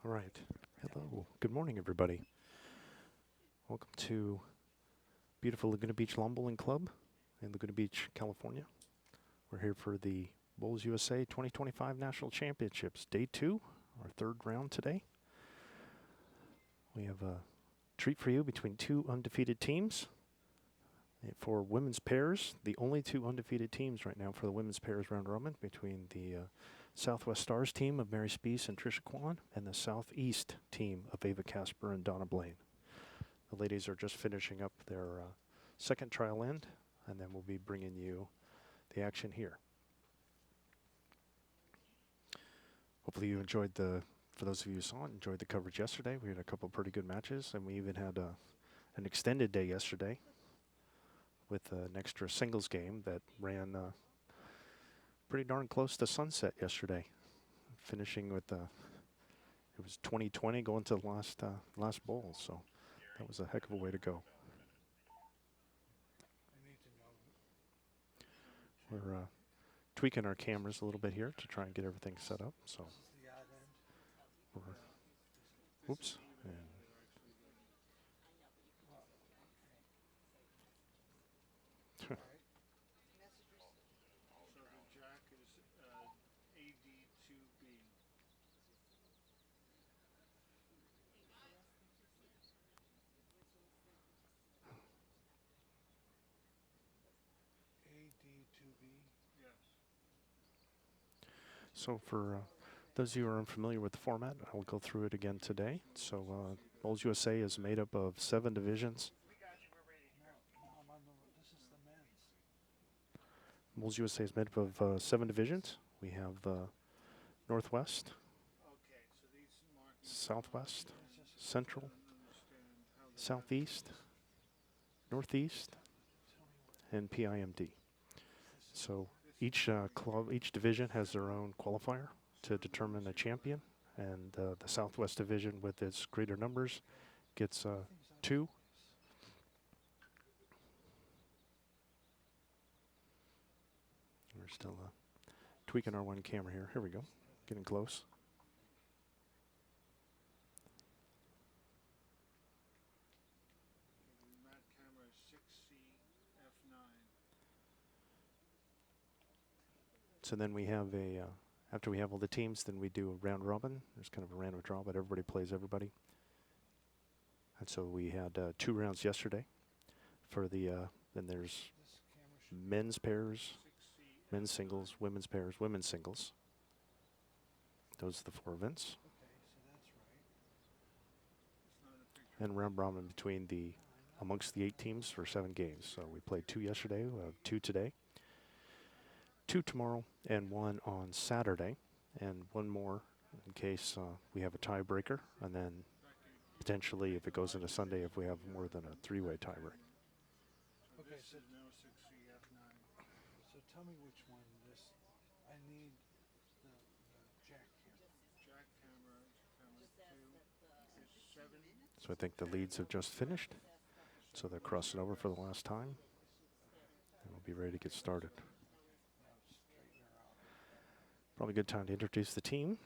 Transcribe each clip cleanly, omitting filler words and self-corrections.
All right. Hello. Good morning, everybody. Welcome to beautiful Laguna Beach Lawn Bowling Club in Laguna Beach, California. We're here for the Bowls USA 2025 National Championships, Day 2, our third round today. We have a treat for you between two undefeated teams. For women's pairs, the only two undefeated teams right now for the women's pairs round robin between the Southwest Stars team of Mary Spease and Tricia Quan and the Southeast team of Ava Casper and Donna Blain. The ladies are just finishing up their second trial end, and then we'll be bringing you the action here. Hopefully you enjoyed for those of you who saw it, enjoyed the coverage yesterday. We had a couple of pretty good matches, and we even had an extended day yesterday with an extra singles game that ran pretty darn close to sunset yesterday, finishing with it was 2020 going to the last bowl, so that was a heck of a way to go. We're tweaking our cameras a little bit here to try and get everything set up. So, oops. And so for those of you who are unfamiliar with the format, I will go through it again today. So Bowls USA is made up of 7 divisions. Bowls USA is made up of 7 divisions. We have the Northwest, Southwest, Central, Southeast, Northeast, and PIMD. So each each division has their own qualifier to determine a champion, and the Southwest division, with its greater numbers, gets 2. We're still tweaking our one camera here. Here we go, getting close. So then we have after we have all the teams, then we do a round robin. There's kind of a random draw, but everybody plays everybody. And so we had 2 rounds yesterday for the, then there's men's pairs, men's singles, women's pairs, women's singles. Those are the 4 events. And round robin between amongst the 8 teams for 7 games. So we played 2 yesterday, 2 today, 2 tomorrow, and 1 on Saturday, and 1 more in case we have a tiebreaker, and then potentially, if it goes into Sunday, if we have more than a 3-way tiebreak. Okay, so tell me which one I need the jack camera. So I think the leads have just finished. So they're crossing over for the last time. And we'll be ready to get started. Probably a good time to introduce the team.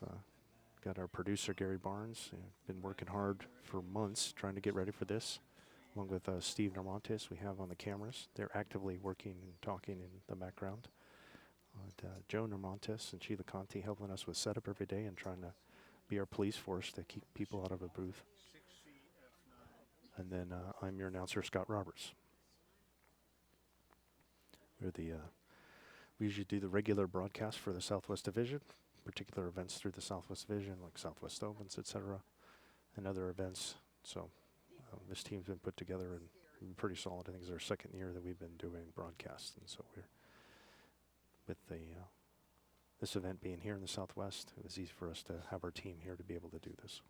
I've got our producer, Gary Barnes. Been working hard for months trying to get ready for this, along with Steve Normontes we have on the cameras. They're actively working and talking in the background. Joe Normontes and Sheila Conti helping us with setup every day and trying to be our police force to keep people out of a booth. And then I'm your announcer, Scott Roberts. We usually do the regular broadcast for the Southwest Division, particular events through the Southwest Division, like Southwest Opens, etc., and other events. So this team's been put together and been pretty solid. I think it's our 2nd year that we've been doing broadcasts, and so we're with this event being here in the Southwest, it was easy for us to have our team here to be able to do this.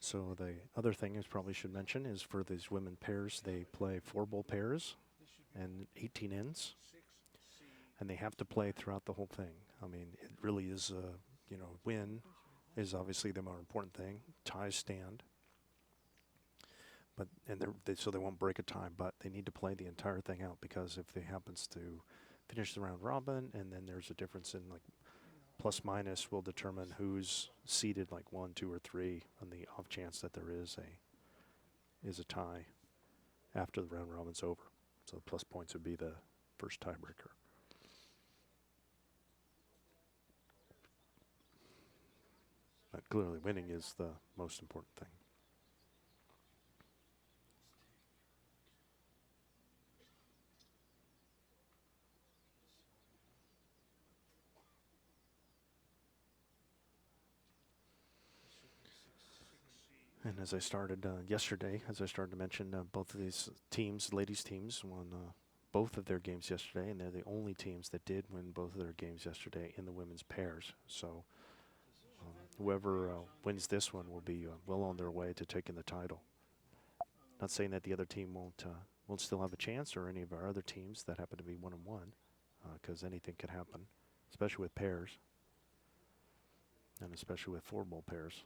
So the other thing I probably should mention is for these women pairs, they play 4-bowl pairs This should be and 18 ends, 6C. and they have to play throughout the whole thing. I mean, it really is, win is obviously the more important thing. Ties stand, but so they won't break a tie, but they need to play the entire thing out, because if they happens to finish the round robin, and then there's a difference in like plus minus will determine who's seeded like 1, 2, or 3 on the off chance that there is a tie after the round robin's over. So the plus points would be the first tiebreaker. But clearly winning is the most important thing. And as I started yesterday, as I started to mention, both of these teams, ladies' teams, won both of their games yesterday, and they're the only teams that did win both of their games yesterday in the women's pairs. So whoever wins this one will be well on their way to taking the title. Not saying that the other team won't still have a chance, or any of our other teams that happen to be 1-1, because anything could happen, especially with pairs, and especially with 4-bowl pairs.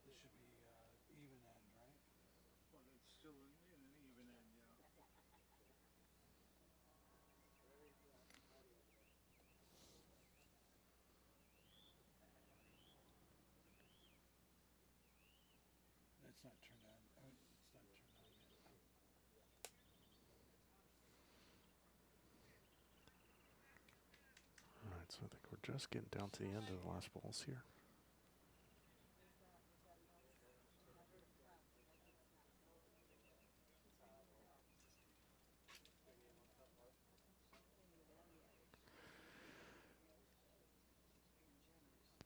This should be even end, right? Well, it's still in an even end, yeah. That's not turned on. Oh, it's not turned on yet. All right, so I think we're just getting down to the end of the last balls here.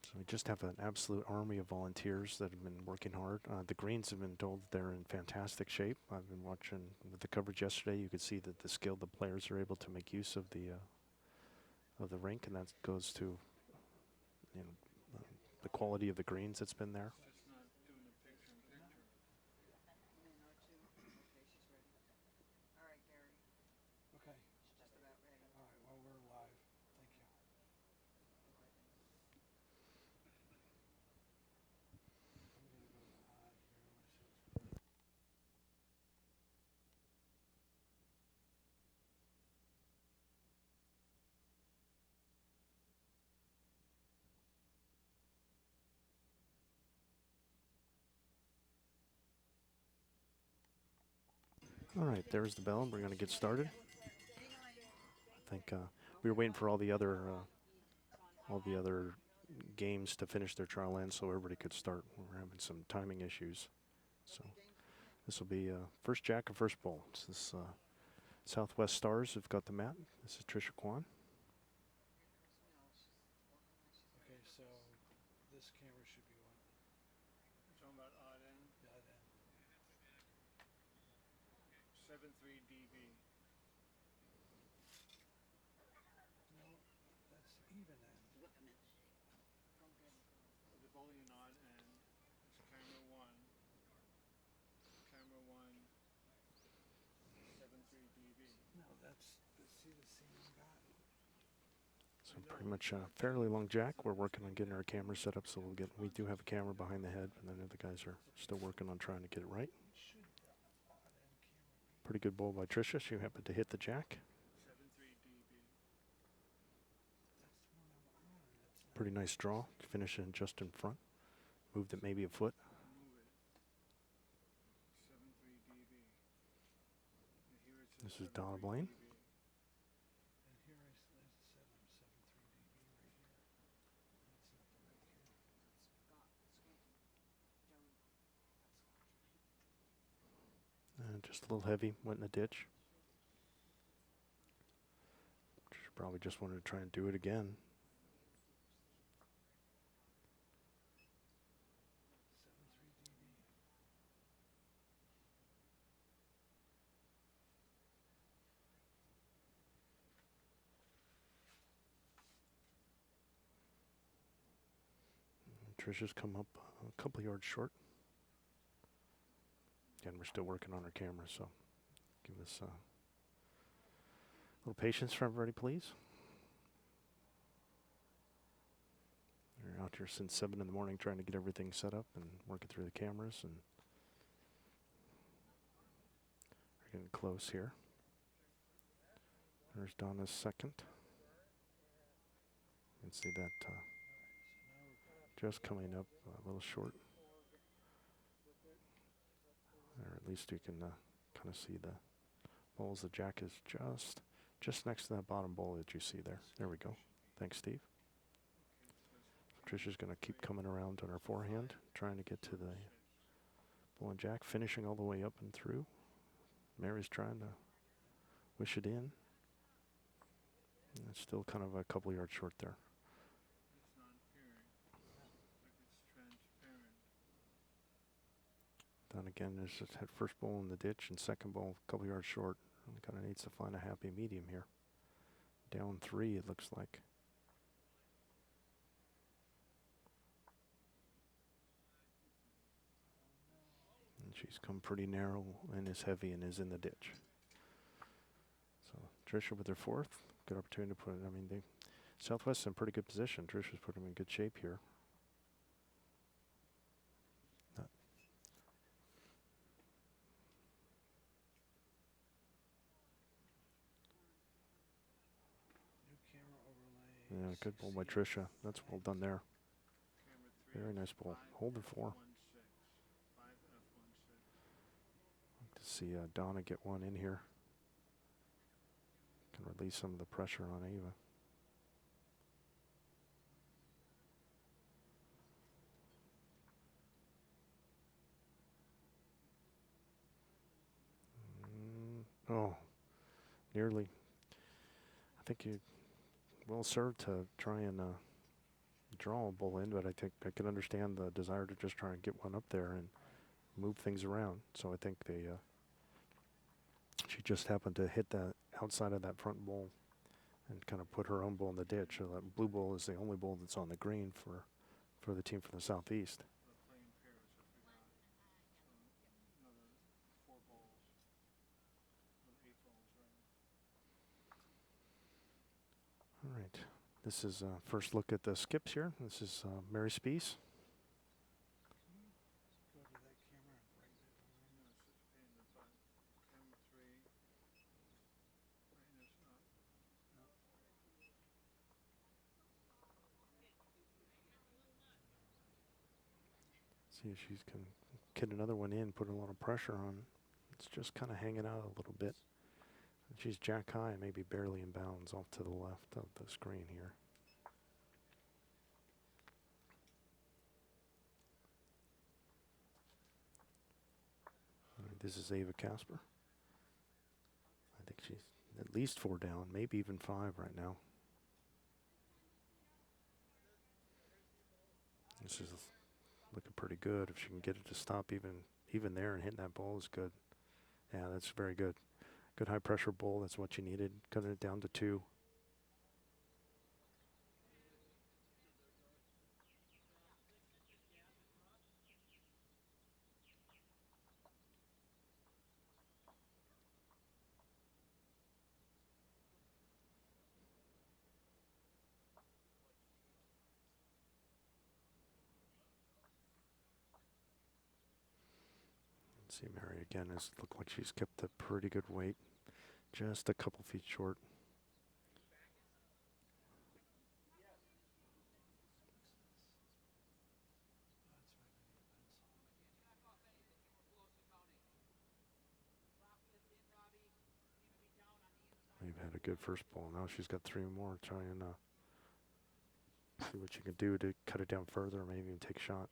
So we just have an absolute army of volunteers that have been working hard. The Greens have been told they're in fantastic shape. I've been watching with the coverage yesterday. You could see that the skilled the players are able to make use of the rink, and that goes to the quality of the greens that's been there. It's not doing a picture-in-picture. Okay. All right, well, we're live. Thank you. I'm going to go to odd here. Let me see what's going on. All right, there's the bell. We're going to get started. I think we were waiting for all the other games to finish their trial end so everybody could start. We're having some timing issues. So this will be first jack and first bull. This is Southwest Stars have got the mat. This is Tricia Quan. Okay, so this camera should be what? You're talking about odd end? The odd end. 7.3 dB. No, that's even end. There's only an odd end. It's camera 1. Camera 1. 7.3 dB. No, that's, see the same got. So pretty much fairly long jack. We're working on getting our camera set up, so we do have a camera behind the head, and then the guys are still working on trying to get it right. Should the odd end camera be? Pretty good ball by Tricia. She happened to hit the jack. 7.3 dB. That's the one I'm on. It's not. Pretty nice draw. Finishing just in front. Moved it maybe a foot. Move it. 7.3 dB. And here it says This is Donna 7.3 Blain. dB. And here it said I'm 7.3 dB right here. That's not the right camera. Just a little heavy. Went in the ditch. She probably just wanted to try and do it again. Tricia's come up a couple yards short. Again, we're still working on our camera, so give us a little patience for everybody, please. We're out here since 7 in the morning trying to get everything set up and working through the cameras, and we're getting close here. There's Donna's second. You can see that just coming up a little short. Or at least you can kind of see the bowls. The jack is just next to that bottom bowl that you see there. There we go. Thanks, Steve. Tricia's going to keep coming around on her forehand, trying to get to the bull and jack, finishing all the way up and through. Mary's trying to wish it in. And it's still kind of a couple yards short there. It's not appearing. Like it's transparent. Then again, there's just had first ball in the ditch and second ball a couple yards short. Kind of needs to find a happy medium here. Down 3, it looks like. And she's come pretty narrow and is heavy and is in the ditch. So Tricia with her fourth. Good opportunity to put it. I mean, the Southwest's in pretty good position. Tricia's put them in good shape here. New camera overlay. Yeah, good ball by Tricia. That's well done there. Camera 3. Very nice ball. Hold the 4. 5F16. 5F16. Like to see Donna get one in here. Can release some of the pressure on Ava. Oh, nearly. I think you well served to try and draw a bull in, but I think I can understand the desire to just try and get one up there and move things around. So I think they she just happened to hit that outside of that front bull and kind of put her own bull in the ditch. So that blue bull is the only bull that's on the green for the team from the southeast. We're playing pairs if we got another 4 balls. 8 balls, rather. All right. This is first look at the skips here. This is Mary Spease. Go to that camera and brighten it a little. No, it's just paying the button. Camera 3. Brightness up. See if she can get another one in, put a lot of pressure on. It's just kind of hanging out a little bit. And she's jack high, maybe barely in bounds off to the left of the screen here. All right, this is Ava Casper. I think she's at least 4 down, maybe even 5 right now. This is looking pretty good. If she can get it to stop even there and hitting that ball is good. Yeah, that's very good. Good high pressure ball. That's what you needed. Cutting it down to 2. See Mary again. Has looked like she's kept a pretty good weight. Just a couple feet short. We've had a good first ball. Now she's got 3 more. Try and see what you can do to cut it down further, or maybe even take a shot.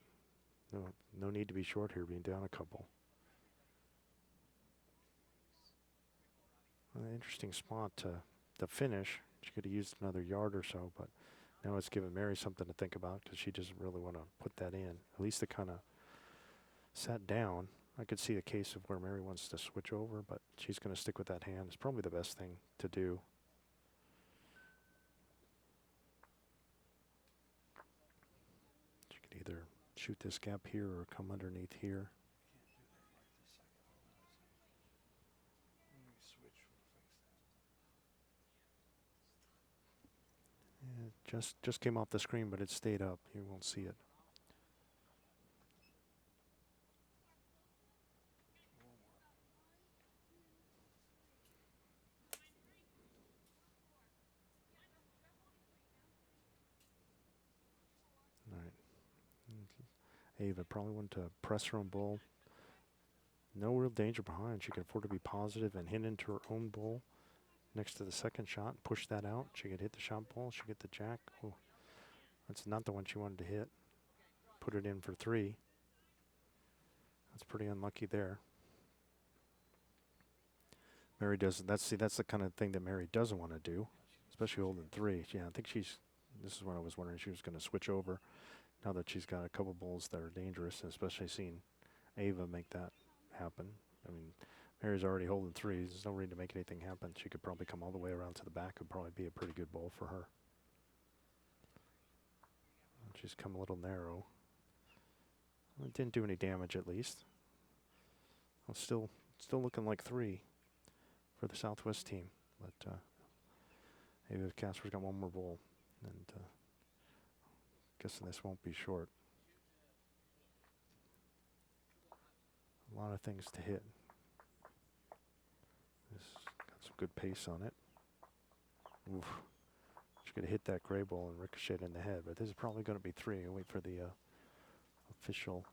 No need to be short here, being down a couple. Interesting spot to finish. She could have used another yard or so, but now it's given Mary something to think about because she doesn't really want to put that in. At least it kind of sat down. I could see a case of where Mary wants to switch over, but she's going to stick with that hand. It's probably the best thing to do. She can could either shoot this gap here or come underneath here. Can't do that right this second. Hold on a second. When we switch, we'll fix that. Yeah, just came off the screen, but it stayed up. You won't see it. Won't work. All right. Ava probably went to press her own bull. No real danger behind. She could afford to be positive and hit into her own bull next to the second shot. Push that out. She could hit the shot ball. She get the jack. Oh, that's not the one she wanted to hit. Put it in for 3. That's pretty unlucky there. Mary doesn't. That's the kind of thing that Mary doesn't want to do, especially holding 3. Yeah, I think she's. This is what I was wondering. She was going to switch over now that she's got a couple bulls that are dangerous, and especially seeing Ava make that happen. I mean, Mary's already holding 3. There's no reason to make anything happen. She could probably come all the way around to the back. Would probably be a pretty good bull for her. She's come a little narrow. It didn't do any damage, at least. Well, still looking like 3 for the Southwest team. But maybe Casper's got one more bull, and guessing this won't be short. A lot of things to hit. This got some good pace on it. Oof. She could have hit that gray ball and ricocheted in the head, but this is probably going to be 3. I'll wait for the official.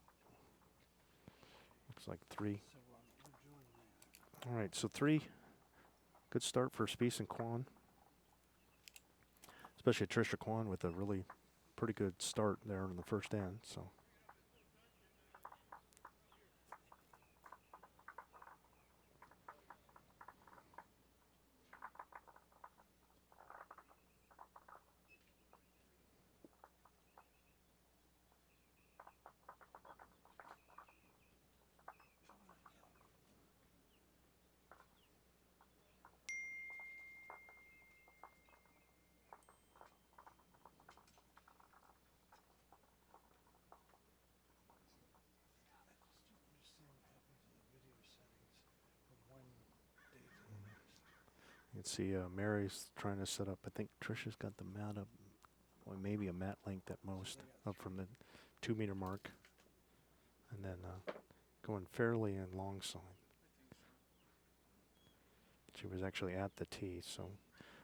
Looks like 3. So we're doing that. All right, so 3. Good start for Spease and Quan. Especially Tricia Quan with a really pretty good start there in the first end. So. I just don't understand what happened to the video settings from one day to the next. You can see Mary's trying to set up. I think Tricia's got the mat up, or maybe a mat length at most, up from the 2 meter mark. And then going fairly in long side. She was actually at the tee. So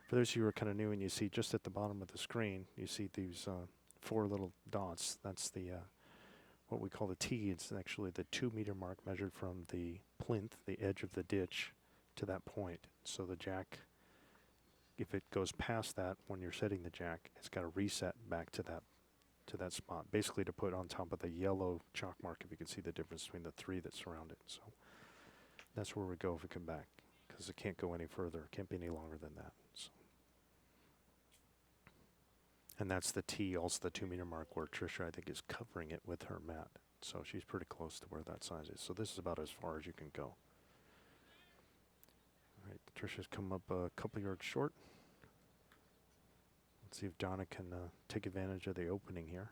for those of you who are kind of new and you see just at the bottom of the screen, you see these 4 little dots. That's the what we call the tee. It's actually the 2 meter mark measured from the plinth, the edge of the ditch, to that point. So the jack, if it goes past that when you're setting the jack, it's got to reset back to that spot, basically to put on top of the yellow chalk mark, if you can see the difference between the 3 that surround it. So that's where we go if we come back, because it can't go any further. It can't be any longer than that. So. And that's the tee, also the 2 meter mark, where Tricia, I think, is covering it with her mat. So she's pretty close to where that size is. So this is about as far as you can go. All right, Tricia's come up a couple yards short. Let's see if Donna can take advantage of the opening here.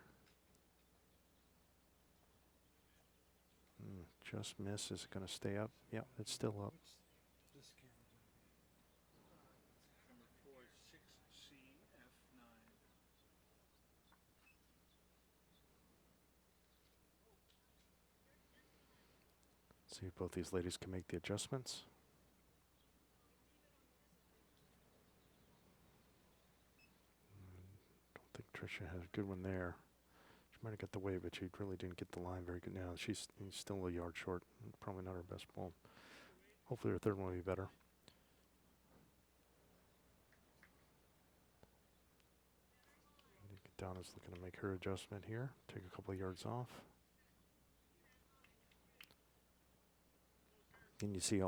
Just miss. Is it going to stay up? Yep, it's still up. What's this camera going to be? Camera 46CF9. See if both these ladies can make the adjustments. Don't think Tricia has a good one there. She might have got the wave, but she really didn't get the line very good. Now she's still a yard short. Probably not her best ball. Hopefully her third one will be better. I think Donna's looking to make her adjustment here. Take a couple of yards off. And you see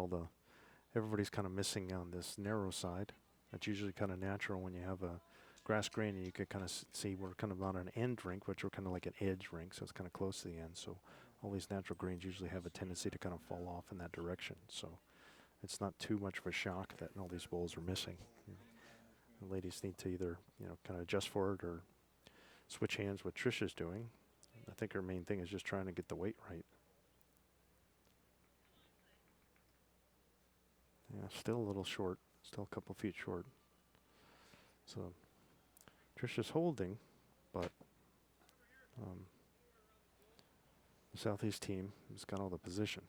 everybody's kind of missing on this narrow side. That's usually kind of natural when you have a grass green, and you could kind of see we're kind of on an end rink, which we're kind of like an edge rink, so it's kind of close to the end. So all these natural greens usually have a tendency to kind of fall off in that direction. So it's not too much of a shock that all these balls are missing. The ladies need to either, kind of adjust for it or switch hands, what Tricia's doing. I think her main thing is just trying to get the weight right. Yeah, still a little short. Still a couple feet short. So Tricia's holding, but the Southeast team has got all the position.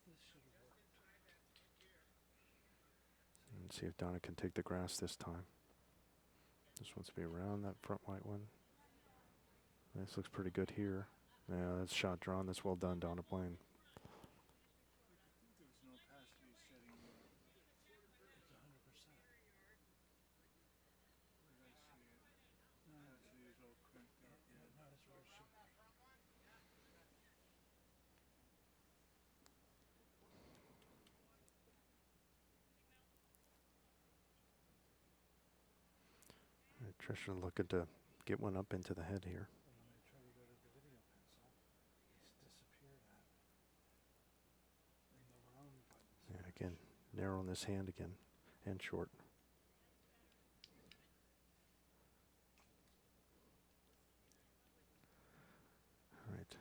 See, this should have worked. And see if Donna can take the grass this time. This wants to be around that front white one. This looks pretty good here. Yeah, that's shot drawn. That's well done, Donna Blain. There was no opacity setting there. It's 100%. Where did I see it? No, Opacity is all cranked up. yeah, no, it's where it should be. Tricia looking to get one up into the head here. But when I try to go to the video pencil, it's disappeared at me. And the wrong buttons. Yeah, again, narrow in this hand again, and short. All right.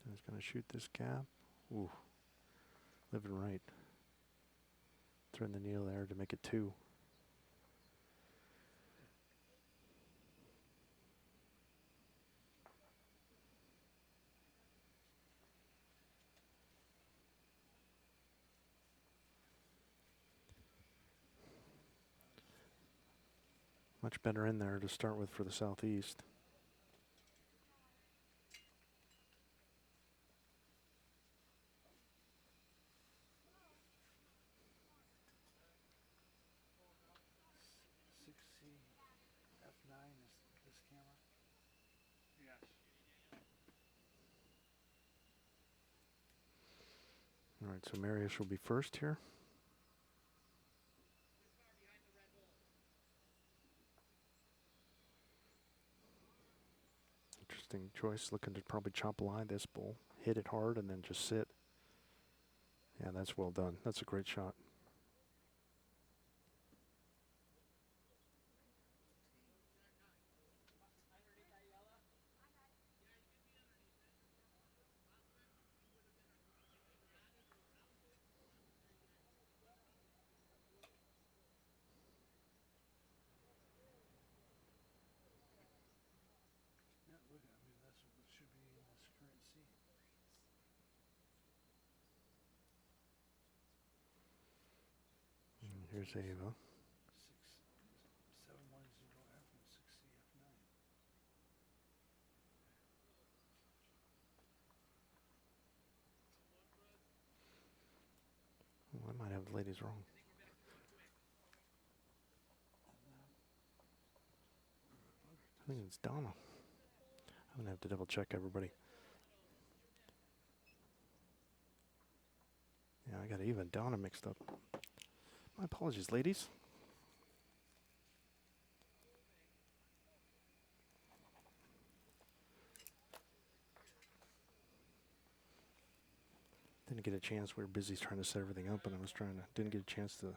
He's going to shoot this gap. Ooh, living right. Thread the needle there to make it 2. Much better in there to start with for the Southeast. C F9 is this camera. Yes. All right, so Marius will be first here. Interesting choice, looking to probably chop line this bull. Hit it hard and then just sit. Yeah, that's well done. That's a great shot. Yeah, look, I mean, that's what it should be in this current seat. Here's Ava. 6710F and 6CF9. Oh, I might have the ladies wrong. I think it's Donna. I'm gonna have to double check everybody. Yeah, I got Eva and Donna mixed up. My apologies, ladies. Didn't get a chance. We were busy trying to set everything up, and I was didn't get a chance to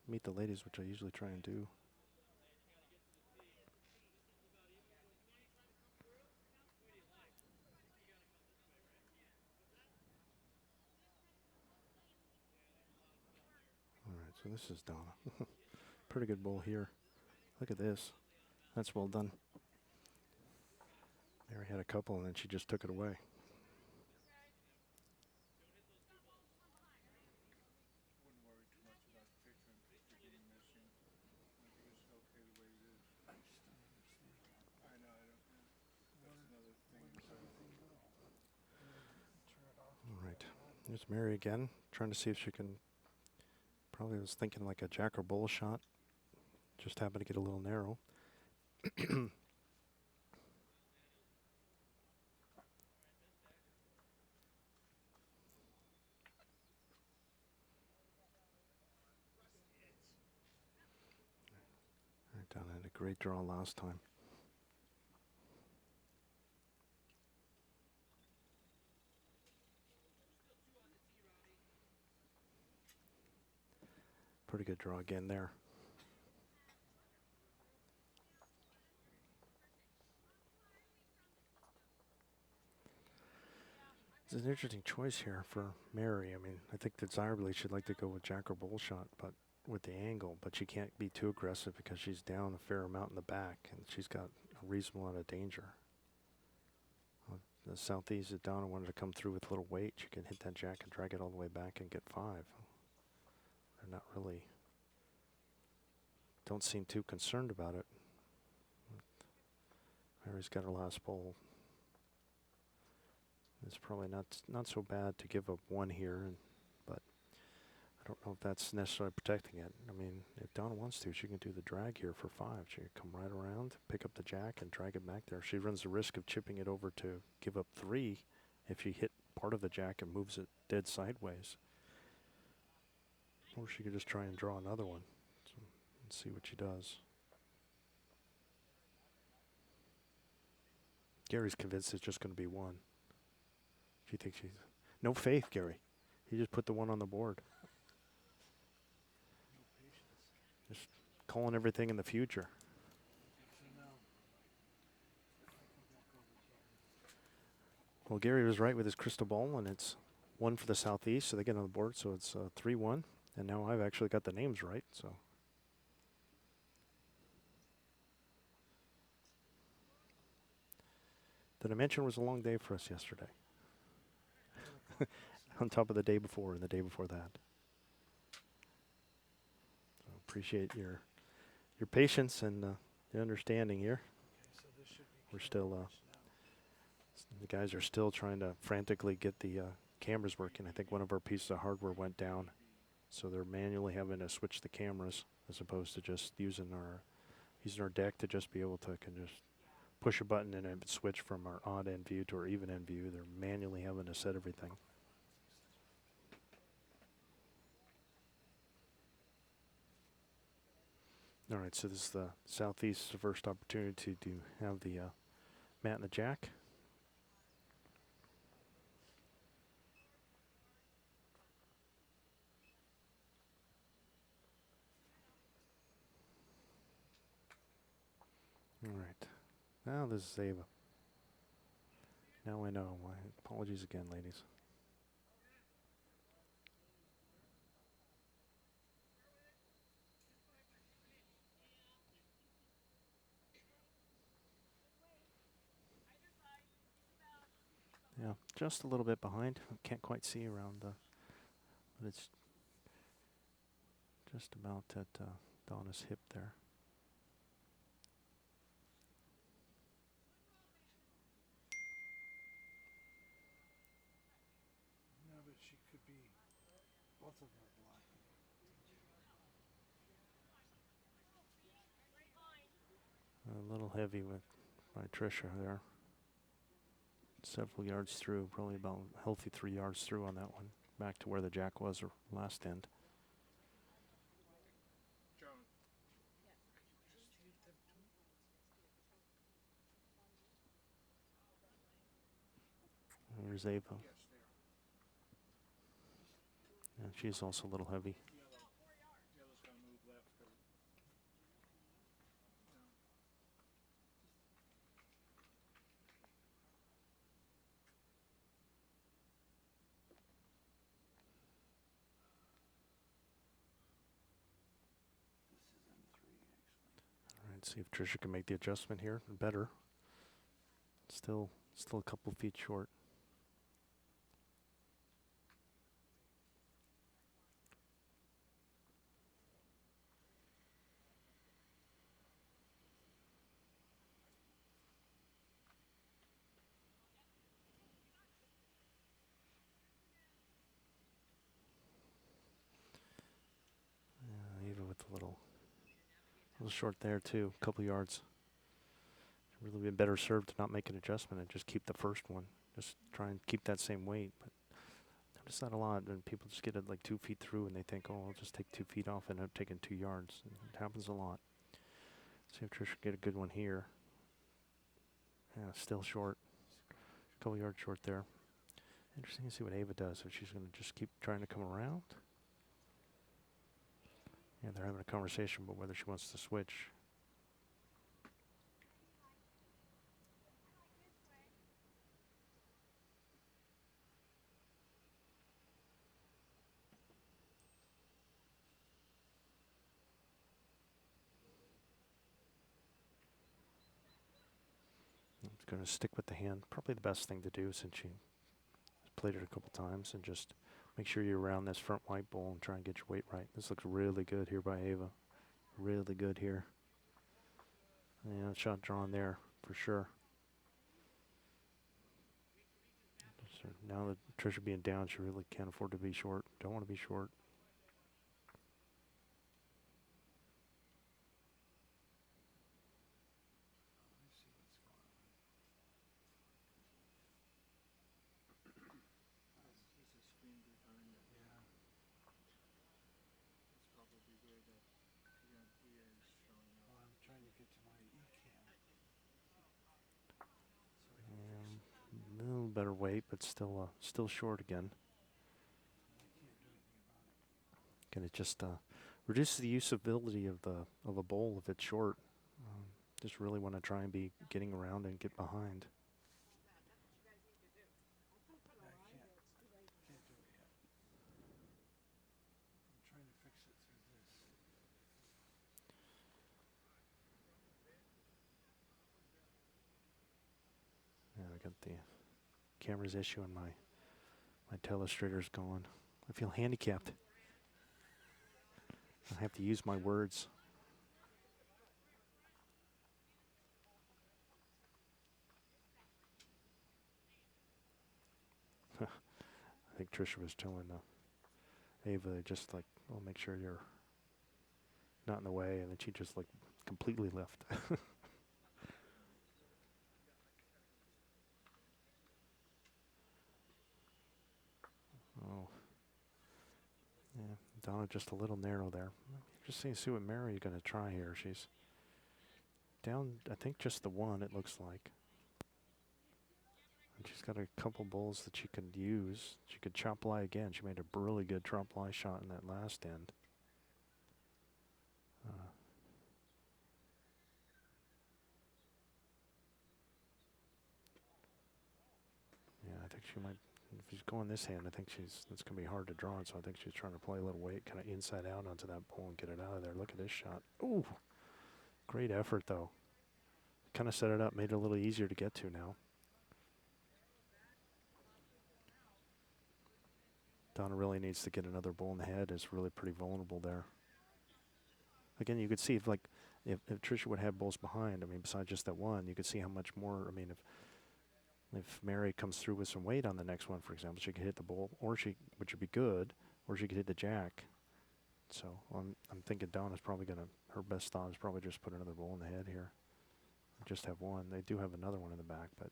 meet the ladies, which I usually try and do. All right, so this is Donna. Pretty good bull here. Look at this. That's well done. Mary had a couple, and then she just took it away. Wouldn't worry too much about picture and picture being missing. I think it's okay the way it is. I just don't understand that. I know, I don't, yeah. Where, That's another thing. where does everything go? Turn it off. All right. There's Mary again, trying to see if she can. Probably was thinking like a jack or bull shot. Just happened to get a little narrow. Donna had a great draw last time. Pretty good draw again there. It's an interesting choice here for Mary. I mean, I think desirably she'd like to go with jack or bull shot, but with the angle, but she can't be too aggressive because she's down a fair amount in the back, and she's got a reasonable amount of danger. The southeast, if Donna wanted to come through with a little weight, she can hit that jack and drag it all the way back and get 5. They're not really, don't seem too concerned about it. Mary's got her last bowl. It's probably not so bad to give up 1 here, but I don't know if that's necessarily protecting it. I mean, if Donna wants to, she can do the drag here for 5. She can come right around, pick up the jack, and drag it back there. She runs the risk of chipping it over to give up 3 if she hit part of the jack and moves it dead sideways. Or she could just try and draw another one and see what she does. Gary's convinced it's just going to be 1. She thinks she's... No faith, Gary. He just put the 1 on the board. No patience. Just calling everything in the future. Yes or no? If I can walk over here. Well, Gary was right with his crystal ball, and it's 1 for the southeast, so they get on the board, so it's 3-1. And now I've actually got the names right, so... Did I mention it was a long day for us yesterday? On top of the day before and the day before that. So appreciate your patience and the understanding here. Okay, so this should be We're camera still, watch now. The guys are still trying to frantically get the cameras working. I think one of our pieces of hardware went down, so they're manually having to switch the cameras as opposed to just using our deck to just be able to just push a button and it would switch from our odd end view to our even end view. They're manually having to set everything. All right, so this is the southeast's first opportunity to have the mat and the jack. All right, now this is Ava. Now I know. My apologies again, ladies. Yeah, just a little bit behind. Can't quite see around the, but it's just about at Donna's hip there. No, but she could be, both of them are blocking. A little heavy with by Tricia there. Several yards through, probably about a healthy 3 yards through on that one. Back to where the jack was or last end. Joan, Just hit them too. There's Ava. yes, there. And she's also a little heavy. Yellow's gonna move left. No. This is M3 actually. All right, see if Tricia can make the adjustment here. Better. Still a couple feet short. Ava with a little short there too. A couple yards. Really been better served to not make an adjustment and just keep the first one. Just try and keep that same weight. But notice that a lot. And people just get it like 2 feet through and they think, oh, I'll just take 2 feet off and end up taking 2 yards. And it happens a lot. See if Tricia can get a good one here. Yeah, still short. A couple yards short there. Interesting to see what Ava does. If she's going to just keep trying to come around. Yeah, they're having a conversation about whether she wants to switch. I'm going to stick with the hand. Probably the best thing to do since she played it a couple times, and just make sure you're around this front white bowl and try and get your weight right. This looks really good here by Ava. Really good here. Yeah, shot drawn there for sure. So now that Tricia being down, she really can't afford to be short. Don't want to be short. Let me see what's going on. There's a screen behind it. Yeah. That's probably where the ear is showing Well, up. I'm trying to get to my e-cam. So I can fix it. A little better weight, but still short again. And I can't do anything about it. And it just reduces the usability of a bowl if it's short. Just really want to try and be getting around and get behind. Yeah, I can't do it yet. I'm trying to fix it through this. Yeah, I got the camera's issue and my telestrator's gone. I feel handicapped. I have to use my words. I think Tricia was telling Ava just like, "Oh, make sure you're not in the way," and then she just like completely left. Oh, yeah, Donna just a little narrow there. Just see what Mary's going to try here. She's down, I think, just the one, it looks like. And she's got a couple bowls that she could use. She could chop lie again. She made a really good chop lie shot in that last end. Yeah, I think she might. If she's going this hand, I think it's going to be hard to draw it. So I think she's trying to play a little weight, kind of inside out onto that bowl and get it out of there. Look at this shot. Ooh, great effort though. Kind of set it up, made it a little easier to get to now. Donna really needs to get another bowl in the head. It's really pretty vulnerable there. Again, you could see if Tricia would have bowls behind, I mean, besides just that one, you could see how much more, I mean, if Mary comes through with some weight on the next one, for example, she could hit the bowl, which would be good, or she could hit the jack. So I'm thinking Donna's probably her best thought is probably just put another bowl in the head here. Just have one. They do have another one in the back, but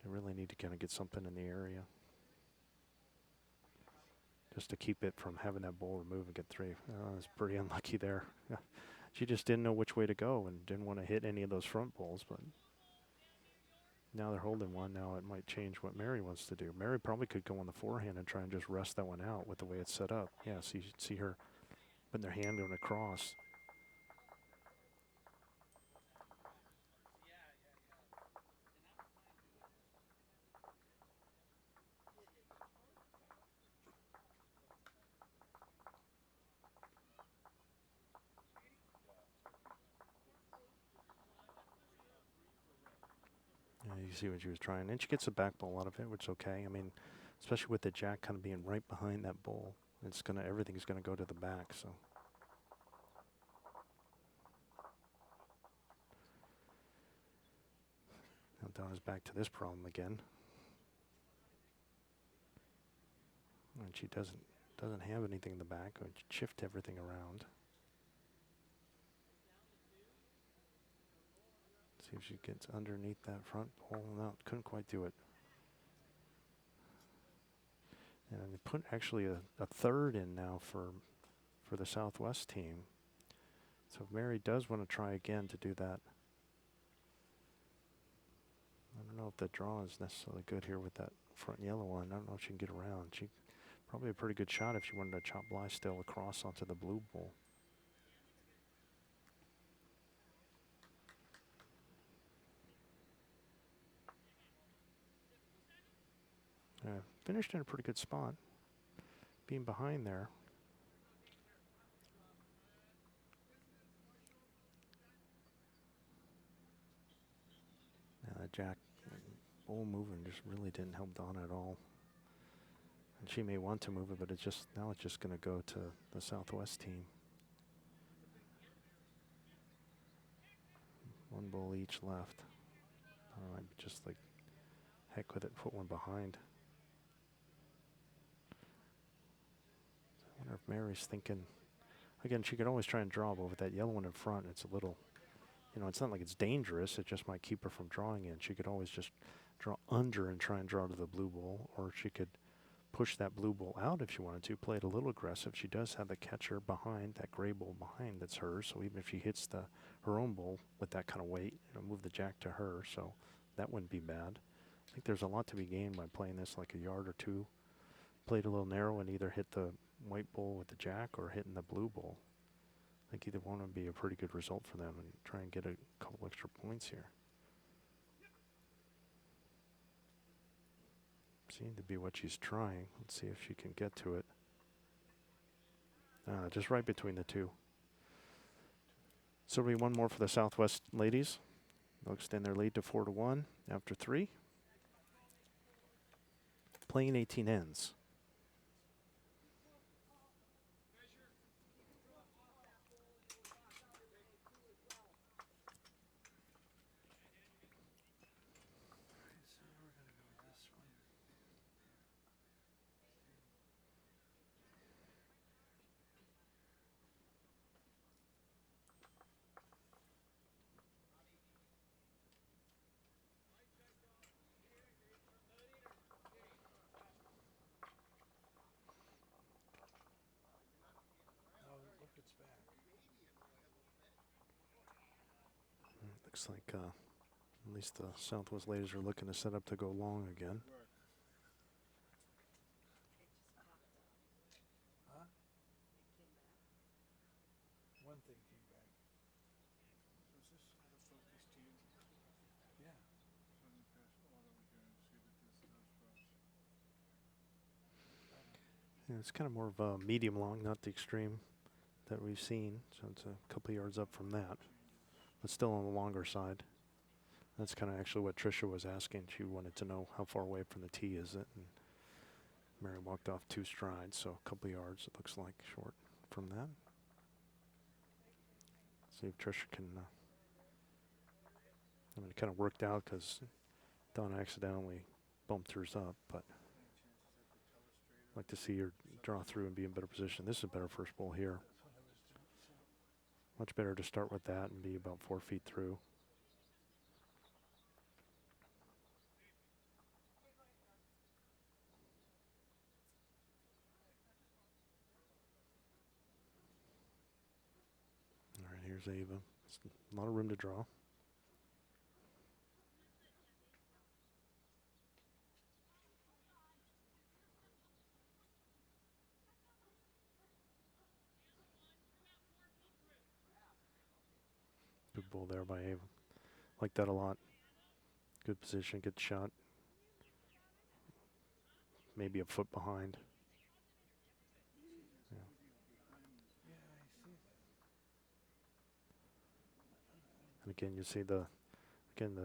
they really need to kind of get something in the area just to keep it from having that bowl remove and get three. Oh, it's pretty unlucky there. She just didn't know which way to go and didn't want to hit any of those front bowls, but now they're holding one. Now it might change what Mary wants to do. Mary probably could go on the forehand and try and just rest that one out with the way it's set up. Yeah, so you see her putting their hand going across. Yeah, you see what she was trying. And she gets a back ball out of it, which is okay. I mean, especially with the jack kind of being right behind that bowl. Everything's gonna go to the back, so. Now Donna's back to this problem again. And she doesn't have anything in the back. Or shift everything around. See if she gets underneath that front pole. No, couldn't quite do it. And they put actually a third in now for the Southwest team. So if Mary does want to try again to do that, I don't know if the draw is necessarily good here with that front yellow one. I don't know if she can get around. She Probably a pretty good shot if you wanted to chop Blithedale across onto the blue bowl. Finished in a pretty good spot. Being behind there. Yeah, that jack bowl moving just really didn't help Donna at all. And she may want to move it, but it's just now it's just going to go to the Southwest team. One bowl each left. I'd just like heck with it, put one behind. I wonder if Mary's thinking. Again, she could always try and draw, but with that yellow one in front, it's a little, it's not like it's dangerous. It just might keep her from drawing in. She could always just draw under and try and draw to the blue bowl, or she could push that blue bowl out if she wanted to, play it a little aggressive. She does have the catcher behind, that gray bowl behind that's hers, so even if she hits her own bowl with that kind of weight, move the jack to her, so that wouldn't be bad. I think there's a lot to be gained by playing this like a yard or two. Played a little narrow and either hit the white bowl with the jack or hitting the blue bowl. I think either one would be a pretty good result for them and try and get a couple extra points here. Seemed to be what she's trying. Let's see if she can get to it. Just right between the two. So we one more for the Southwest ladies. They'll extend their lead to 4-1 after 3. Playing 18 ends. So we're going to go with this one. Oh, look, it's back. Looks like at least the Southwest ladies are looking to set up to go long again. Huh? One thing came back. So is this the focus team? Yeah. So I'm gonna pass all over here and see that this does for us. Yeah, it's kind of more of a medium long, not the extreme that we've seen. So it's a couple yards up from that, but still on the longer side. That's kind of actually what Tricia was asking. She wanted to know how far away from the tee is it. And Mary walked off 2 strides, so a couple yards it looks like short from that. See if Tricia can. It kind of worked out because Donna accidentally bumped hers up, but I'd like to see her draw through and be in better position. This is a better first bowl here. That's what I was doing. So Much better to start with that and be about 4 feet through. All right, here's Ava. A lot of room to draw. Good ball there by Ava. Like that a lot. Good position, good shot. Maybe a foot behind. Yeah. yeah, I see that. And again, you see the kind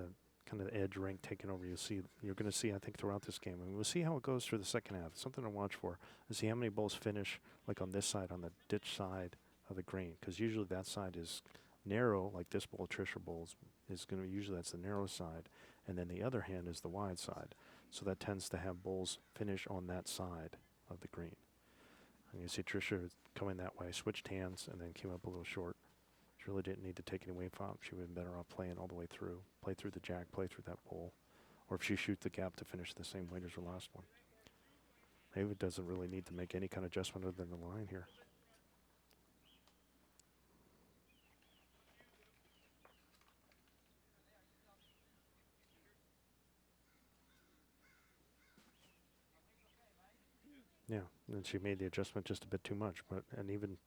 of the edge rank taking over. You're going to see, I think, throughout this game. And we'll see how it goes through the second half. It's something to watch for. And see how many balls finish like on this side, on the ditch side of the green. Because usually that side is narrow, like this bowl, Tricia bowls, is going to usually that's the narrow side. And then the other hand is the wide side. So that tends to have bowls finish on that side of the green. And you see Tricia coming that way, switched hands, and then came up a little short. She really didn't need to take any wave off. She would have been better off playing all the way through. Play through the jack, play through that bowl. Or if she shoots the gap to finish the same weight as her last one. Maybe it doesn't really need to make any kind of adjustment other than the line here. Yeah, and she made the adjustment just a bit too much, and even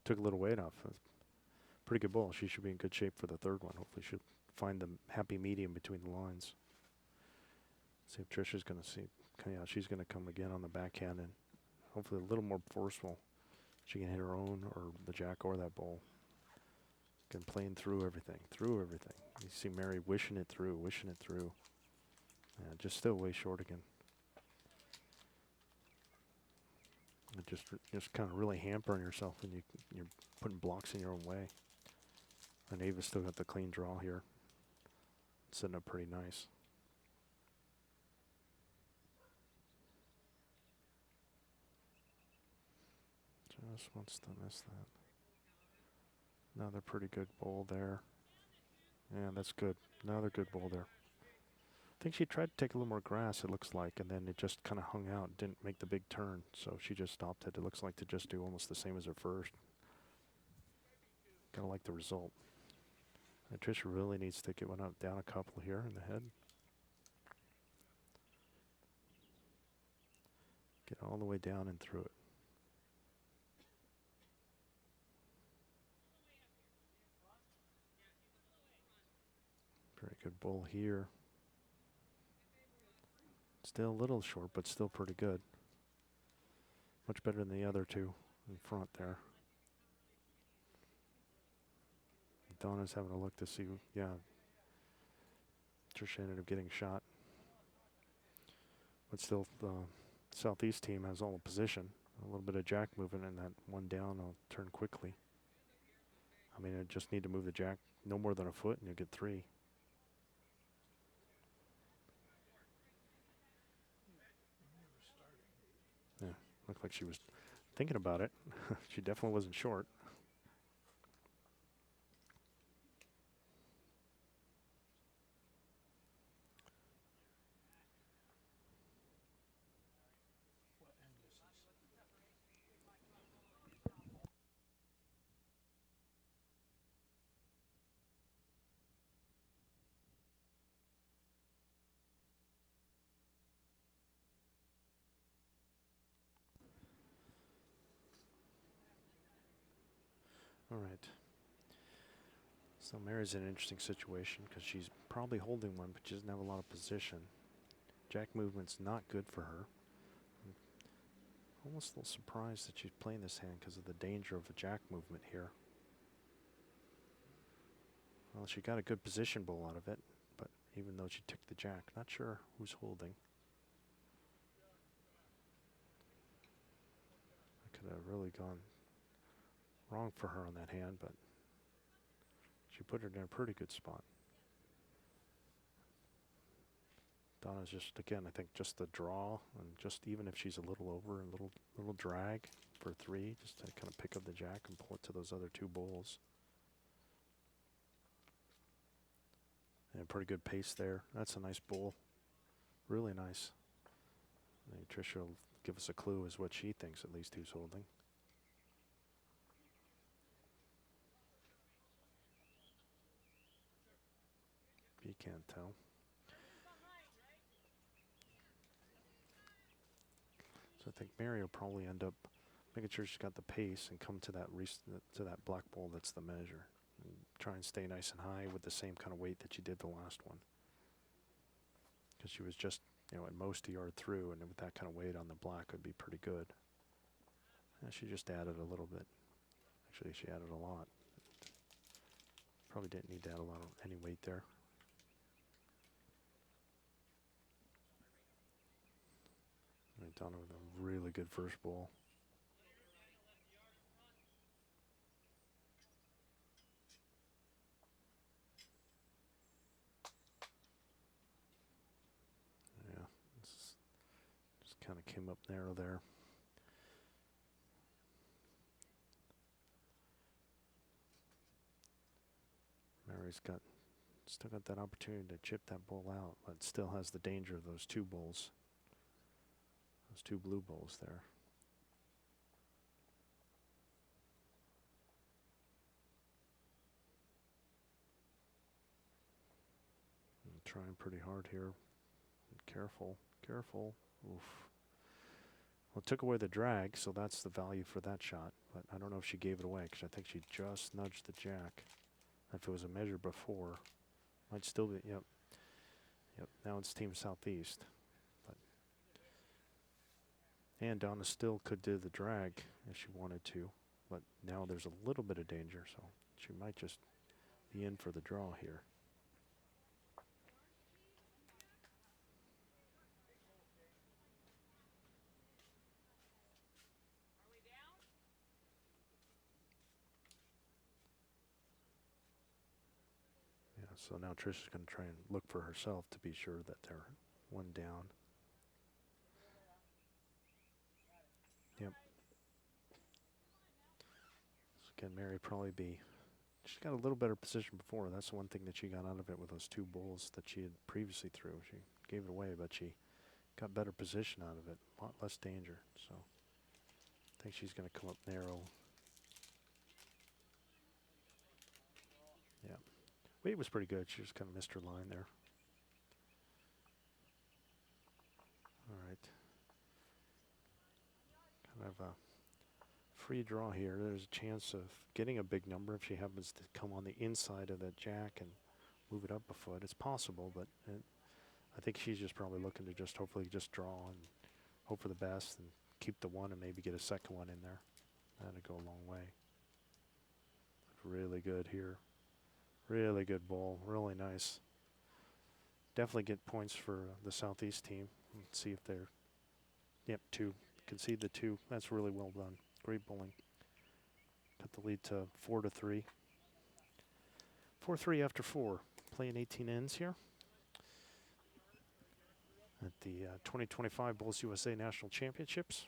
took a little weight off. Pretty good bowl. She should be in good shape for the third one. Hopefully she'll find the happy medium between the lines. See if Tricia's going to see. Yeah, she's going to come again on the backhand and hopefully a little more forceful. She can hit her own or the jack or that bowl. Again, playing through everything, You see Mary wishing it through. Yeah, just still way short again. It just kind of really hampering yourself when you're putting blocks in your own way. And Ava's still got the clean draw here. Setting up pretty nice. Just wants to miss that. Another pretty good bowl there. Yeah, that's good. Another good bowl there. I think she tried to take a little more grass, it looks like, and then it just kind of hung out, didn't make the big turn. So she just stopped it. It looks like to just do almost the same as her first. Kind of like the result. And Tricia really needs to get one up, down a couple here in the head. Get all the way down and through it. Very good bowl here. Still a little short, but still pretty good. Much better than the other two in front there. Donna's having a look to see, yeah. Tricia ended up getting shot. But still, the Southeast team has all the position. A little bit of jack movement and that one down will turn quickly. I mean, I just need to move the jack no more than a foot and you get three. Yeah, looked like she was thinking about it. She definitely wasn't short. What end is this? All right. So Mary's in an interesting situation because she's probably holding one, but she doesn't have a lot of position. Jack movement's not good for her. I'm almost a little surprised that she's playing this hand because of the danger of a jack movement here. Well, she got a good position bowl out of it, but even though she took the jack, not sure who's holding. I could have really gone wrong for her on that hand, but she put her in a pretty good spot. Donna's just, again, I think just the draw, and just even if she's a little over, a little drag for three, just to kind of pick up the jack and pull it to those other two bowls. And pretty good pace there. That's a nice bowl. Really nice. I think Tricia will give us a clue as what she thinks at least who's holding. You can't tell. So I think Mary will probably end up making sure she's got the pace and come to that black bowl that's the measure. And try and stay nice and high with the same kind of weight that she did the last one. Because she was just, at most a yard through, and with that kind of weight on the black would be pretty good. And she just added a little bit. Actually, she added a lot. Probably didn't need to add a lot of any weight there. Donna with a really good first bowl. Yeah, just kind of came up narrow there. Mary's still got that opportunity to chip that bowl out, but still has the danger of those two bowls. Those two blue bowls there. Trying pretty hard here. Careful, careful. Oof. Well, it took away the drag, so that's the value for that shot. But I don't know if she gave it away because I think she just nudged the jack. If it was a measure before, might still be. Yep. Yep. Now it's Team Southeast. But and Donna still could do the drag if she wanted to. But now there's a little bit of danger, so she might just be in for the draw here. Yeah, so now Tricia's going to try and look for herself to be sure that they're one down. Yep. So again, Mary probably be. She's got a little better position before. That's the one thing that she got out of it with those two bulls that she had previously threw. She gave it away, but she got better position out of it. A lot less danger. So I think she's going to come up narrow. Yeah. Weight was pretty good. She just kind of missed her line there. All right. Kind of a free draw here. There's a chance of getting a big number if she happens to come on the inside of that jack and move it up a foot. It's possible, but I think she's just probably looking to just hopefully just draw and hope for the best and keep the one and maybe get a second one in there. That'd go a long way. Really good here. Really good ball. Really nice. Definitely get points for the Southeast team. Let's see if they're. Yep, 2. Concede the 2. That's really well done. Great bowling. Cut the lead to 4-3. 4-3 after 4. Playing 18 ends here at the 2025 Bulls USA National Championships.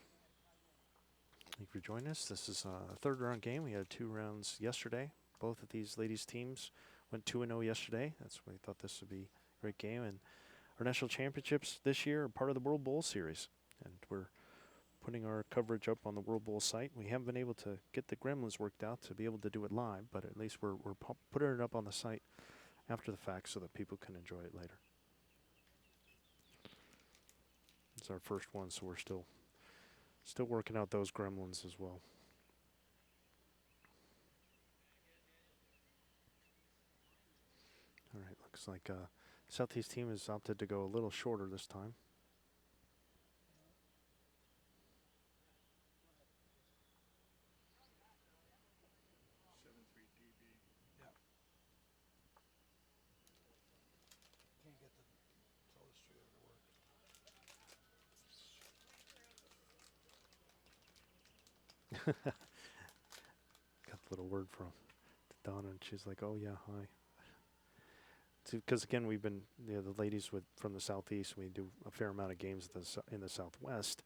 Thank you for joining us. This is a third round game. We had 2 rounds yesterday. Both of these ladies' teams went 2-0 yesterday. That's why we thought this would be a great game. And our national championships this year are part of the World Bowl Series. And we're putting our coverage up on the World Bowl site. We haven't been able to get the gremlins worked out to be able to do it live, but at least we're putting it up on the site after the fact so that people can enjoy it later. It's our first one, so we're still working out those gremlins as well. All right, looks like Southeast team has opted to go a little shorter this time. Can't get the telestrator to work. Got a little word from Donna, and she's like, "Oh yeah, hi." Because again, we've been the ladies from the Southeast. We do a fair amount of games in the Southwest,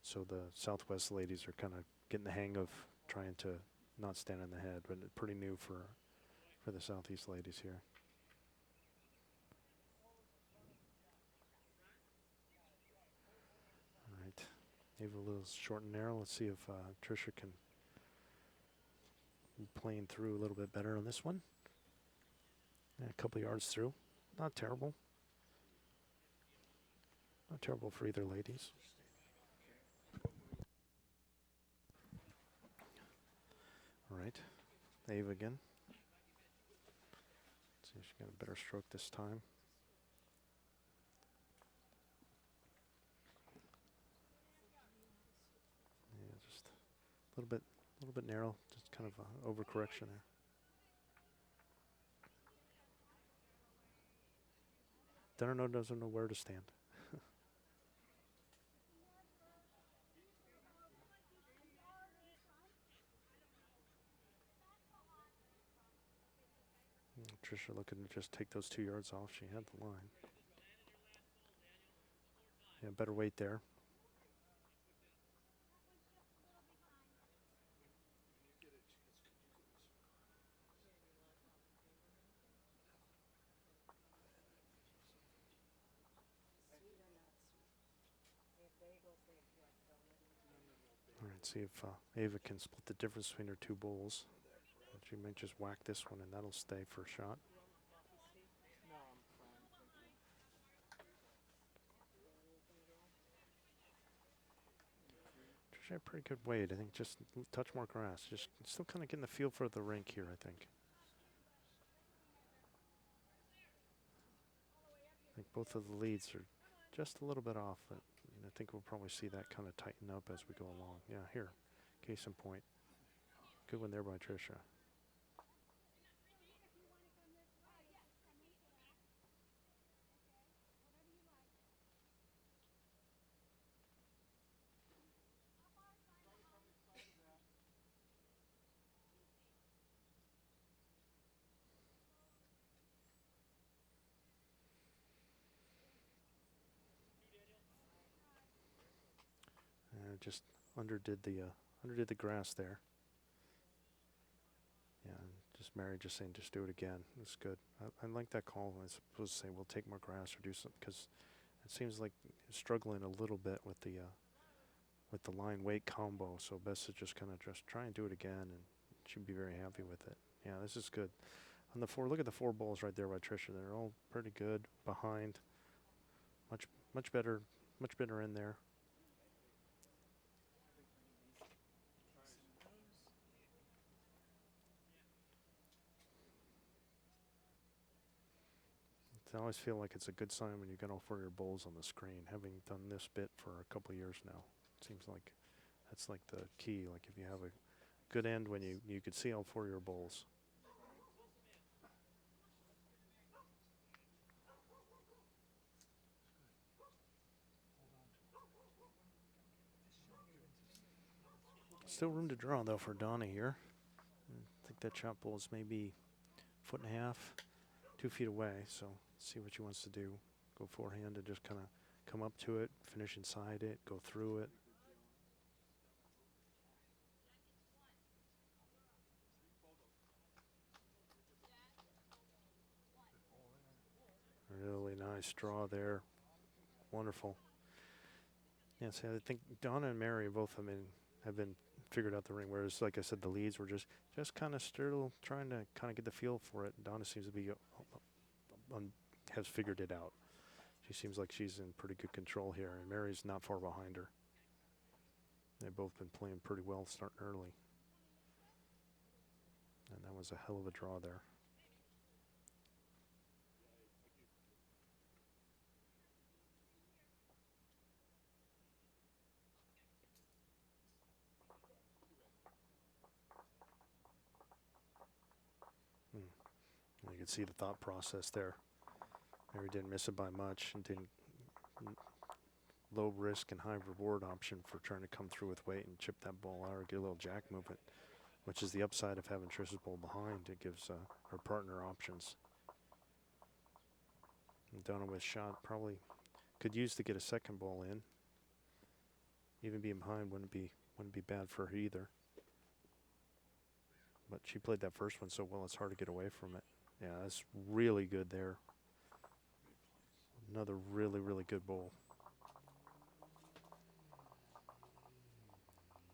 so the Southwest ladies are kind of getting the hang of trying to not stand on the head, but it's pretty new for the Southeast ladies here. All right, maybe a little short and narrow. Let's see if Tricia can plane through a little bit better on this one. And a couple yards through. Not terrible. Not terrible for either ladies. All right. Ava again. Let's see if she got a better stroke this time. Yeah, just a little bit narrow. Just kind of an overcorrection there. Donna doesn't know where to stand. Tricia looking to just take those 2 yards off. She had the line. Yeah, better weight there. All right, see if Ava can split the difference between her 2 bowls. She might just whack this one, and that'll stay for a shot. No, I'm fine, thank you. Tricia had pretty good weight. I think just touch more grass. Just still kind of getting the feel for the rink here, I think. I think both of the leads are just a little bit off, but I think we'll probably see that kind of tighten up as we go along. Yeah, here, case in point. Good one there by Tricia. Just underdid the grass there. Yeah, and just Mary just saying just do it again. It's good. I like that call. I suppose to say we'll take more grass or do something because it seems like struggling a little bit with the line weight combo. So best to just kind of just try and do it again, and she'd be very happy with it. Yeah, this is good. On the four, look at the four balls right there by Tricia. They're all pretty good behind. Much better in there. I always feel like it's a good sign when you get all four of your bowls on the screen. Having done this bit for a couple of years now, it seems like that's like the key. Like if you have a good end when you could see all four of your bowls. Still room to draw though for Donna here. I think that chop bowl is maybe 1.5 feet, 2 feet away. So see what she wants to do. Go forehand and just kind of come up to it, finish inside it, go through it. Really nice draw there. Wonderful. Yeah, see, I think Donna and Mary both have been figured out the ring. Whereas, like I said, the leads were just kind of still trying to kind of get the feel for it. Donna seems to be has figured it out. She seems like she's in pretty good control here, and Mary's not far behind her. They've both been playing pretty well, starting early, and that was a hell of a draw there. You can see the thought process there. Mary didn't miss it by much and didn't low risk and high reward option for trying to come through with weight and chip that ball out or get a little jack movement, which is the upside of having Tricia's ball behind. It gives her partner options. And Donna with shot probably could use to get a second ball in. Even being behind wouldn't be bad for her either. But she played that first one so well it's hard to get away from it. Yeah, that's really good there. Another really, really good bowl.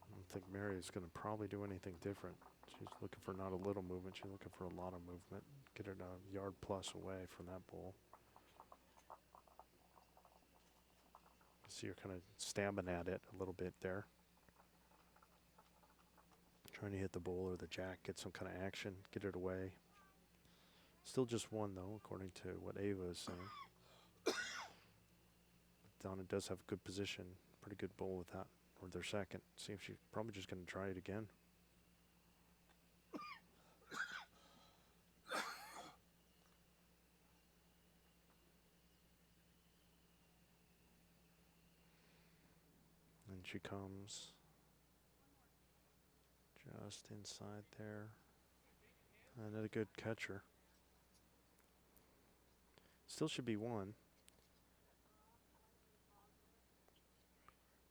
I don't think Mary is going to probably do anything different. She's looking for not a little movement. She's looking for a lot of movement. Get her a yard plus away from that bowl. See her kind of stabbing at it a little bit there. Trying to hit the bowl or the jack, get some kind of action, get it away. Still just one though, according to what Ava is saying. Donna does have a good position, pretty good bowl with that, or their second. See if she's probably just going to try it again. And she comes just inside there. Another good catcher. Still should be one.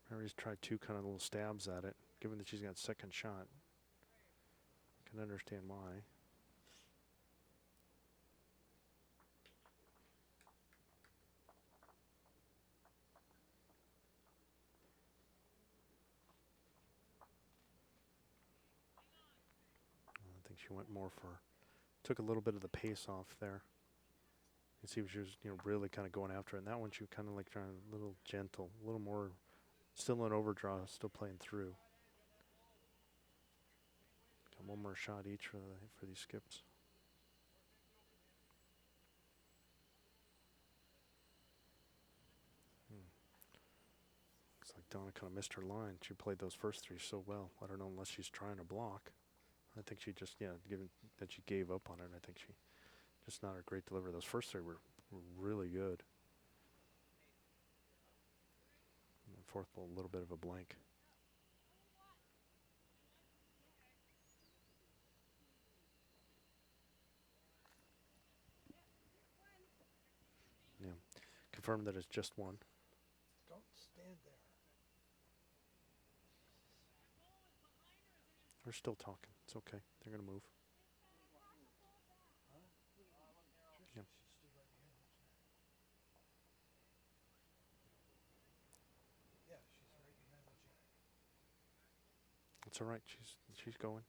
Mary's tried two kind of little stabs at it, given that she's got second shot. Can understand why. I think she went more for, took a little bit of the pace off there. You see, she was really kind of going after it. And that one, she was kind of like trying a little gentle, a little more Still in overdraw, still playing through. Got one more shot each for these skips. Looks like Donna kind of missed her line. She played those first three so well. I don't know unless she's trying to block. I think she just, given that she gave up on it, I think she just not a great delivery. Those first three were really good. And the fourth ball, a little bit of a blank. Yeah, confirmed that it's just one. Don't stand there. They're still talking. It's okay. They're going to move. Huh? Tricia, Yep. she stood right behind the jack. Yeah, she's right behind the jack. It's all right. She's going.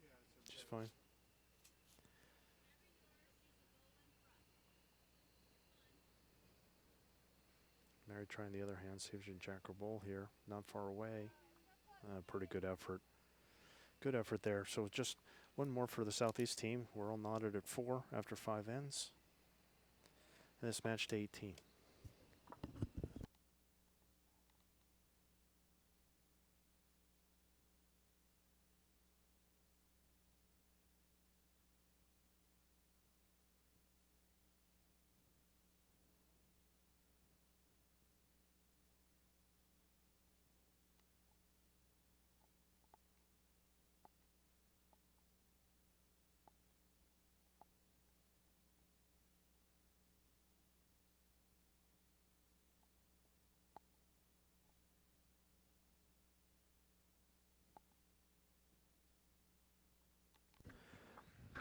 Yeah, it's a She's very fine. Mary trying the other hand, see if she can jack her ball here. Not far away. Pretty good effort. Good effort there. So just one more for the Southeast team. We're all knotted at 4 after 5 ends. And this match to 18.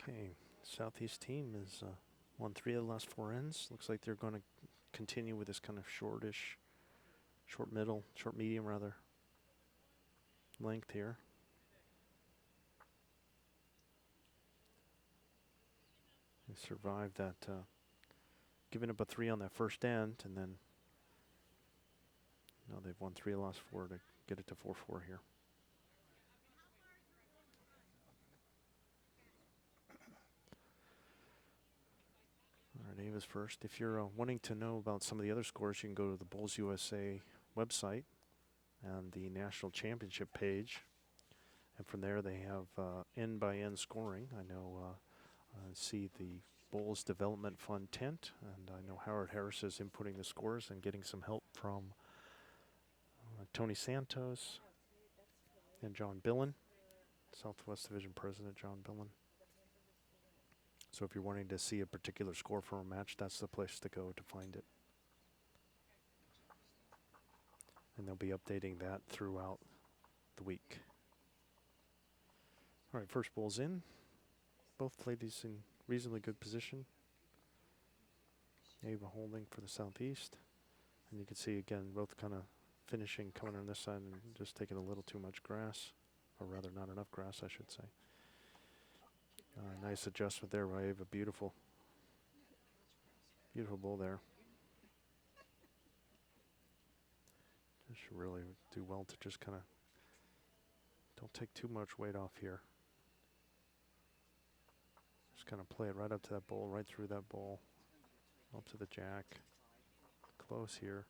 Okay, Southeast team has won 3 of the last 4 ends. Looks like they're going to continue with this kind of short medium rather, length here. They survived that, giving up a 3 on that first end, and then now they've won 3 of the last 4 to get it to 4-4 here. All right, Ava's first. If you're wanting to know about some of the other scores, you can go to the Bowls USA website and the National Championship page. And from there, they have end by end scoring. I know, see the Bowls Development Fund tent, and I know Howard Harris is inputting the scores and getting some help from Tony Santos and John Billen, Southwest Division President John Billen. So if you're wanting to see a particular score for a match, that's the place to go to find it. And they'll be updating that throughout the week. All right, first ball's in. Both ladies in reasonably good position. Ava holding for the Southeast. And you can see again, both kind of finishing coming on this side and just taking a little too much grass, or rather not enough grass, I should say. Nice adjustment there by Ava. Beautiful. Beautiful ball there. Just really do well to just kind of don't take too much weight off here. Just kind of play it right up to that ball, right through that ball, up to the jack. Close here.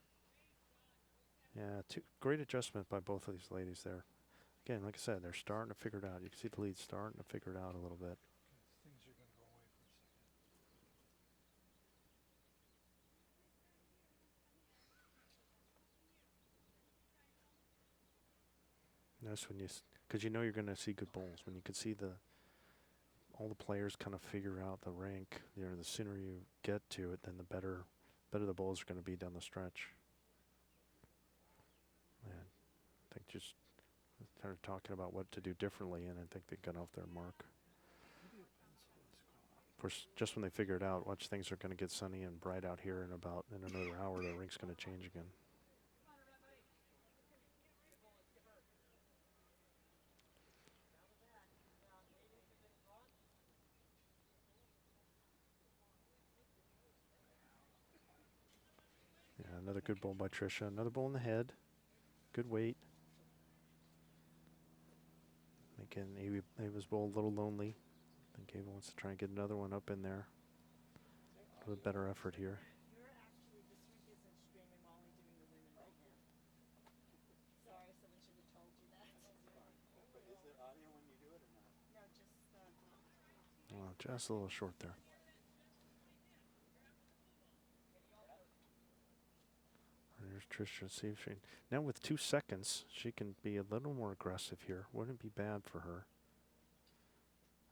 Yeah, great adjustment by both of these ladies there. Again, like I said, they're starting to figure it out. You can see the lead starting to figure it out a little bit. Okay, things are going to go away for a second. That's when because you know you're going to see good bowls. When you can see all the players kind of figure out the rank, the sooner you get to it, then the better the bowls are going to be down the stretch. And I think just started talking about what to do differently, and I think they got off their mark. Maybe a pencil is gone. Of course, just when they figure it out, watch, things are going to get sunny and bright out here in another hour. The rink's going to change again. Yeah, another good bowl by Tricia. Another bowl in the head. Good weight. Making Ava's bowl a little lonely. I think Ava wants to try and get another one up in there. A little better effort here. You're actually, this rink isn't streaming, we're only doing the women right now. Sorry, someone should have told you that. But is there audio when you do it or not? No, just the. Oh, just a little short there. There's Tricia. See if she now with 2 seconds, she can be a little more aggressive here. Wouldn't be bad for her.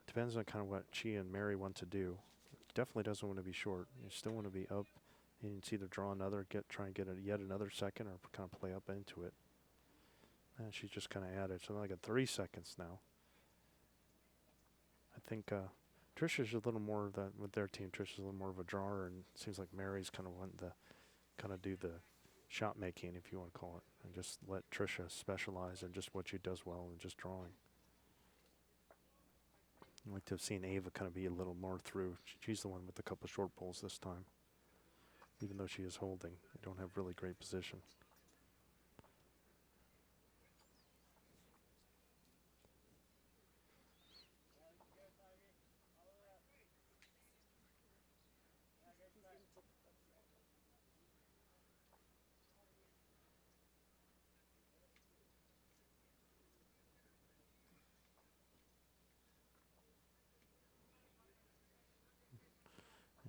Depends on kind of what she and Mary want to do. Definitely doesn't want to be short. You still want to be up. And it's either draw another, try and get yet another second, or kind of play up into it. And she just kind of added, so like at 3 seconds now. I think Tricia's a little more of that with their team. Tricia's a little more of a drawer, and it seems like Mary's kind of wanting to kind of do the shot making, if you want to call it, and just let Tricia specialize in just what she does well and just drawing. I'd like to have seen Ava kind of be a little more through. She's the one with a couple of short bowls this time, even though she is holding. They don't have really great position.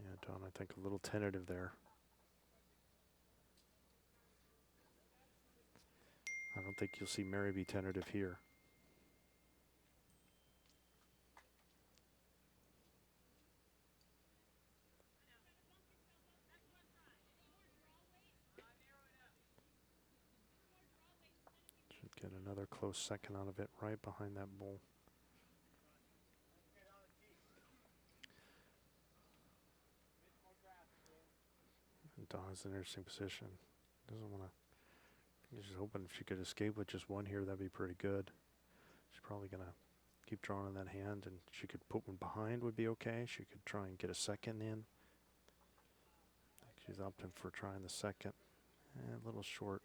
Yeah, Donna, I think a little tentative there. I don't think you'll see Mary be tentative here. Should get another close second out of it right behind that bowl. And Donna's in an interesting position. Doesn't want to. She's hoping if she could escape with just one here, that'd be pretty good. She's probably going to keep drawing on that hand, and she could put one behind would be okay. She could try and get a second in. She's opting for trying the second. A little short.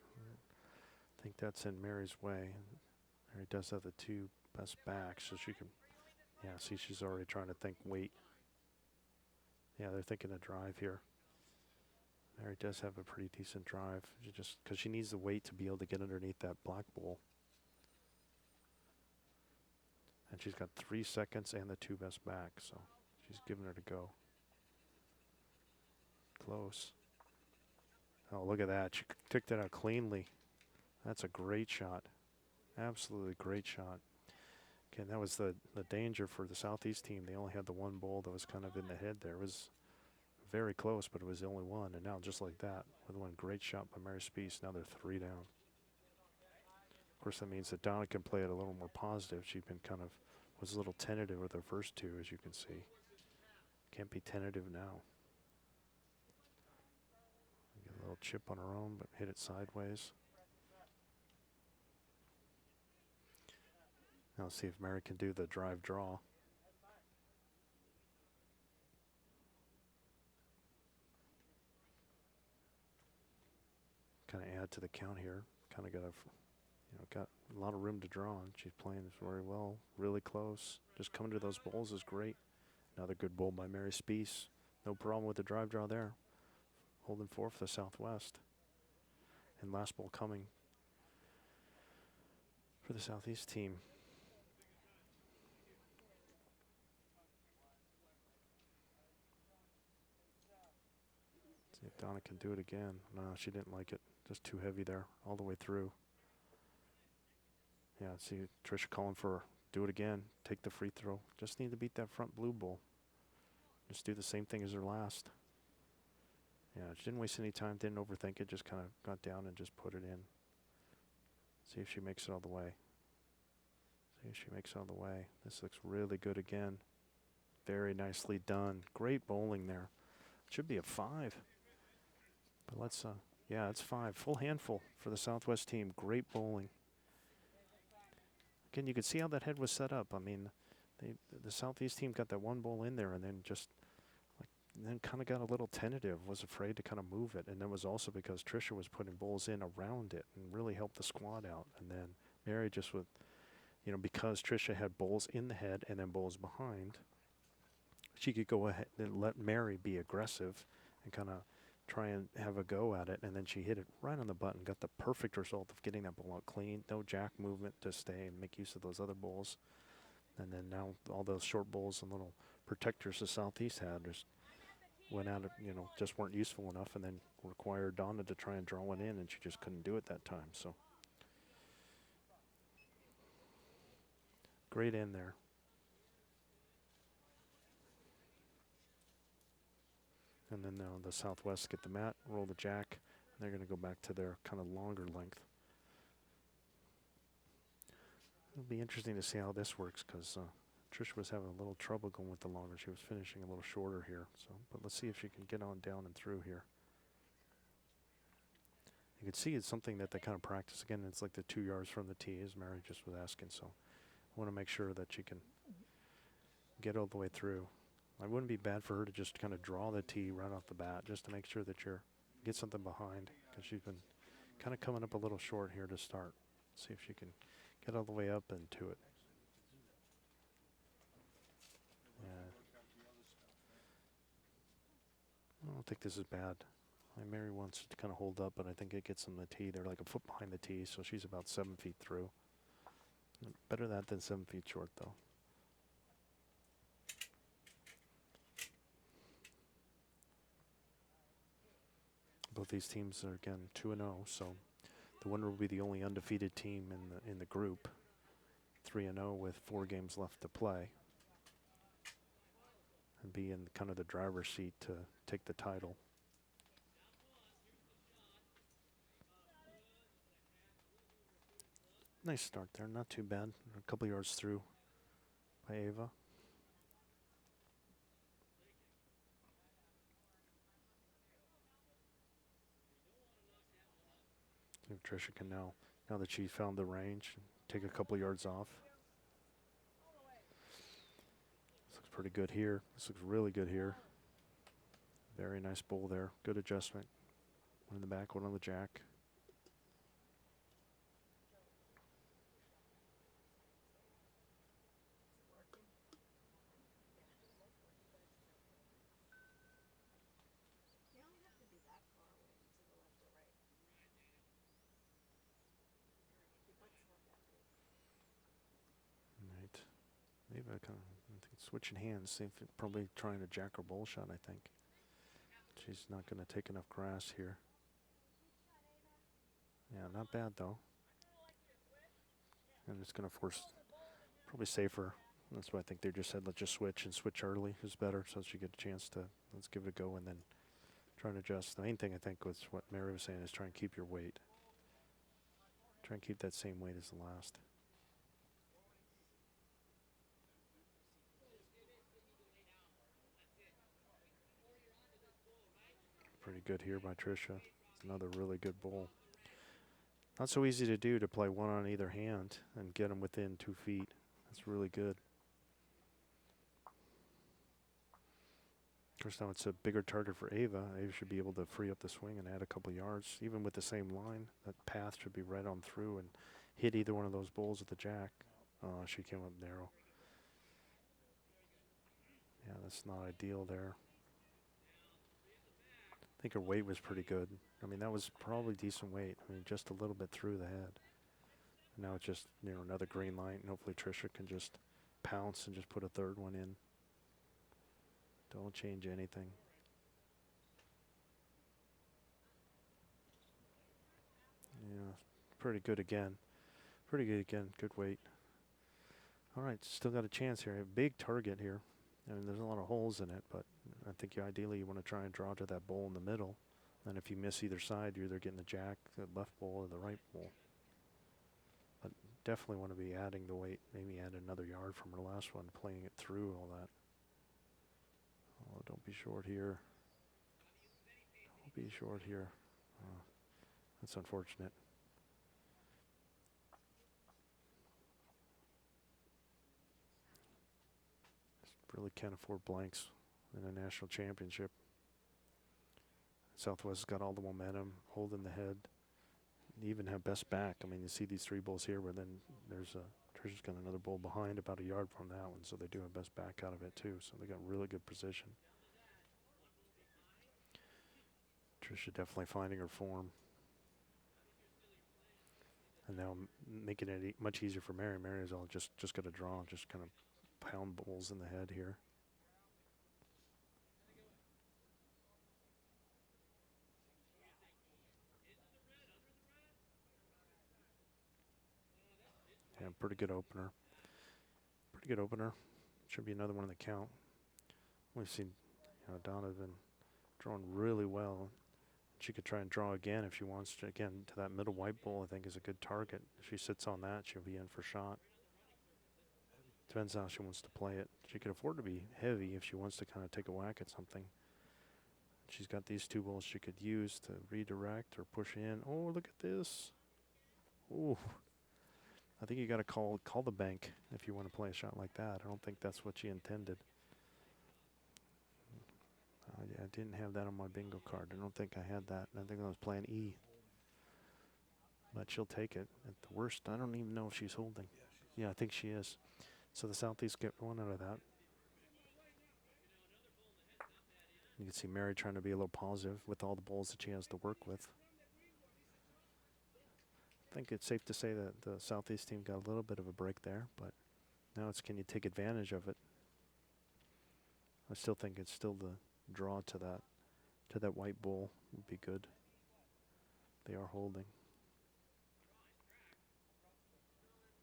I think that's in Mary's way. Mary does have the 2 best backs, so she can. Yeah, see, she's already trying to think weight. Yeah, they're thinking a drive here. Mary does have a pretty decent drive. She just because she needs the weight to be able to get underneath that black bowl. And she's got 3 seconds and the 2 best backs, so she's giving her to go. Close. Oh, look at that. She took that out cleanly. That's a great shot. Absolutely great shot. Okay, that was the danger for the Southeast team. They only had the 1 bowl that was kind of in the head there. It was very close, but it was the only one. And now just like that, with one great shot by Mary Spease, now they're 3 down. Of course, that means that Donna can play it a little more positive. She's been kind of, was a little tentative with her first 2, as you can see. Can't be tentative now. Get a little chip on her own, but hit it sideways. Now see if Mary can do the drive draw. Kind of add to the count here. Kind of got a lot of room to draw on. She's playing very well, really close. Just coming to those bowls is great. Another good bowl by Mary Spease. No problem with the drive draw there. Holding 4 for the Southwest. And last bowl coming for the Southeast team. See if Donna can do it again. No, she didn't like it. Just too heavy there, all the way through. Yeah, see Tricia calling for do it again. Take the free throw. Just need to beat that front blue bowl. Just do the same thing as her last. Yeah, she didn't waste any time, didn't overthink it, just kind of got down and just put it in. See if she makes it all the way. See if she makes it all the way. This looks really good again. Very nicely done. Great bowling there. Should be a 5. But let's, yeah, it's 5. Full handful for the Southwest team. Great bowling. Again, you could see how that head was set up. I mean, the Southeast team got that 1 bowl in there and then just, like, and then kind of got a little tentative, was afraid to kind of move it. And that was also because Tricia was putting bowls in around it and really helped the squad out. And then Mary just with, because Tricia had bowls in the head and then bowls behind, she could go ahead and let Mary be aggressive and kind of try and have a go at it. And then she hit it right on the button, got the perfect result of getting that bowl out clean. No jack movement to stay and make use of those other bowls. And then now all those short bowls and little protectors the Southeast had just went out of, just weren't useful enough, and then required Donna to try and draw one in, and she just couldn't do it that time. So great in there. And then the Southwest get the mat, roll the jack, and they're going to go back to their kind of longer length. It'll be interesting to see how this works, because Tricia was having a little trouble going with the longer. She was finishing a little shorter here. So, but let's see if she can get on down and through here. You can see it's something that they kind of practice. Again, it's like the 2 yards from the tee, as Mary just was asking. So I want to make sure that she can get all the way through. It wouldn't be bad for her to just kind of draw the tee right off the bat, just to make sure that get something behind, because she's been kind of coming up a little short here to start. See if she can get all the way up into it. Yeah. I don't think this is bad. Mary wants to kind of hold up, but I think it gets on the tee. They're like a foot behind the tee, so she's about 7 feet through. Better that than 7 feet short, though. Both these teams are, again, 2-0, so the winner will be the only undefeated team in the group. 3-0 with 4 games left to play, and be in kind of the driver's seat to take the title. Nice start there, not too bad. A couple yards through by Ava. If Tricia can now that she found the range, take a couple yards off. This looks pretty good here. This looks really good here. Very nice bowl there. Good adjustment. One in the back, one on the jack. Right. Maybe I think switching hands. See if probably trying a jack or bowl shot, I think. She's not going to take enough grass here. Yeah, not bad though. And it's going to force, probably safer. That's why I think they just said, let's just switch and switch early is better, so that you get a chance to, let's give it a go and then try and adjust. The main thing I think was what Mary was saying is try and keep your weight. Try and keep that same weight as the last. Pretty good here by Tricia. Another really good bowl. Not so easy to do, to play one on either hand and get them within 2 feet. That's really good. Of course, now it's a bigger target for Ava. Ava should be able to free up the swing and add a couple yards. Even with the same line, that path should be right on through and hit either one of those bowls with the jack. She came up narrow. Yeah, that's not ideal there. I think her weight was pretty good. I mean, that was probably decent weight. I mean, just a little bit through the head. Now it's just, another green light, and hopefully Tricia can just pounce and just put a third one in. Don't change anything. Yeah, pretty good again. Pretty good again. Good weight. All right, still got a chance here. A big target here. I mean, there's a lot of holes in it, but I think ideally you want to try and draw to that bowl in the middle. And if you miss either side, you're either getting the jack, the left bowl, or the right bowl. But definitely want to be adding the weight. Maybe add another yard from her last one, playing it through all that. Oh, don't be short here. Don't be short here. That's unfortunate. Just really can't afford blanks in a national championship. Southwest has got all the momentum, holding the head. You even have best back. I mean, you see these 3 bulls here, where then there's Tricia's got another bull behind about a yard from that one, so they do have best back out of it too. So they got really good position. Tricia definitely finding her form. And now making it much easier for Mary. Mary's all just got to draw, just kind of pound bulls in the head here. Yeah, pretty good opener. Pretty good opener. Should be another one in the count. We've seen, Donna been drawing really well. She could try and draw again if she wants to. Again, to that middle white bull, I think is a good target. If she sits on that, she'll be in for shot. Depends how she wants to play it. She could afford to be heavy if she wants to kind of take a whack at something. She's got these 2 bulls she could use to redirect or push in. Oh, look at this. Ooh. I think you got to call the bank if you want to play a shot like that. I don't think that's what she intended. Yeah, I didn't have that on my bingo card. I don't think I had that. I think I was playing E. But she'll take it. At the worst, I don't even know if she's holding. Yeah, I think she is. So the Southeast get one out of that. You can see Mary trying to be a little positive with all the bulls that she has to work with. I think it's safe to say that the Southeast team got a little bit of a break there, but now it's, can you take advantage of it? I still think it's still the draw to that white bull would be good. They are holding.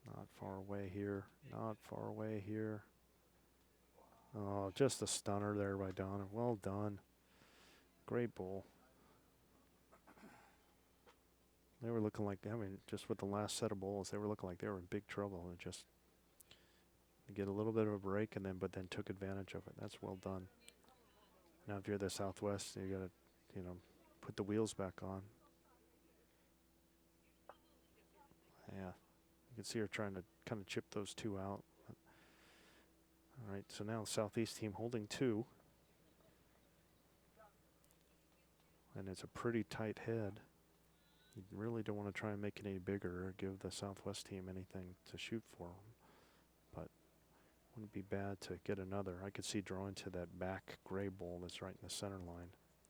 Not far away here. Not far away here. Oh, just a stunner there by Donna. Well done. Great bull. They were looking like, I mean, just with the last set of bulls, they were looking like they were in big trouble. And just get a little bit of a break, and but then took advantage of it. That's well done. Now, if you're the Southwest, you got to, put the wheels back on. Yeah, you can see her trying to kind of chip those 2 out. All right, so now the Southeast team holding 2. And it's a pretty tight head. You really don't want to try and make it any bigger or give the Southwest team anything to shoot for. But wouldn't be bad to get another. I could see drawing to that back gray bull that's right in the center line.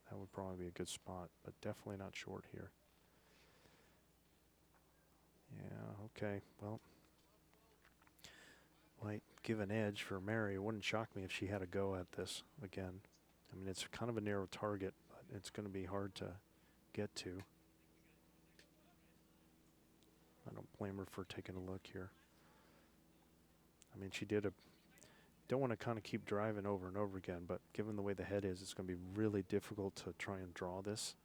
That would probably be a good spot, but definitely not short here. Yeah, okay, well, might give an edge for Mary. It wouldn't shock me if she had a go at this again. I mean, it's kind of a narrow target, but it's going to be hard to get to. I don't blame her for taking a look here. I mean, she did don't want to kind of keep driving over and over again, but given the way the head is, it's going to be really difficult to try and draw this.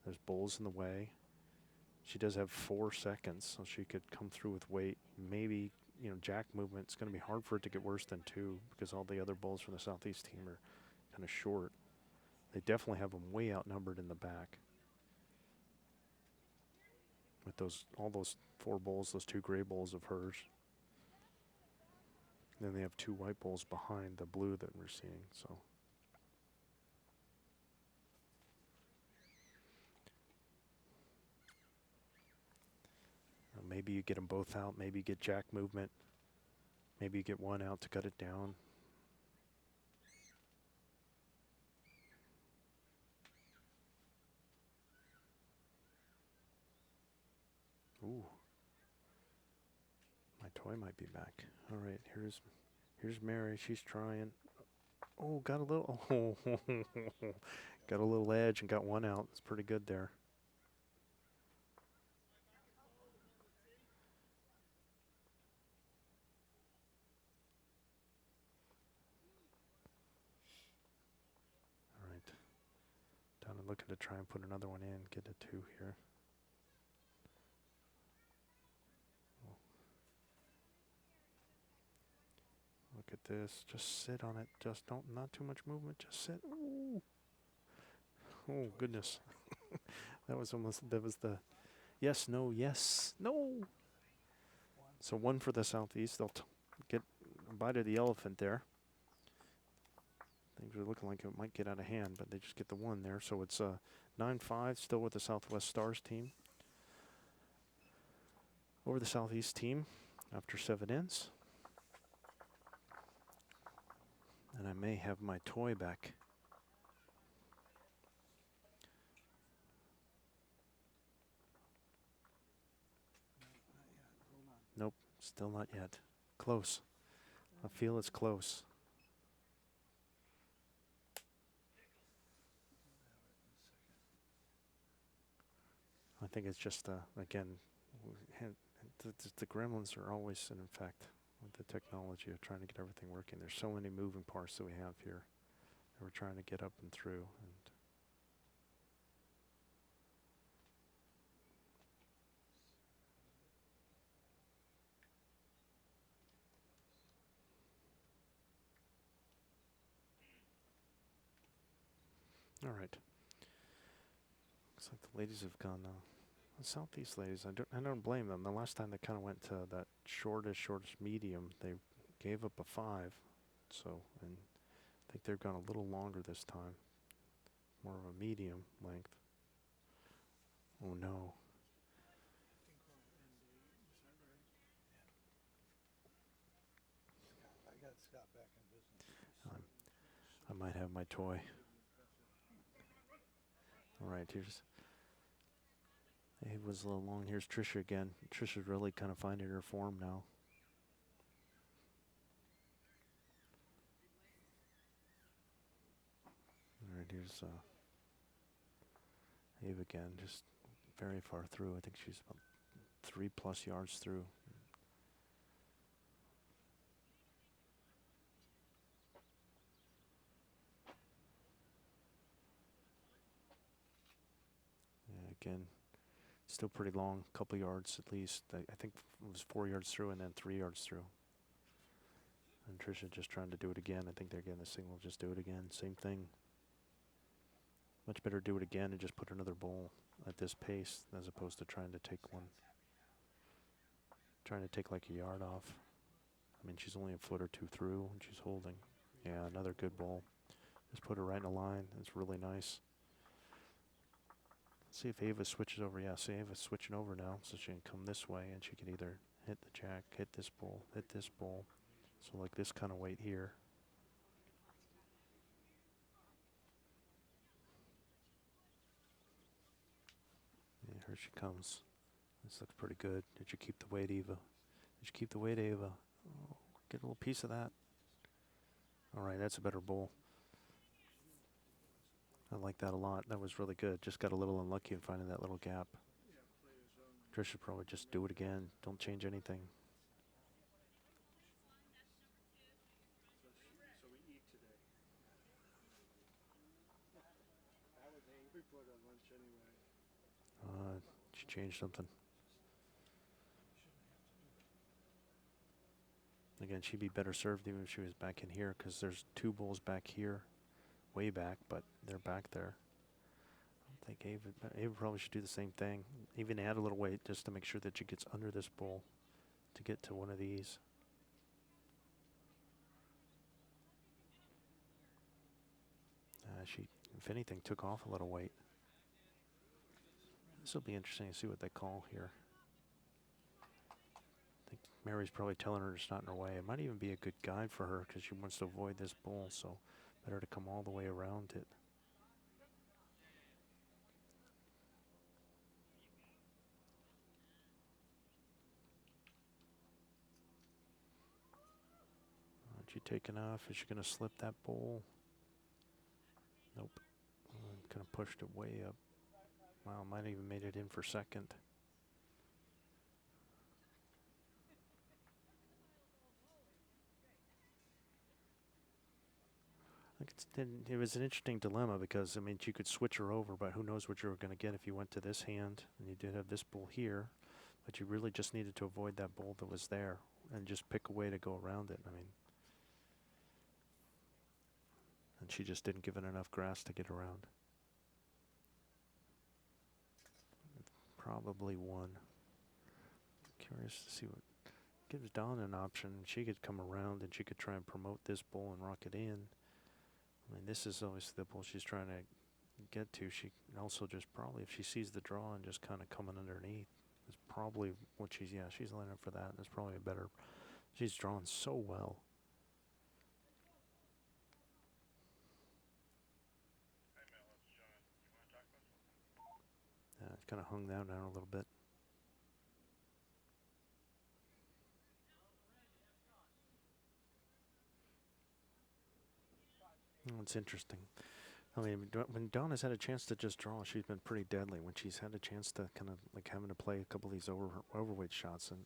There's bulls in the way. She does have 4 seconds, so she could come through with weight. Maybe, jack movement. It's going to be hard for it to get worse than 2 because all the other bulls from the Southeast team are kind of short. They definitely have them way outnumbered in the back. With all those 4 bulls, those 2 gray bulls of hers. Then they have 2 white bulls behind the blue that we're seeing. So maybe you get them both out. Maybe you get jack movement. Maybe you get one out to cut it down. Ooh. My toy might be back. All right, here's Mary. She's trying. Oh, got a little. Got a little edge and got one out. It's pretty good there. All right. Donna looking to try and put another one in. Get a 2 here. Look at this. Just sit on it. Just not too much movement. Just sit. Ooh. Oh, goodness. that was the yes, no, yes, no. So 1 for the Southeast. They'll get a bite of the elephant there. Things are looking like it might get out of hand, but they just get the one there. So it's 9-5, still with the Southwest Stars team. Over the Southeast team after 7 ends. And I may have my toy back. No, not yet. Hold on. Nope, still not yet. Close. I feel it's close. We'll have it in a second. I think it's just, again, the gremlins are always in effect with the technology of trying to get everything working. There's so many moving parts that we have here that we're trying to get up and through. All right. Looks like the ladies have gone. The Southeast ladies, I don't blame them. The last time they kind of went to that shortest medium, they gave up a 5. So, and I think they've gone a little longer this time. More of a medium length. Oh no. I think we're on end 8. Is that right? Yeah. Scott, I got Scott back in business. I might have my toy. All right, here's. It was a little long. Here's Tricia again. Tricia's really kind of finding her form now. All right, here's Eve again, just very far through. I think she's about 3+ yards through. Yeah, again, still pretty long, couple yards at least. I think it was 4 yards through and then 3 yards through. And Tricia just trying to do it again. I think they're getting the signal, just do it again. Same thing. Much better do it again and just put another bowl at this pace as opposed to trying to take one. Trying to take like a yard off. I mean, she's only a foot or 2 through and she's holding. Yeah, another good bowl. Just put her right in a line. That's really nice. Let's see if Ava switches over. Yeah, see Ava's switching over now, so she can come this way and she can either hit the jack, hit this bowl, hit this bowl. So like this kind of weight here. Yeah, here she comes. This looks pretty good. Did you keep the weight, Eva? Did you keep the weight, Ava? Oh, get a little piece of that. All right, that's a better bowl. I like that a lot. That was really good. Just got a little unlucky in finding that little gap. Yeah, play his own. Tricia probably just do it again. Don't change anything. So we eat today. That was eight. We put on lunch anyway. She changed something. Again, she'd be better served even if she was back in here because there's 2 bowls back here, way back, but they're back there. I think Ava probably should do the same thing. Even add a little weight just to make sure that she gets under this bowl to get to one of these. She, if anything, took off a little weight. This will be interesting to see what they call here. I think Mary's probably telling her it's not in her way. It might even be a good guide for her because she wants to avoid this bowl, so better to come all the way around it. Is she taking off? Is she going to slip that bowl? Nope. Kind of pushed it way up. Wow, might have even made it in for second. It was an interesting dilemma because, I mean, you could switch her over, but who knows what you were going to get if you went to this hand. And you did have this bull here, but you really just needed to avoid that bull that was there and just pick a way to go around it. I mean, and she just didn't give it enough grass to get around. Probably won. Curious to see what gives Donna an option. She could come around and she could try and promote this bull and rock it in. I mean, this is always the ball she's trying to get to. She can also just probably, if she sees the draw and just kind of coming underneath, is probably what she's, yeah, she's lining up for that. That's probably a better, she's drawn so well. Hey, Mel, it's John. You want to talk about something? It's kind of hung that down a little bit. Oh, it's interesting. I mean, when Donna's had a chance to just draw, she's been pretty deadly. When she's had a chance to kind of like having to play a couple of these overweight shots, and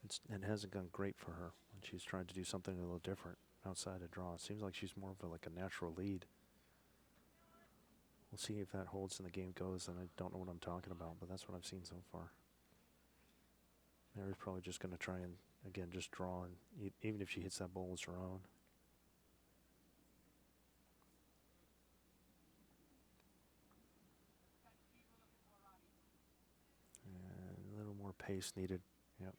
it hasn't gone great for her when she's trying to do something a little different outside a draw. It seems like she's more of like a natural lead. We'll see if that holds and the game goes, and I don't know what I'm talking about, but that's what I've seen so far. Mary's probably just going to try and, again, just draw, and even if she hits that ball, it's her own. And a little more pace needed. Yep.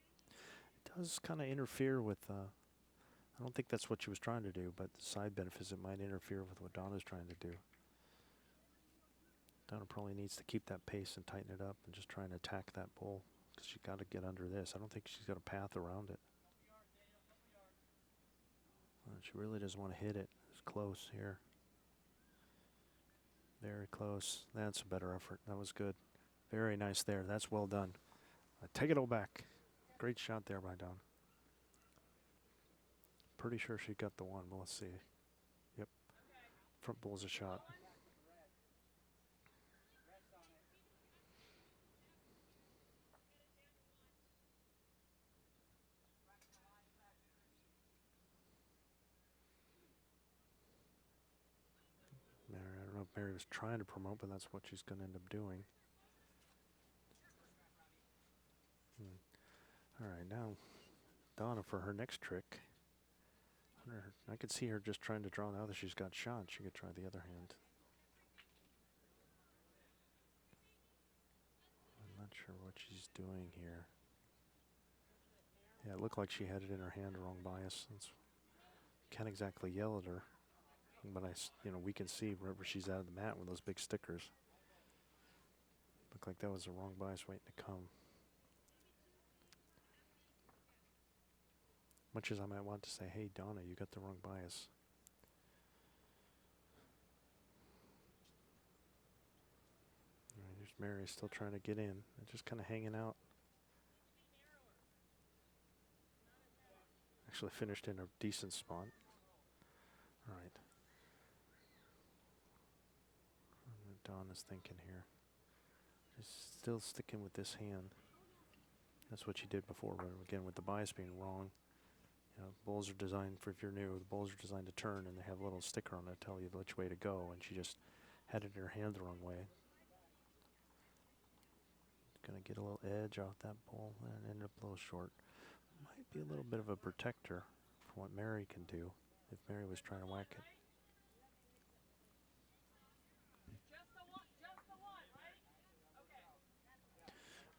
It does kind of interfere with, I don't think that's what she was trying to do, but the side benefits, it might interfere with what Donna's trying to do. Donna probably needs to keep that pace and tighten it up and just try and attack that ball, because she's got to get under this. I don't think she's got a path around it. She really doesn't want to hit it. It's close here. Very close. That's a better effort. That was good. Very nice there. That's well done. Take it all back. Great shot there by Donna. Pretty sure she got the one, but let's see. Yep. Front ball's a shot. Mary, I don't know if Mary was trying to promote, but that's what she's going to end up doing. All right, now Donna for her next trick. I could see her just trying to draw. Now that she's got shot, she could try the other hand. I'm not sure what she's doing here. Yeah, it looked like she had it in her hand, wrong bias. Can't exactly yell at her, but we can see wherever she's out of the mat with those big stickers. Looked like that was the wrong bias waiting to come. Much as I might want to say, hey, Donna, you got the wrong bias. All right, here's Mary still trying to get in and just kind of hanging out. Actually finished in a decent spot. All right. Donna's thinking here. Just still sticking with this hand. That's what she did before, but again, with the bias being wrong. Bowls are designed for, if you're new, the bowls are designed to turn, and they have a little sticker on it to tell you which way to go, and she just had it in her hand the wrong way. Going to get a little edge off that ball and ended up a little short. Might be a little bit of a protector for what Mary can do if Mary was trying to whack it.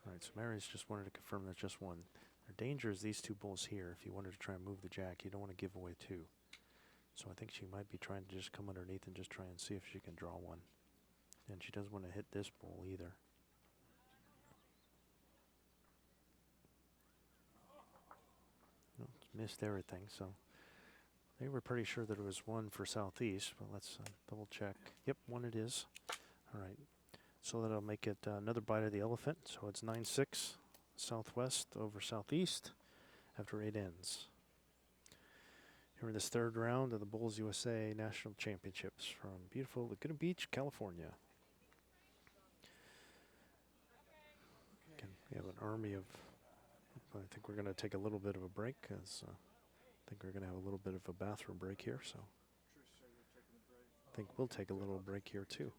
All right, so Mary's just wanted to confirm that's just one. Their danger is these two bulls here. If you wanted to try and move the jack, you don't want to give away two. So I think she might be trying to just come underneath and just try and see if she can draw one. And she doesn't want to hit this bull either. No, it's missed everything, so they were pretty sure that it was one for Southeast, but let's double check. Yep, one it is. All right, so that'll make it another bite of the elephant. So it's 9-6 Southwest over Southeast after 8 ends. Here in this third round of the Bulls USA National Championships from beautiful Laguna Beach, California. Again, we have an army of, I think we're going to take a little bit of a break, because I think we're going to have a little bit of a bathroom break here, so Tricia, you're taking a break. I think we'll take a little break here too.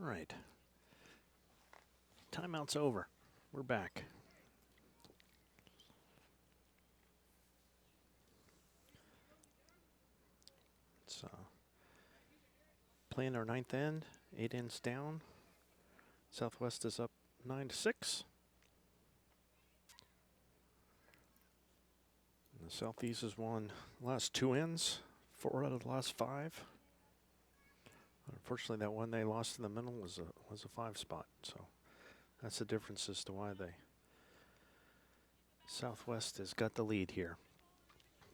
All right. Timeout's over. We're back. It's playing our ninth end. 8 ends down. Southwest is up 9-6. And the Southeast has won the last 2 ends, 4 out of the last 5. Unfortunately, that one they lost in the middle was a 5 spot. So that's the difference as to why they Southwest has got the lead here.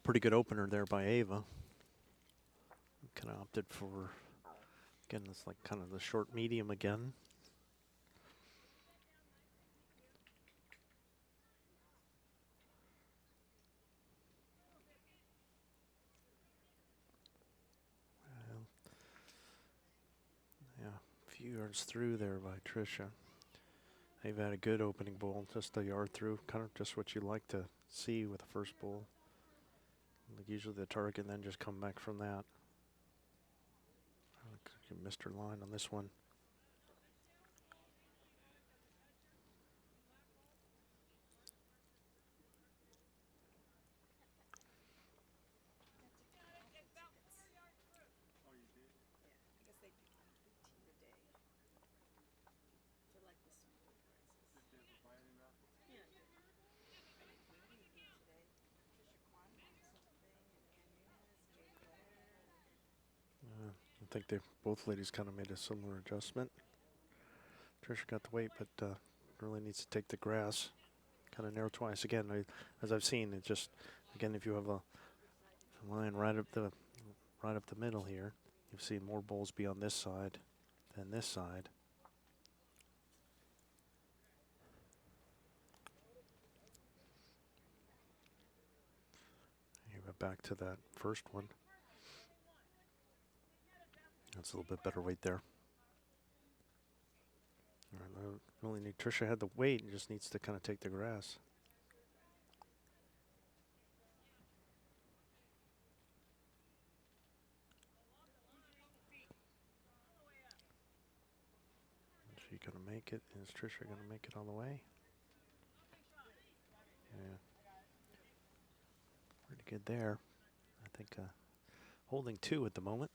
Pretty good opener there by Ava. Kind of opted for, again, it's like kind of the short medium again. Well, yeah, a few yards through there by Tricia. They've had a good opening bowl, just a yard through, kind of just what you like to see with the first bowl. Like usually the target and then just come back from that. You missed her line on this one. Oh, you did? Yeah, I guess they pick on 18 a day. For like the small prices. Did you ever buy any raffles? Yeah, I did. I didn't do anything today. Tricia Quan won something, and Ann Nunes, Jay Blair. I think they both ladies kind of made a similar adjustment. Tricia got the weight, but really needs to take the grass. Kind of narrow twice. Again, as I've seen, it just, again, if you have a line right up the middle here, you've seen more bowls be on this side than this side. You go back to that first one. That's a little bit better weight there. I really need Tricia had the weight and just needs to kind of take the grass. Is she gonna make it? Is Tricia gonna make it all the way? Yeah. Pretty good there. I think holding 2 at the moment.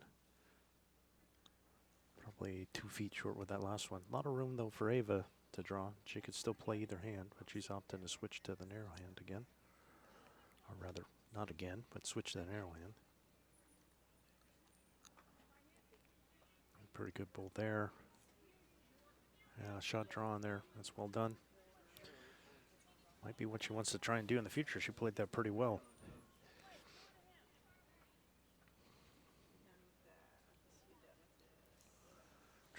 Probably 2 feet short with that last one. A lot of room though for Ava to draw. She could still play either hand, but she's opting to switch to the narrow hand again. Or rather, not again, but switch to the narrow hand. Pretty good bowl there. Yeah, shot drawn there. That's well done. Might be what she wants to try and do in the future. She played that pretty well.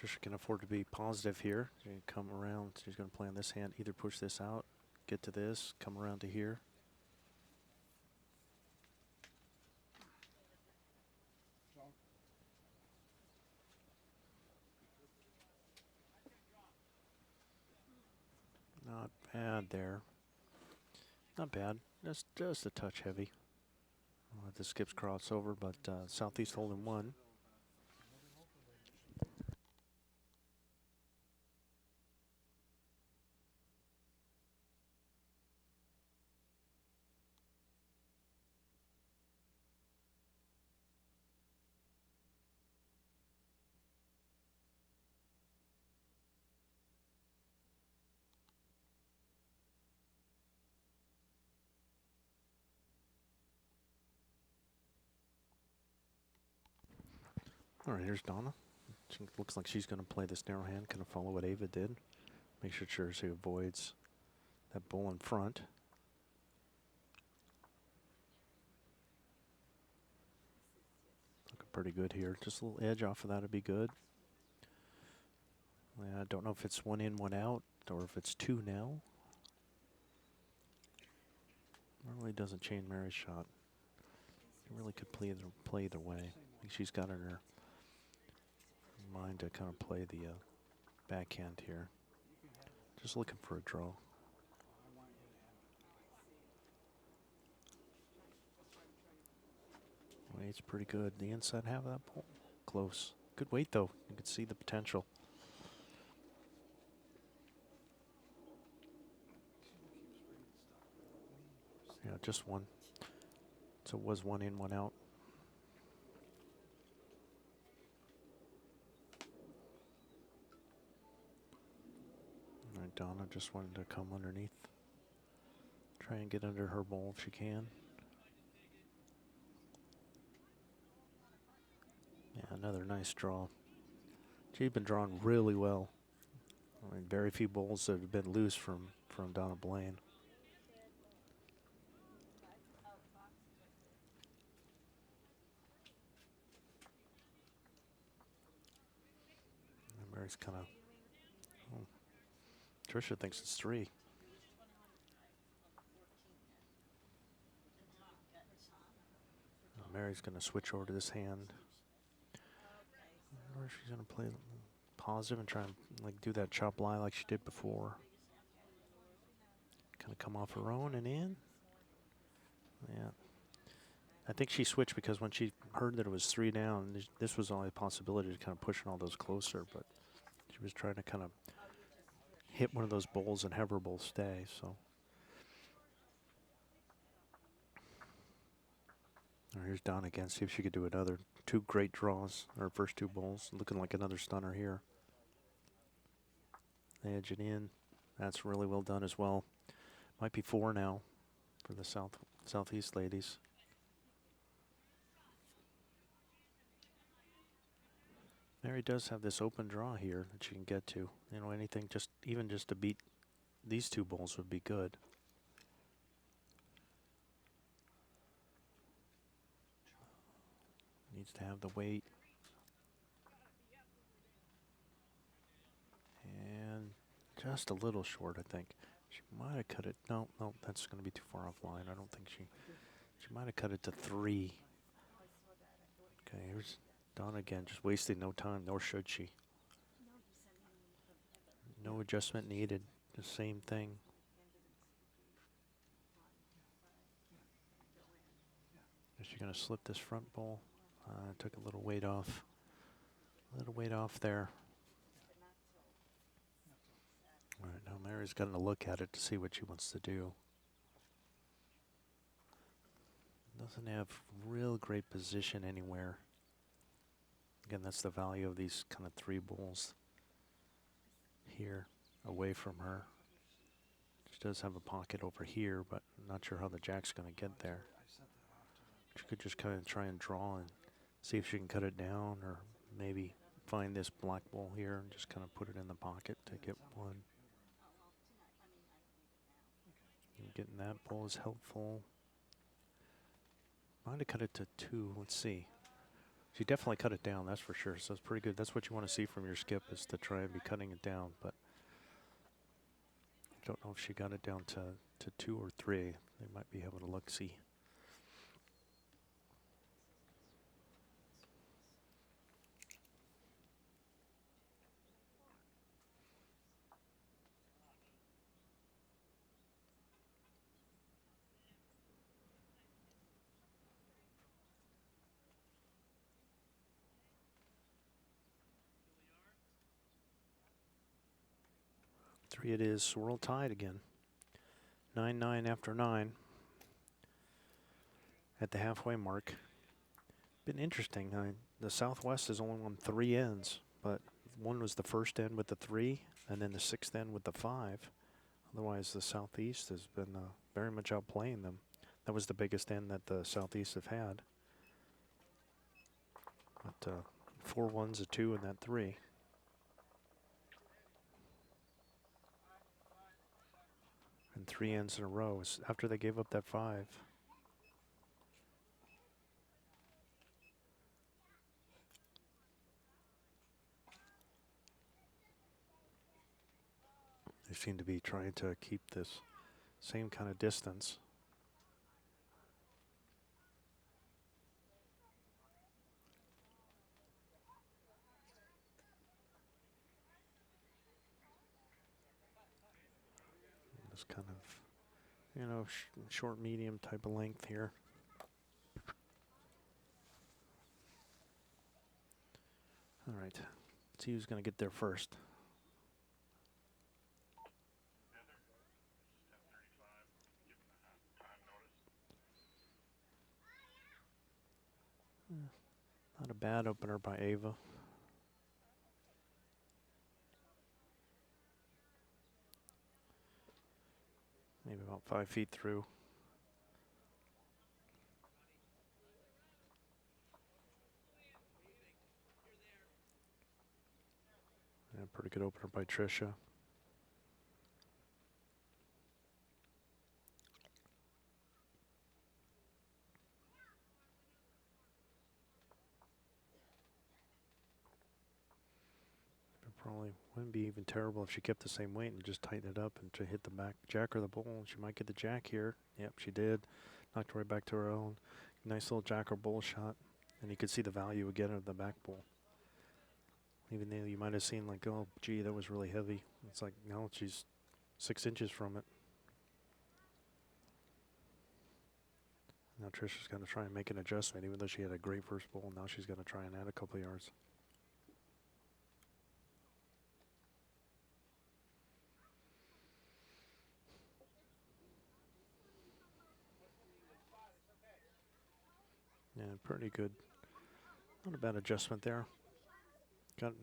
Tricia can afford to be positive here. She can come around. She's going to play on this hand. Either push this out, get to this, come around to here. Not bad there. Not bad. Just a touch heavy. I'll let the skips cross over, but Southeast holding 1. All right, here's Donna. She looks like she's going to play this narrow hand, kind of follow what Ava did. Make sure she avoids that bull in front. Looking pretty good here. Just a little edge off of that would be good. I don't know if it's 1 in, 1 out, or if it's 2 now. It really doesn't change Mary's shot. It really could play either way. I think she's got in her mind to kind of play the backhand here. Just looking for a draw. Weight's pretty good. The inside half of that ball. Close. Good weight though. You can see the potential. Yeah, just one. So it was one in, one out. All right, Donna just wanted to come underneath. Try and get under her bowl if she can. Yeah, another nice draw. She's been drawing really well. I mean, very few bowls that have been loose from Donna Blain. And Mary's kind of. Oh, Tricia thinks it's 3. Mary's going to switch over to this hand. Or she's going to play positive and try and like do that chop lie like she did before. Kind of come off her own and in. Yeah. I think she switched because when she heard that it was 3 down, this was only a possibility to kind of pushing all those closer, but she was trying to kind of hit one of those bowls and have her bowl stay, so. All right, here's Donna again, see if she could do another. 2 great draws, her first 2 bowls, looking like another stunner here. They edge it in. That's really well done as well. Might be 4 now for the Southeast ladies. Mary does have this open draw here that she can get to. You know, anything, even just to beat these 2 bowls would be good. Needs to have the weight. And just a little short, I think. She might have cut it. No, that's going to be too far offline. I don't think she might have cut it to 3. Okay, here's Donna again, just wasting no time, nor should she. No adjustment needed. The same thing. Is she going to slip this front bowl? Took a little weight off. A little weight off there. All right, now Mary's going to look at it to see what she wants to do. Doesn't have real great position anywhere. Again, that's the value of these kind of 3 bowls here away from her. She does have a pocket over here, but I'm not sure how the jack's going to get there. She could just kind of try and draw and see if she can cut it down, or maybe find this black bowl here and just kind of put it in the pocket to get 1. And getting that bowl is helpful. Might have cut it to 2. Let's see. She definitely cut it down, that's for sure. So it's pretty good. That's what you want to see from your skip, is to try and be cutting it down. But I don't know if she got it down to 2 or 3. They might be able to look-see. Three it is, swirl tied again. 9-9 after 9. At the halfway mark. Been interesting. The Southwest has only won 3 ends, but one was the first end with the 3, and then the 6th end with the 5. Otherwise, the Southeast has been very much outplaying them. That was the biggest end that the Southeast have had. But 4 1s, a 2, and that 3. And 3 ends in a row after they gave up that 5. They seem to be trying to keep this same kind of distance. This kind of, you know, short, medium type of length here. All right, let's see who's going to get there first. Not a bad opener by Ava. Maybe about 5 feet through. Yeah, pretty good opener by Tricia. It probably wouldn't be even terrible if she kept the same weight and just tightened it up and to hit the back jack or the bull. She might get the jack here. Yep, she did. Knocked right back to her own. Nice little jack or bull shot. And you could see the value again of the back bull. Even though you might have seen like, oh, gee, that was really heavy. It's like, no, she's 6 inches from it. Now Tricia's going to try and make an adjustment, even though she had a great first bowl. Now she's going to try and add a couple of yards. Yeah, pretty good. Not a bad adjustment there.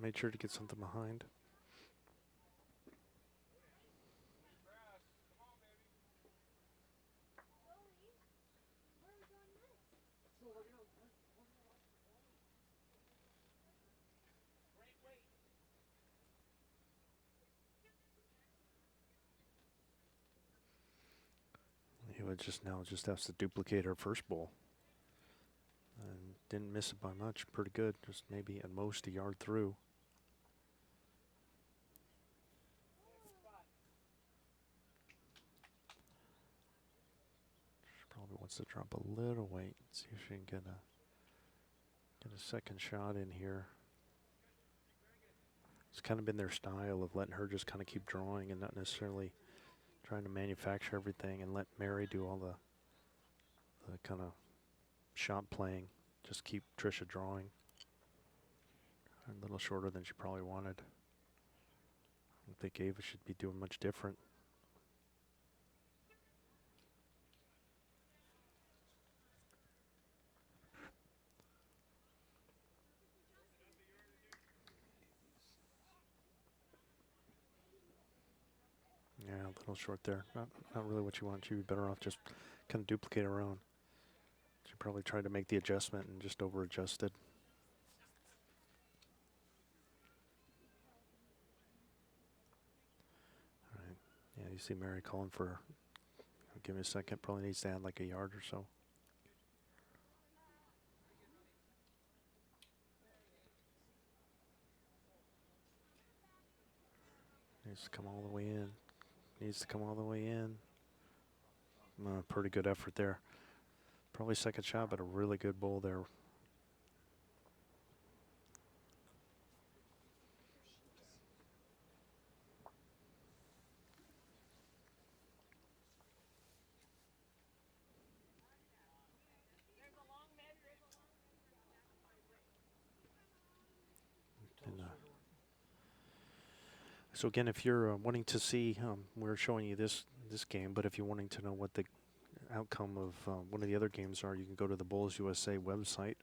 Made sure to get something behind. He would just has to duplicate her first bowl. And didn't miss it by much. Pretty good. Just maybe at most a yard through. She probably wants to drop a little weight. See if she can get a second shot in here. It's kind of been their style of letting her just kind of keep drawing and not necessarily trying to manufacture everything and let Mary do all the kind of shot playing. Just keep Tricia drawing. A little shorter than she probably wanted. I don't think Ava should be doing much different. Yeah, a little short there. Not really what you want. She'd be better off just kind of duplicate her own. She probably tried to make the adjustment and just over adjusted. All right. Yeah, you see Mary calling for, give me a second, probably needs to add like a yard or so. Needs to come all the way in. Needs to come all the way in. Pretty good effort there. Probably second shot, but a really good bowl there. And, so again, if you're wanting to see, we're showing you this game, but if you're wanting to know what the outcome of one of the other games are, you can go to the Bulls USA website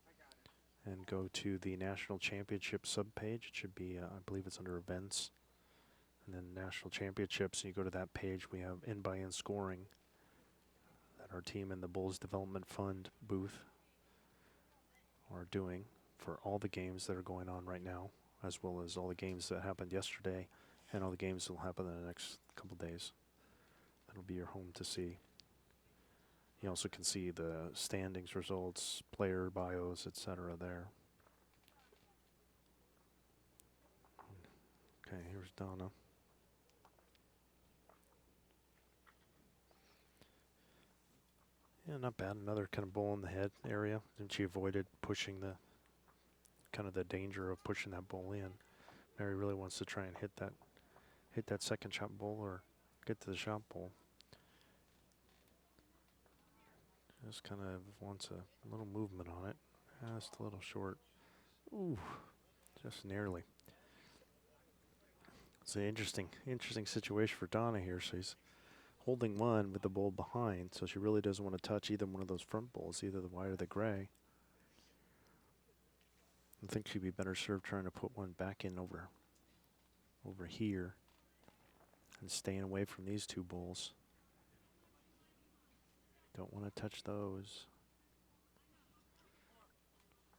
and go to the National Championship subpage. It should be, I believe it's under Events, and then National Championships. And you go to that page, we have in-by-in scoring that our team and the Bulls Development Fund booth are doing for all the games that are going on right now, as well as all the games that happened yesterday and all the games that will happen in the next couple days. That'll be your home to see. You also can see the standings results, player bios, etc. there. Okay, here's Donna. Yeah, not bad. Another kind of bull in the head area. And she avoided pushing the the danger of pushing that bull in. Mary really wants to try and hit that second shot bull or get to the shot bull. Just kind of wants a little movement on it. Just a little short. Ooh, just nearly. It's an interesting situation for Donna here. So he's holding one with the bull behind, so she really doesn't want to touch either one of those front bulls, either the white or the gray. I think she'd be better served trying to put one back in over here and staying away from these two bulls. Don't want to touch those.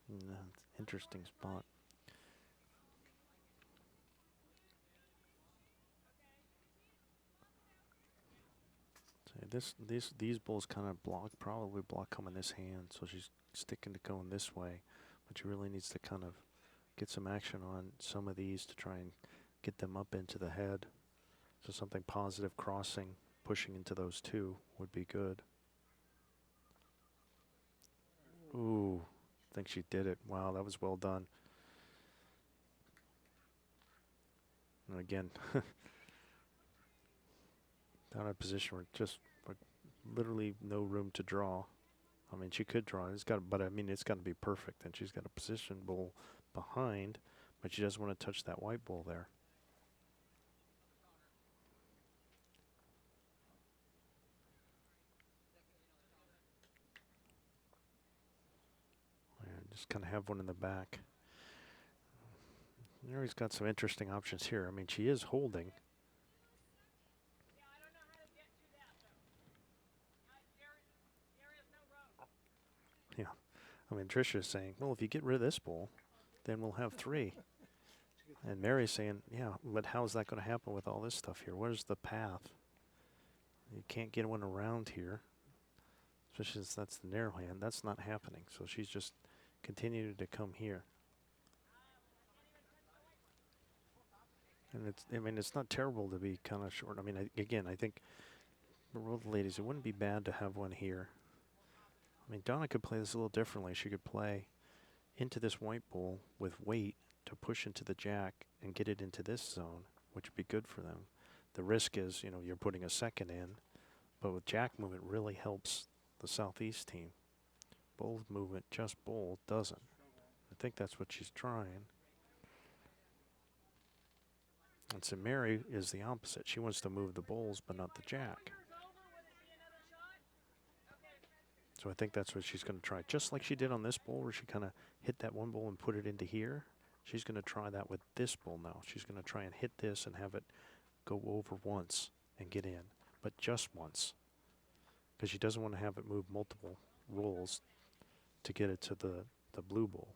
No, interesting spot. So these bulls kind of probably block coming this hand, so she's sticking to going this way, but she really needs to kind of get some action on some of these to try and get them up into the head. So something positive crossing, pushing into those two would be good. Ooh, I think she did it. Wow, that was well done. And again, down in a position where just like, literally no room to draw. I mean, she could draw. But I mean, it's got to be perfect. And she's got a position bull behind, but she doesn't want to touch that white bull there. And just kind of have one in the back. Mary's got some interesting options here. I mean, she is holding. Yeah. I mean, Tricia is saying, well, if you get rid of this bull, then we'll have three. And Mary's saying, yeah, but how's that going to happen with all this stuff here? Where's the path? You can't get one around here, especially since that's the narrow hand. That's not happening. So she's just continuing to come here. And it's not terrible to be kind of short. I mean, again, I think for the ladies, it wouldn't be bad to have one here. I mean, Donna could play this a little differently. She could play into this white bull with weight to push into the jack and get it into this zone, which would be good for them. The risk is, you're putting a second in, but with jack movement really helps the southeast team. Bull movement, just bull, doesn't. I think that's what she's trying. And so Mary is the opposite. She wants to move the bulls, but not the jack. So I think that's what she's going to try. Just like she did on this bull, where she kind of hit that one bull and put it into here. She's going to try that with this bull now. She's going to try and hit this and have it go over once and get in, but just once. Because she doesn't want to have it move multiple rolls to get it to the blue bull.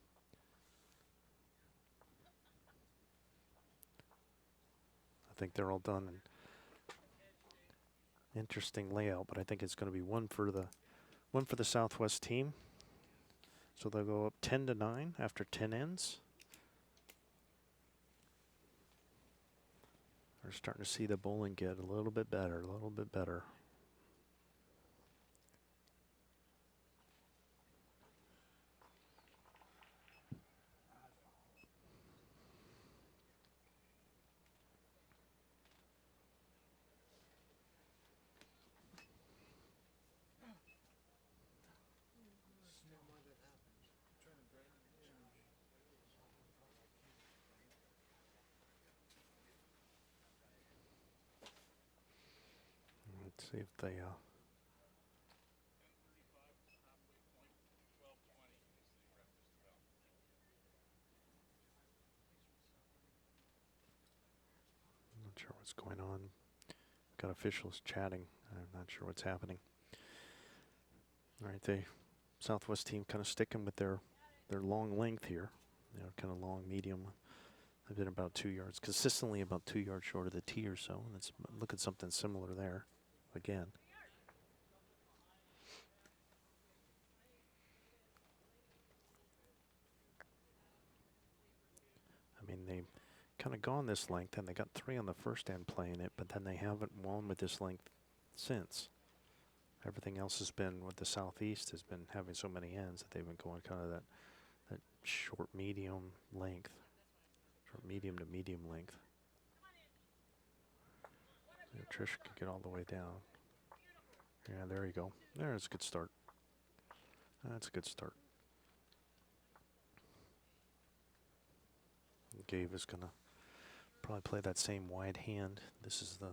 I think they're all done. And interesting layout, but I think it's going to be one for the Southwest team. So they'll go up 10-9 after 10 ends. We're starting to see the bowling get a little bit better, a little bit better. Let's see if they not sure what's going on. Got officials chatting. I'm not sure what's happening. All right, the Southwest team kind of sticking with their long length here. Kind of long, medium. They've been about 2 yards, consistently about 2 yards short of the tee or so. Let's look at something similar there again. I mean, they've kind of gone this length, and they got 3 on the first end playing it, but then they haven't won with this length since. Everything else has been with the Southeast has been having so many ends that they've been going kind of that short, medium length. Short, medium to medium length. Yeah, Tricia could get all the way down. Yeah, there you go. There's a good start. That's a good start. Gabe is going to probably play that same wide hand. This is you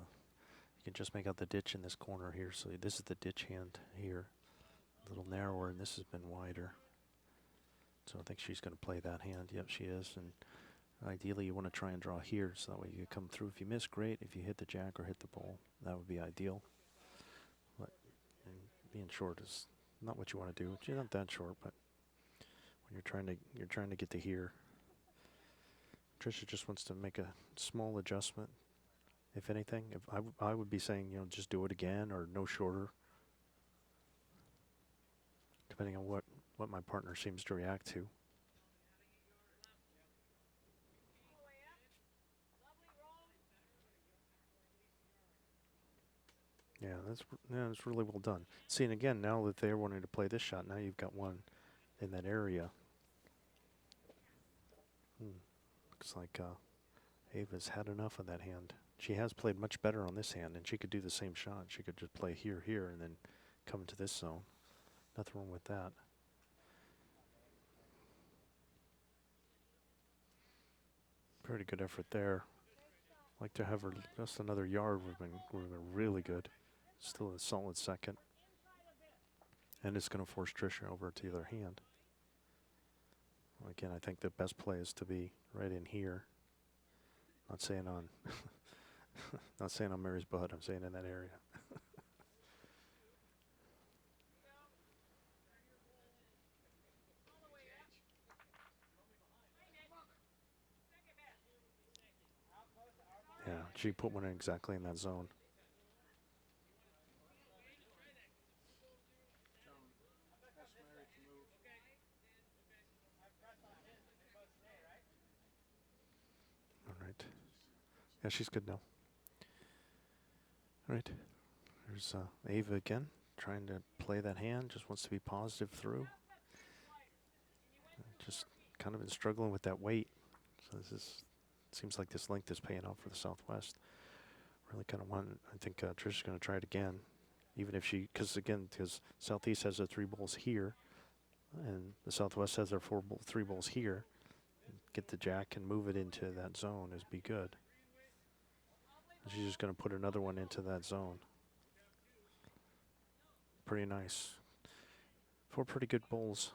can just make out the ditch in this corner here. So this is the ditch hand here. A little narrower, and this has been wider. So I think she's going to play that hand. Yep, she is. And ideally, you want to try and draw here, so that way you come through. If you miss, great. If you hit the jack or hit the bull, that would be ideal. But being short is not what you want to do. You're not that short, but when you're trying to get to here. Tricia just wants to make a small adjustment. If anything, if I would be saying, just do it again or no shorter, depending on what my partner seems to react to. That's really well done. See, and again, now that they're wanting to play this shot, now you've got one in that area. Looks like Ava's had enough of that hand. She has played much better on this hand, and she could do the same shot. She could just play here, and then come into this zone. Nothing wrong with that. Pretty good effort there. Like to have her just another yard would have been really good. Still a solid second. And it's going to force Tricia over to the other hand. Well, again, I think the best play is to be right in here. Not saying on not saying on Mary's butt, I'm saying in that area. Yeah, she put one in exactly in that zone. John, ask Mary to move. All right. Yeah, she's good now. All right. There's Ava again, trying to play that hand. Just wants to be positive through. Just kind of been struggling with that weight. So seems like this length is paying off for the Southwest. Really kind of want. I think Tricia's going to try it again, even if because Southeast has their 3 balls here, and the Southwest has their 3 balls here. Get the jack and move it into that zone is be good. And she's just going to put another one into that zone. Pretty nice. 4 pretty good bowls.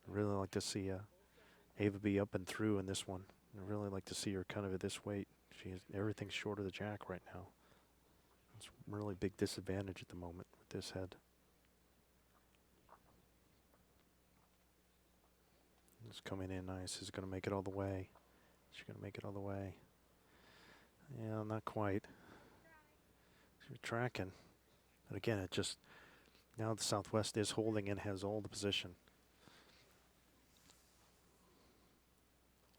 I really like to see Ava be up and through in this one. I really like to see her kind of at this weight. Everything's short of the jack right now. It's a really big disadvantage at the moment with this head. It's coming in nice. He's going to make it all the way. She's going to make it all the way. Yeah, not quite. She's tracking. But again, now the Southwest is holding and has all the position.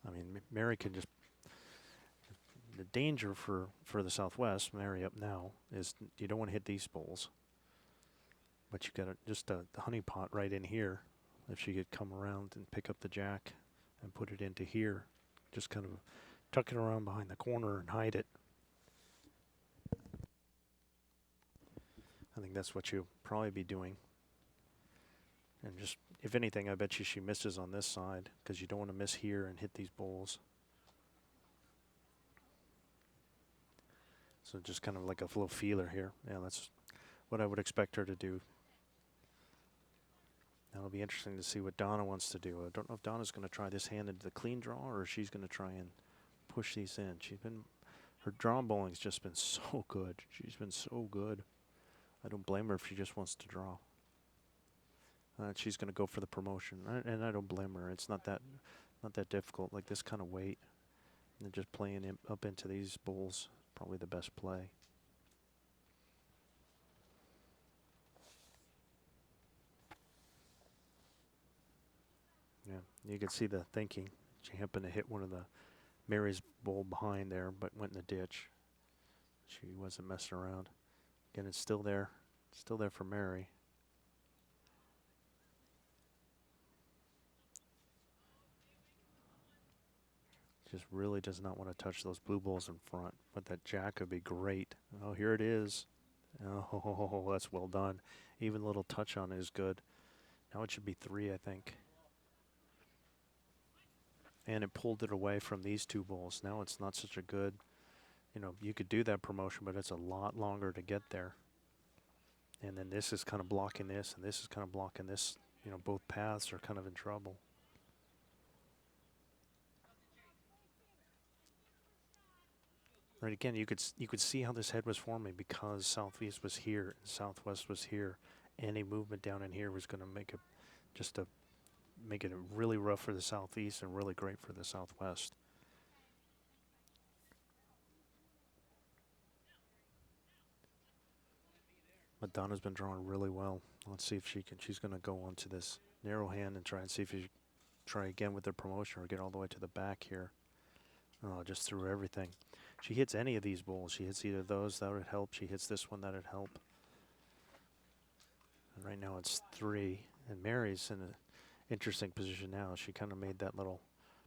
I mean, Mary can just. The danger for the Southwest, Mary up now, is you don't want to hit these bowls. But you got just the honey pot right in here. If she could come around and pick up the jack and put it into here, just kind of tuck it around behind the corner and hide it. I think that's what you'll probably be doing. And just, if anything, I bet you she misses on this side because you don't want to miss here and hit these bowls. So just kind of like a little feeler here. Yeah, that's what I would expect her to do. That'll be interesting to see what Donna wants to do. I don't know if Donna's going to try this hand into the clean draw or if she's going to try and push these in. Her draw bowling's just been so good. She's been so good. I don't blame her if she just wants to draw. She's going to go for the promotion, and I don't blame her. It's not that difficult. Like this kind of weight, and then just playing up into these bowls, probably the best play. Yeah, you can see the thinking. She happened to hit one of the Mary's bowl behind there, but went in the ditch. She wasn't messing around. Again, it's still there for Mary. Just really does not want to touch those blue balls in front, but that jack would be great. Oh, here it is. Oh, that's well done. Even a little touch on it is good. Now it should be 3, I think. And it pulled it away from these 2 balls. Now it's not such a good, you could do that promotion, but it's a lot longer to get there. And then this is kind of blocking this, and this is kind of blocking this. Both paths are kind of in trouble. Right, again, you could see how this head was forming because southeast was here and southwest was here. Any movement down in here was going to make it make it really rough for the southeast and really great for the southwest. But Donna's been drawing really well. Let's see if she can. She's going to go onto this narrow hand and try and see if she try again with the promotion or get all the way to the back here. Oh, just threw everything. She hits any of these bowls. She hits either of those, that would help. She hits this one, that would help. And right now it's 3. And Mary's in an interesting position now. She kind of made that little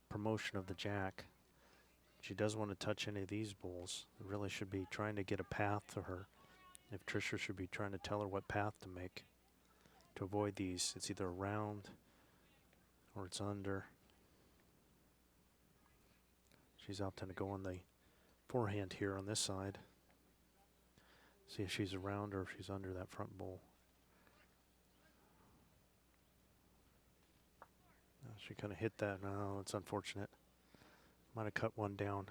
promotion of the jack. She doesn't want to touch any of these bowls. It really should be trying to get a path to her. If Tricia should be trying to tell her what path to make to avoid these. It's either around or it's under. She's opting to go on the forehand here on this side. See if she's around or if she's under that front bowl. She kind of hit that. No, it's unfortunate. Might have cut one down.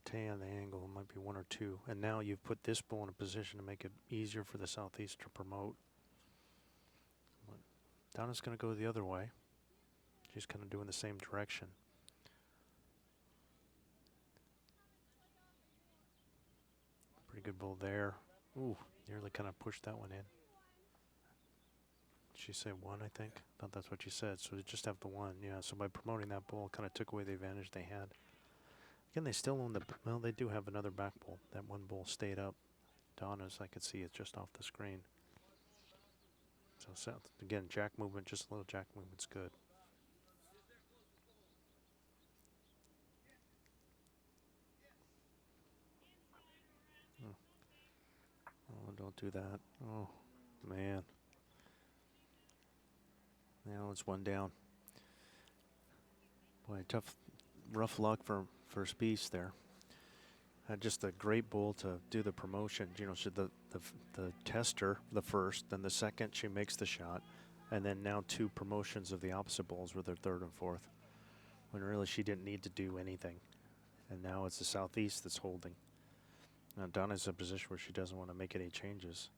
Tan the angle, it might be 1 or 2. And now you've put this bowl in a position to make it easier for the southeast to promote. But Donna's going to go the other way. She's kind of doing the same direction. Pretty good bowl there. Ooh, nearly kind of pushed that one in. She said 1, I think. Thought that's what she said. So they just have the 1. Yeah, so by promoting that bowl, kind of took away the advantage they had. Again, they still own the, well, they do have another back bowl. That one bowl stayed up. Donna's, I could see it just off the screen. So again, jack movement, just a little jack movement's good. Oh, don't do that. Oh, man. Now it's 1 down. Boy, tough, rough luck for Spease there. Had just a great bowl to do the promotion. You know, she the tester the first, then the second she makes the shot, and then now 2 promotions of the opposite bowls were their 3rd and 4th. When really she didn't need to do anything, and now it's the southeast that's holding. Now Donna's in a position where she doesn't want to make any changes.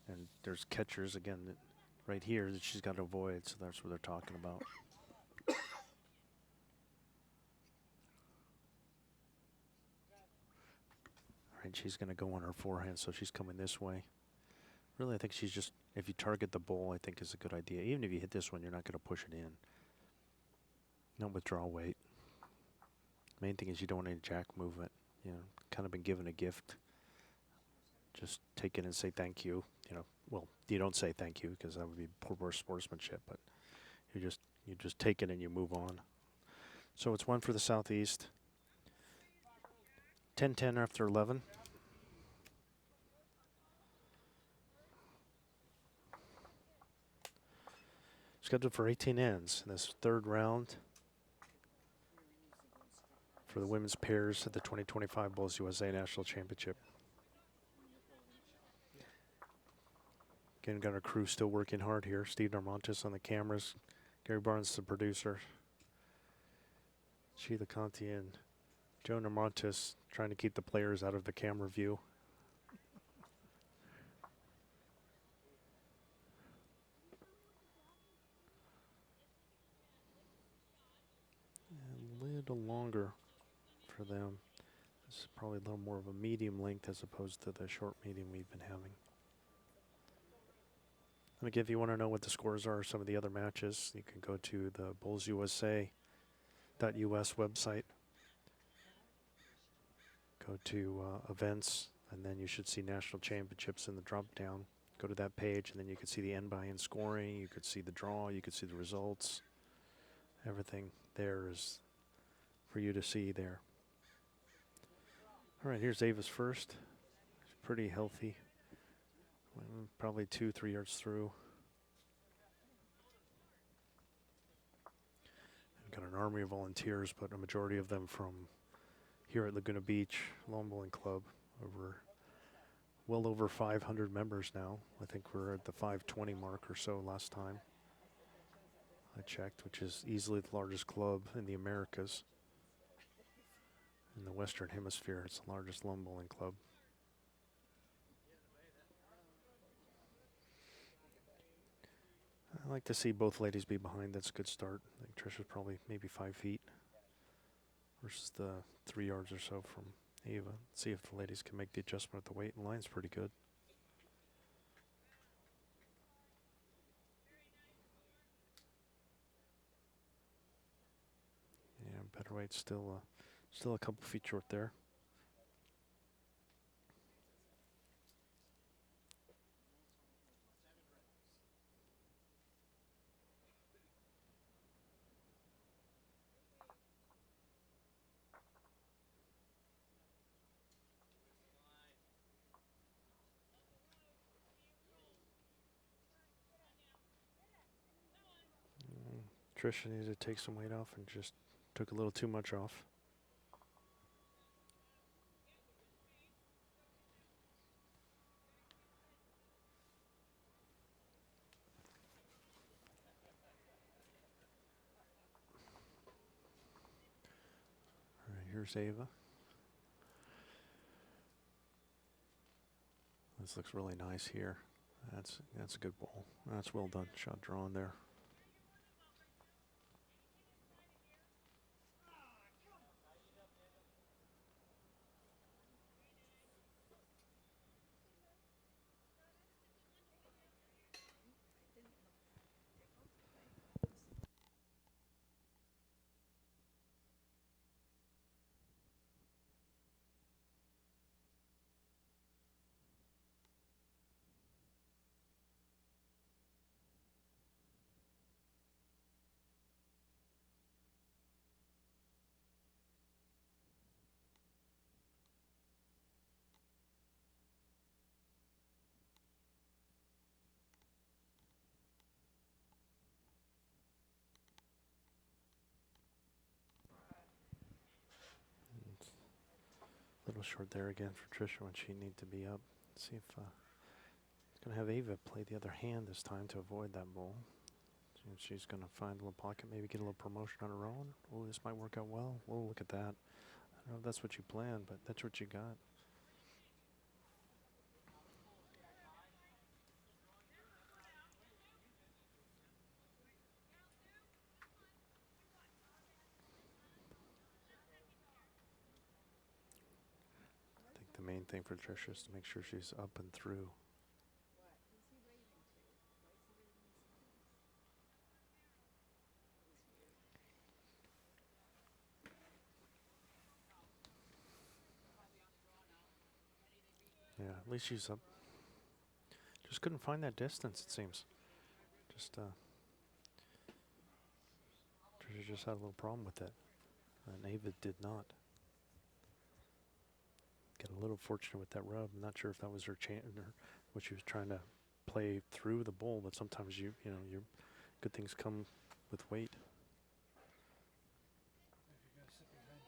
And there's catchers again right here that she's got to avoid, so that's what they're talking about. Right, she's going to go on her forehand, so she's coming this way. Really, I think she's just, if you target the bowl, I think is a good idea. Even if you hit this one, you're not going to push it in. Don't withdraw weight. Main thing is you don't want any jack movement. You know, kind of been given a gift. Just take it and say thank you. You know, well, you don't say thank you because that would be poor sportsmanship, but you just take it and you move on. So it's 1 for the southeast. 10-10 after 11. Scheduled for 18 ends in this 3rd round for the women's pairs at the 2025 Bowls USA National Championship. Again, got our crew still working hard here. Steve Darmontis on the cameras. Gary Barnes, the producer. Sheila Conti and Joe Darmontis trying to keep the players out of the camera view. A little longer for them. This is probably a little more of a medium length as opposed to the short medium we've been having. And again, if you want to know what the scores are of some of the other matches, you can go to the bowlsusa.us website. Go to events, and then you should see national championships in the drop down. Go to that page, and then you can see the end by end scoring. You could see the draw. You could see the results. Everything there is for you to see there. All right, here's Ava's first. She's pretty healthy. Probably 2-3 yards through. And got an army of volunteers, but a majority of them from here at Laguna Beach Lawn Bowling Club. Well over 500 members now. I think we're at the 520 mark or so last time. I checked, which is easily the largest club in the Americas. In the Western Hemisphere, it's the largest lawn bowling club. I like to see both ladies be behind. That's a good start. I think Tricia's probably maybe 5 feet versus the 3 yards or so from Ava. See if the ladies can make the adjustment at the weight. The line's pretty good. Yeah, better weight still a couple feet short there. Tricia needed to take some weight off and just took a little too much off. All right, here's Ava. This looks really nice here. That's a good ball. That's well done. Shot drawn there. It didn't look bad. They're both playing close. It's a little short there again for Tricia when she needs to be up. See if going to have Ava play the other hand this time to avoid that ball. See if she's going to find a little pocket, maybe get a little promotion on her own. Oh, this might work out well. Oh, look at that. I don't know if that's what you planned, but that's what you got. I think the main thing for Tricia is to make sure she's up and through. What? Who's he waving to? Why is he waving his hands? That was weird. Yeah, at least she's up. Just couldn't find that distance, it seems. Just, Tricia just had a little problem with it. And Ava did not. Get a little fortunate with that rub. I'm not sure if that was her chance or what she was trying to play through the bowl, but sometimes your good things come with weight. If you're gonna sit behind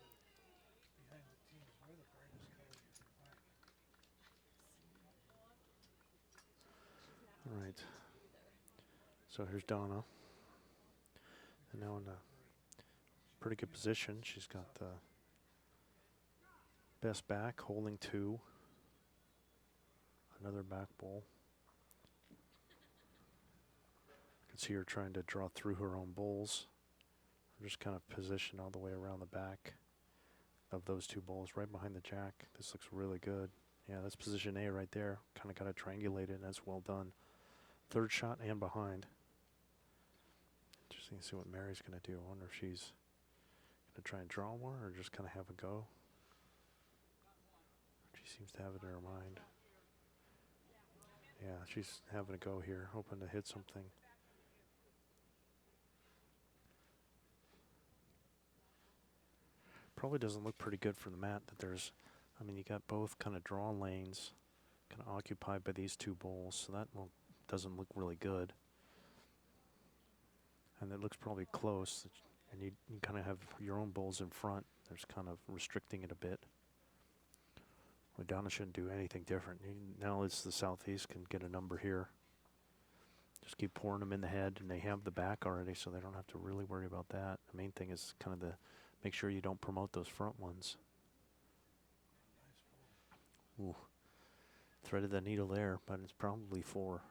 the teams, wear the brightest color you can find. She's not All watching right. YouTube either. So here's Donna. And now in a pretty good position. She's got the best back, holding 2. Another back bowl. You can see her trying to draw through her own bowls. Just kind of positioned all the way around the back of those 2 bowls, right behind the jack. This looks really good. Yeah, that's position A right there. Kind of got it triangulated, and that's well done. Third shot and behind. Interesting to see what Mary's going to do. I wonder if she's going to try and draw more or just kind of have a go. She seems to have it in her mind. Yeah, she's having a go here, hoping to hit something. Probably doesn't look pretty good for the mat that there's, you got both kind of draw lanes kind of occupied by these 2 bowls, so that doesn't look really good. And it looks probably close, and you kind of have your own bowls in front. There's kind of restricting it a bit. Well, Donna shouldn't do anything different. Now it's the southeast can get a number here. Just keep pouring them in the head, and they have the back already, so they don't have to really worry about that. The main thing is kind of the make sure you don't promote those front ones. Nice ball. Ooh, threaded the needle there, but it's probably 4.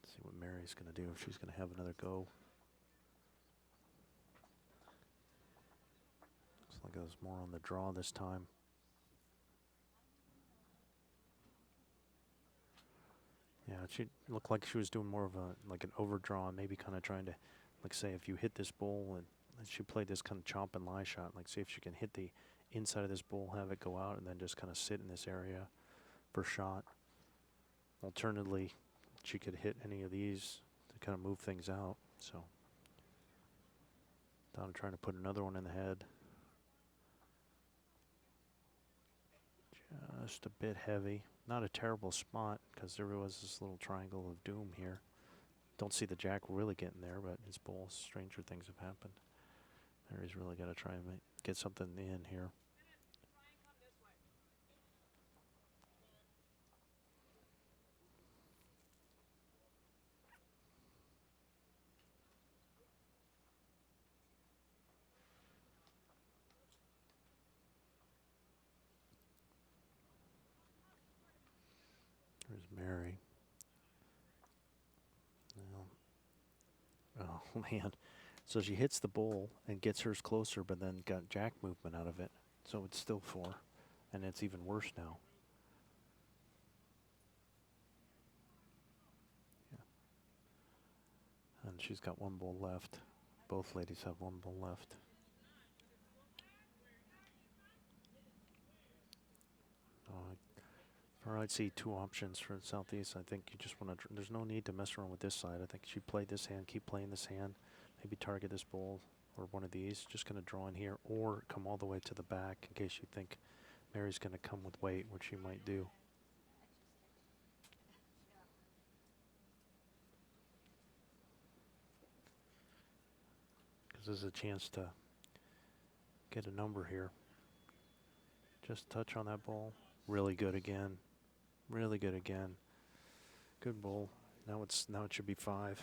Let's see what Mary's going to do, if she's going to have another go. Looks like it was more on the draw this time. Yeah, she looked like she was doing more of a like an overdraw, maybe kind of trying to, like, say if you hit this bowl, and she played this kind of chop and lie shot, like see if she can hit the inside of this bowl, have it go out, and then just kind of sit in this area for shot. Alternatively, she could hit any of these to kind of move things out. So Donna trying to put another one in the head. Just a bit heavy. Not a terrible spot because there was this little triangle of doom here. Don't see the jack really getting there, but his bowl, stranger things have happened. Mary's really got to try and get something in here. There's Mary. Well, oh, man. So she hits the bowl and gets hers closer, but then got jack movement out of it. So it's still 4, and it's even worse now. Yeah. And she's got 1 bowl left. Both ladies have 1 bowl left. Or I'd see 2 options for Southeast. I think you just want to, there's no need to mess around with this side. I think she played this hand, keep playing this hand, maybe target this bowl or one of these. Just going to draw in here or come all the way to the back in case you think Mary's going to come with weight, which she might do. Because there's a chance to get a number here. Just touch on that ball. Really good again. Really good again. Good bowl. Now it should be 5.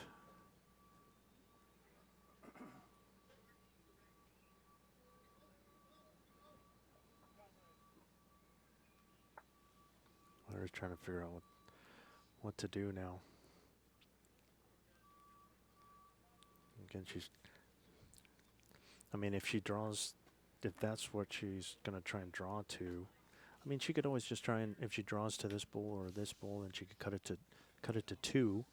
I was trying to figure out what to do now. Again, I mean, if she draws, if that's what she's going to try and draw to, I mean, she could always just try and, if she draws to this bowl or this bowl, then she could cut it to 2.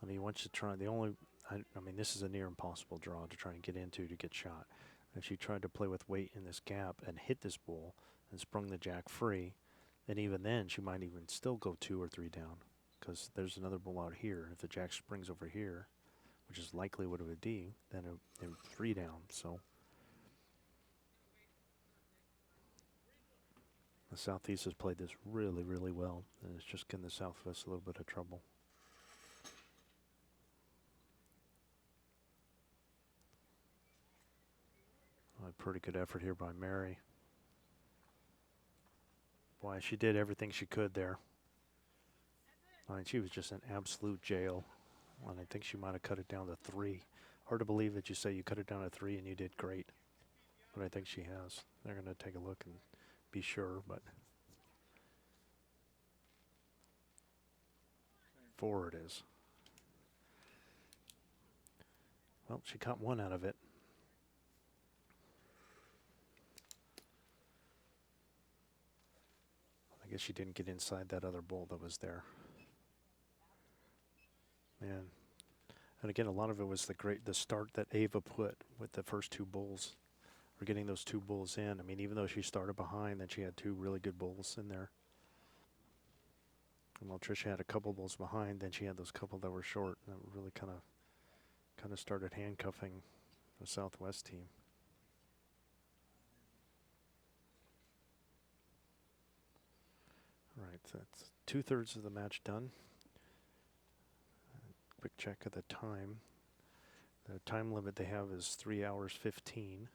I mean, once you try, I mean, this is a near impossible draw to try and get into to get shot. If she tried to play with weight in this gap and hit this bowl and sprung the jack free, then even then she might even still go 2 or 3 down because there's another bowl out here. If the jack springs over here, which is likely what it would be, then it 3 down. So the Southeast has played this really, really well, and it's just giving the Southwest a little bit of trouble. A pretty good effort here by Mary. Boy, she did everything she could there. I mean, she was just in absolute jail. And I think she might have cut it down to 3. Hard to believe that you say you cut it down to 3 and you did great. But I think she has. They're going to take a look and be sure, but 4 it is. Well, she caught 1 out of it. I guess she didn't get inside that other bowl that was there. Man. And again, a lot of it was the start that Ava put with the first 2 bowls. Or getting those 2 bowls in. I mean, even though she started behind, then she had 2 really good bowls in there. And while Tricia had a couple bowls behind, then she had those couple that were short. And that really kind of started handcuffing the Southwest team. All right, so that's 2/3 of the match done. Quick check of the time. The time limit they have is 3 hours 15.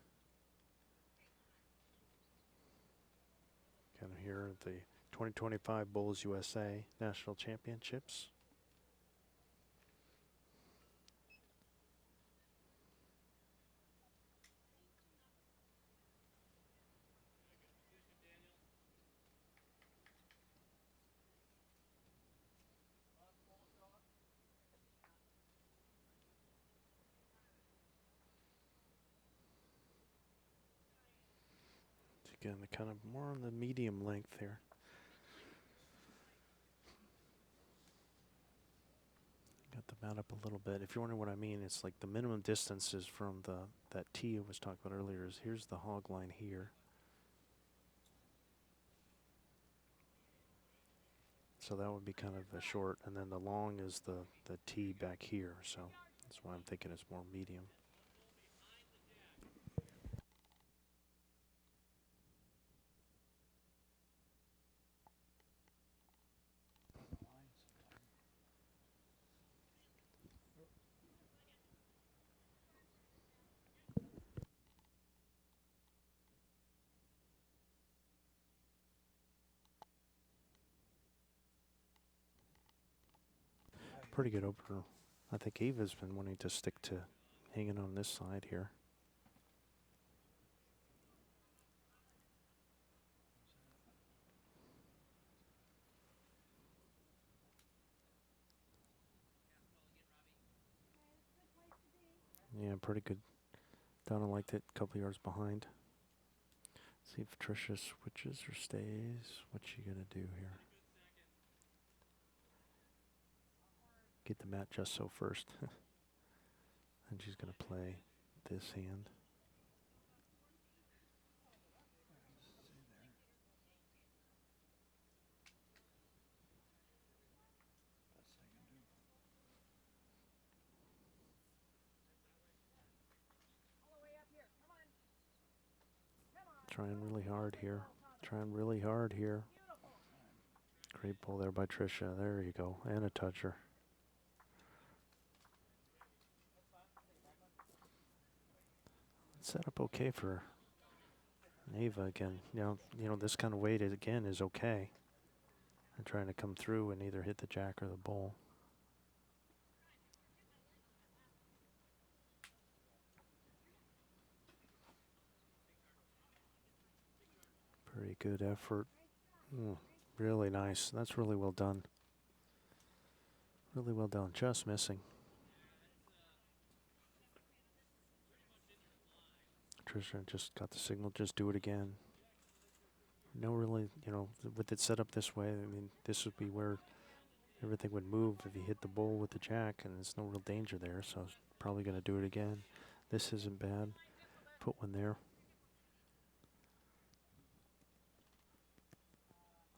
Kind of here at the 2025 Bulls USA National Championships. Again, the kind of more on the medium length here. Got the mat up a little bit. If you're wondering what I mean, it's like the minimum distance is from that tee I was talking about earlier. Is here's the hog line here. So that would be kind of the short, and then the long is the tee back here. So that's why I'm thinking it's more medium. Line sometime. Pretty good opener. I think Eva's been wanting to stick to hanging on this side here. Yeah, pretty good. Donna liked it. A couple yards behind. See if Tricia switches or stays. What's she gonna do here? Get the mat just so first. And she's gonna play this hand. Stay there. Best I can do. Trying really hard here. Trying really hard here. Great pull there by Tricia. There you go. And a toucher. Set up okay for Ava again. You know this kind of weight is, again is okay. And trying to come through and either hit the jack or the bull. Pretty good effort. Really nice. That's really well done. Really well done. Just missing. Tricia just got the signal. Just do it again. No, really, with it set up this way, I mean, this would be where everything would move if you hit the bull with the jack, and there's no real danger there, so I was probably going to do it again. This isn't bad. Put one there.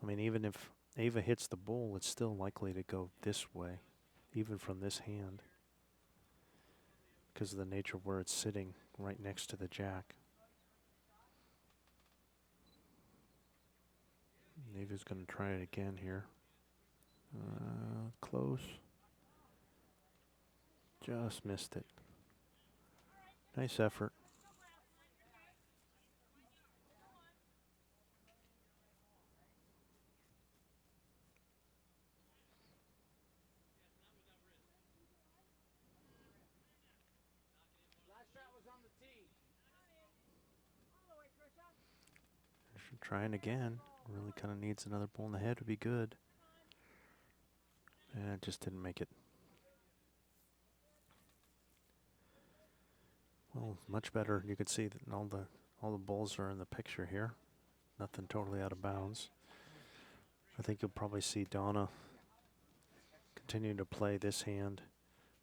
I mean, even if Ava hits the bull, it's still likely to go this way, even from this hand, because of the nature of where it's sitting right next to the jack. Ava's going to try it again here. Close. Just missed it. Nice effort. Trying again. Really kind of needs another pull in the head to be good. And it just didn't make it. Well, much better. You could see that all the balls are in the picture here. Nothing totally out of bounds. I think you'll probably see Donna continuing to play this hand,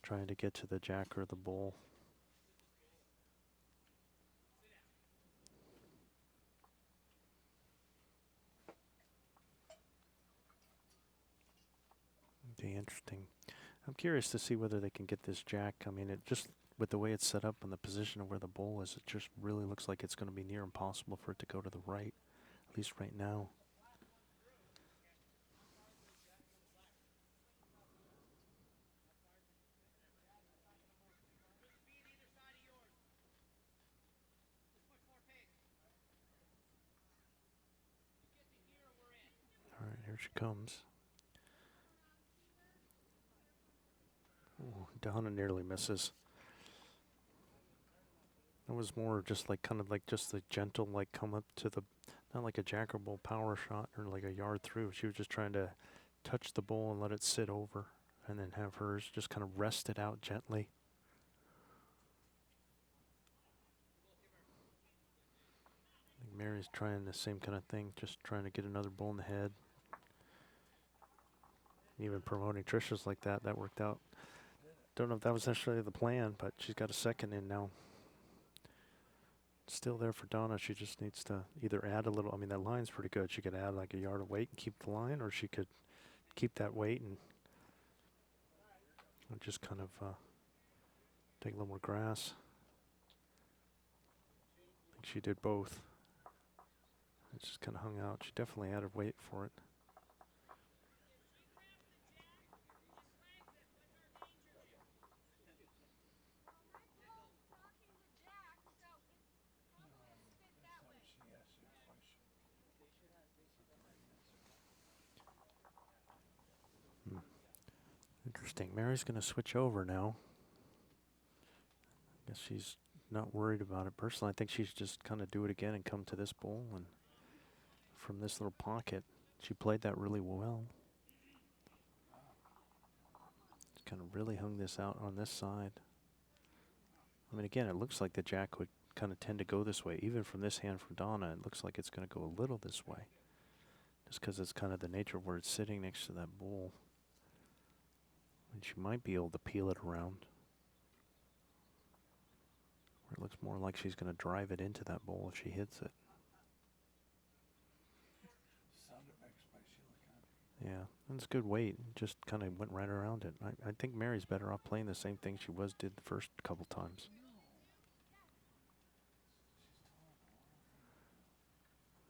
trying to get to the jack or the bull. Be interesting. I'm curious to see whether they can get this jack. I mean, it just, with the way it's set up and the position of where the bull is, it just really looks like it's going to be near impossible for it to go to the right, at least right now. All she comes. Ooh, Donna nearly misses. It was more just like kind of like just the gentle like come up to the, not like a jackerable power shot or like a yard through. She was just trying to touch the bowl and let it sit over and then have hers just kind of rest it out gently. I think Mary's trying the same kind of thing, just trying to get another bowl in the head. Even promoting Tricia's like that, that worked out. Don't know if that was necessarily the plan, but she's got a second in now. Still there for Donna. She just needs to either add a little. I mean, that line's pretty good. She could add like a yard of weight and keep the line, or she could keep that weight and just kind of take a little more grass. I think she did both. It just kind of hung out. She definitely added weight for it. Interesting. Mary's going to switch over now. I guess she's not worried about it. Personally, I think she's just kind of do it again and come to this bowl. And from this little pocket, she played that really well. Kind of really hung this out on this side. I mean, again, it looks like the jack would kind of tend to go this way. Even from this hand from Donna, it looks like it's going to go a little this way. Just because it's kind of the nature of where it's sitting next to that bowl. And she might be able to peel it around. Where it looks more like she's going to drive it into that bowl if she hits it. Sound effects by Sheila Conti. Yeah, that's good weight. Just kind of went right around it. I think Mary's better off playing the same thing she did the first couple times.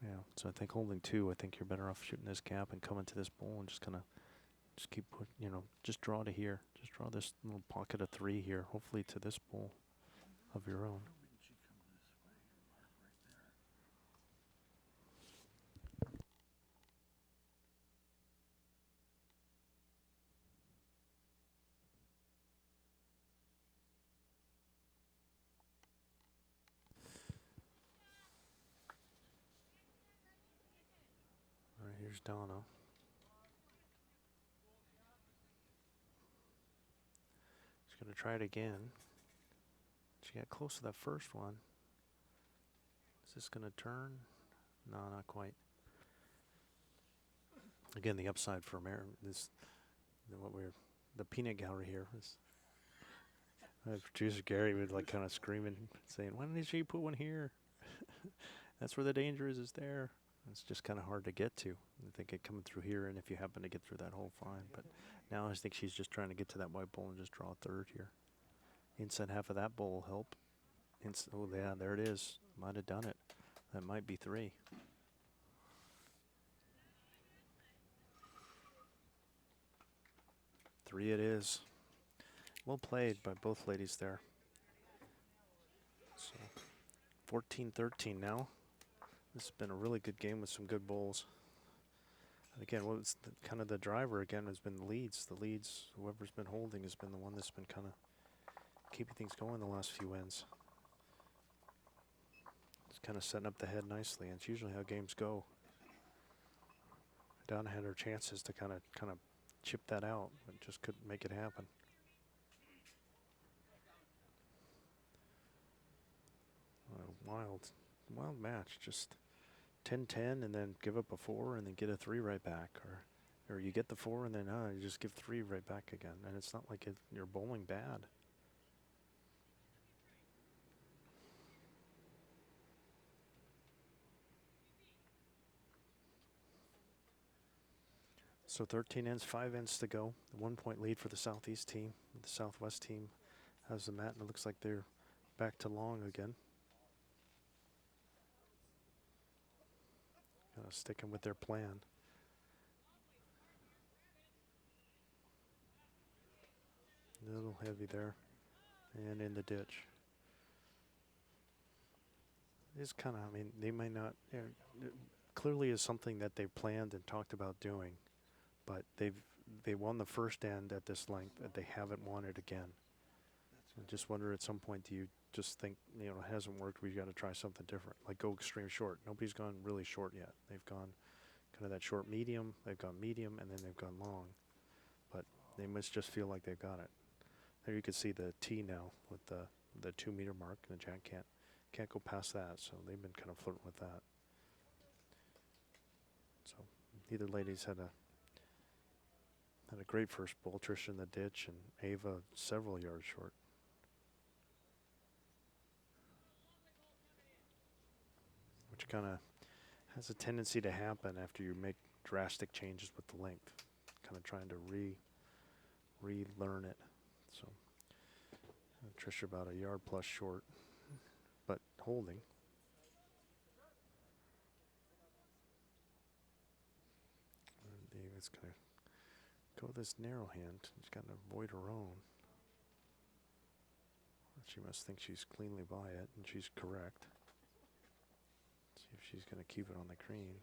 Yeah, so I think holding two, I think you're better off shooting this gap and coming to this bowl and just kind of just keep put, just draw to here. Just draw this little pocket of three here, hopefully to this bowl of your own. Why wouldn't she come this way and mark right there? All right, here's Donna. She's going to try it again. She got close to that first one. Is this going to turn? No, not quite. Again, the upside for Mary, the peanut gallery here is. Producer Gary would like kind of screaming, saying, "Why didn't you put one here?" That's where the danger is there. It's just kind of hard to get to. I think it coming through here, and if you happen to get through that hole, fine. But now I think she's just trying to get to that white bowl and just draw a third here. Inside half of that bowl will help. Oh, yeah, there it is. Might have done it. That might be three. Three it is. Well played by both ladies there. So 14-13 now. This has been a really good game with some good bowls. And again, what was kind of the driver again has been the leads. The leads, whoever's been holding has been the one that's been kind of keeping things going the last few ends. It's kind of setting up the head nicely, and it's usually how games go. Donna had her chances to kind of chip that out, but just couldn't make it happen. Wild match. Just 10-10 and then give up a 4 and then get a 3 right back, or you get the 4 and then you just give 3 right back again, and it's not like you're bowling bad. So 13 ends, 5 ends to go. The 1 point lead for the Southeast team. The Southwest team has the mat, and it looks like they're back to long again. Kind of sticking with their plan. A little heavy there, and in the ditch. It's kind of, I mean, they may not, clearly is something that they've planned and talked about doing, but they won the first end at this length, and they haven't won it again. That's I good. just wonder at some point, do you just think, you know, it hasn't worked, we've got to try something different, like go extreme short. Nobody's gone really short yet. They've gone kind of that short medium, they've gone medium, and then they've gone long. But they must just feel like they've got it. There you can see the T now with the 2 meter mark, and the jack can't go past that, so they've been kind of flirting with that. So neither ladies had a great first bowl. Tricia in the ditch and Ava several yards short. Which kind of has a tendency to happen after you make drastic changes with the length. Kind of trying to relearn it. So Tricia about a yard plus short, but holding. And David's going to go with this narrow hand. She's got to avoid her own. She must think she's cleanly by it, and she's correct. See if she's going to keep it on the green.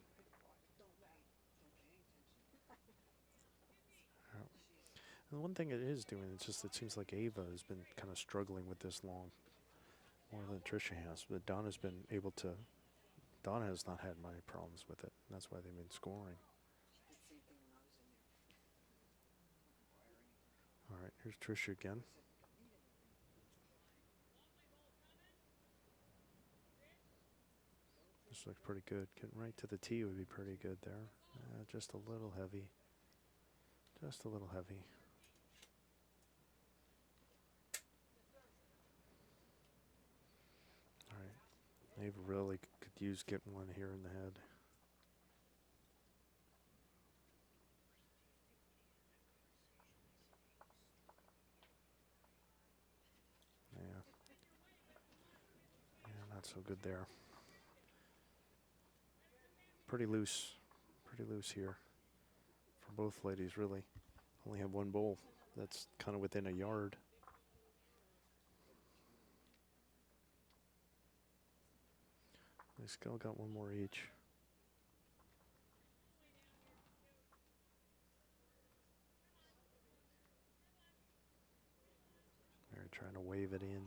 And the one thing it is doing, it's just it seems like Ava has been kind of struggling with this long more than Tricia has. But Donna's been able to. Donna has not had many problems with it. And that's why they've been scoring. She did the same thing when I was in there. All right, here's Tricia again. This looks pretty good. Getting right to the tee would be pretty good there. Just a little heavy. Just a little heavy. All right. Ava really could use getting one here in the head. Yeah. Yeah, not so good there. Pretty loose here for both ladies, really. Only have one bowl. That's kind of within a yard. They still got one more each. They're trying to wave it in.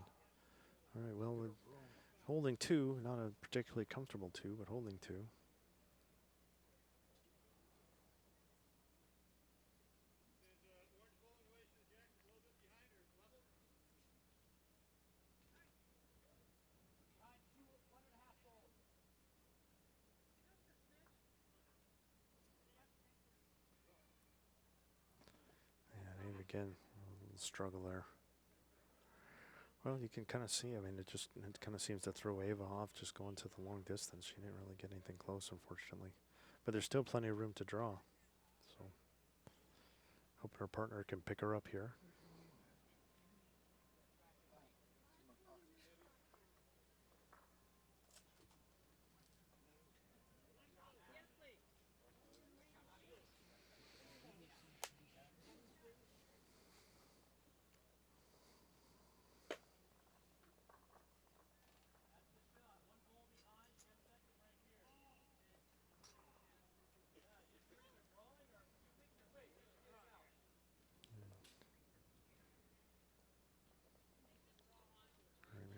All right, well, holding 2, not a particularly comfortable 2, but holding 2. And Ava again, a little struggle there. Well, you can kind of see, I mean, it kind of seems to throw Ava off just going to the long distance. She didn't really get anything close, unfortunately. But there's still plenty of room to draw. So hope her partner can pick her up here.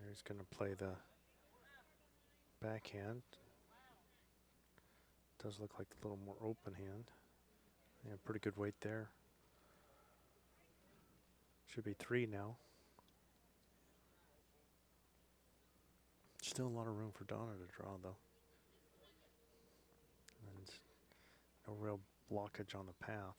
He's going to play the backhand. Does look like a little more open hand. Yeah, pretty good weight there. Should be 3 now. Still a lot of room for Donna to draw, though. And no real blockage on the path.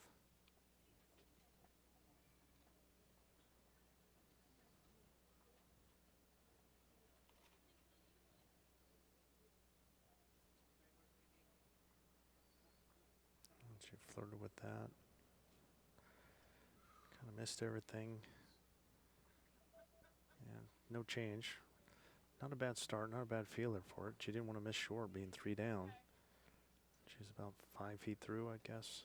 And she flirted with that. Kind of missed everything. Yeah, no change. Not a bad start, not a bad feeler for it. She didn't want to miss short, being 3 down. She's about 5 feet through, I guess.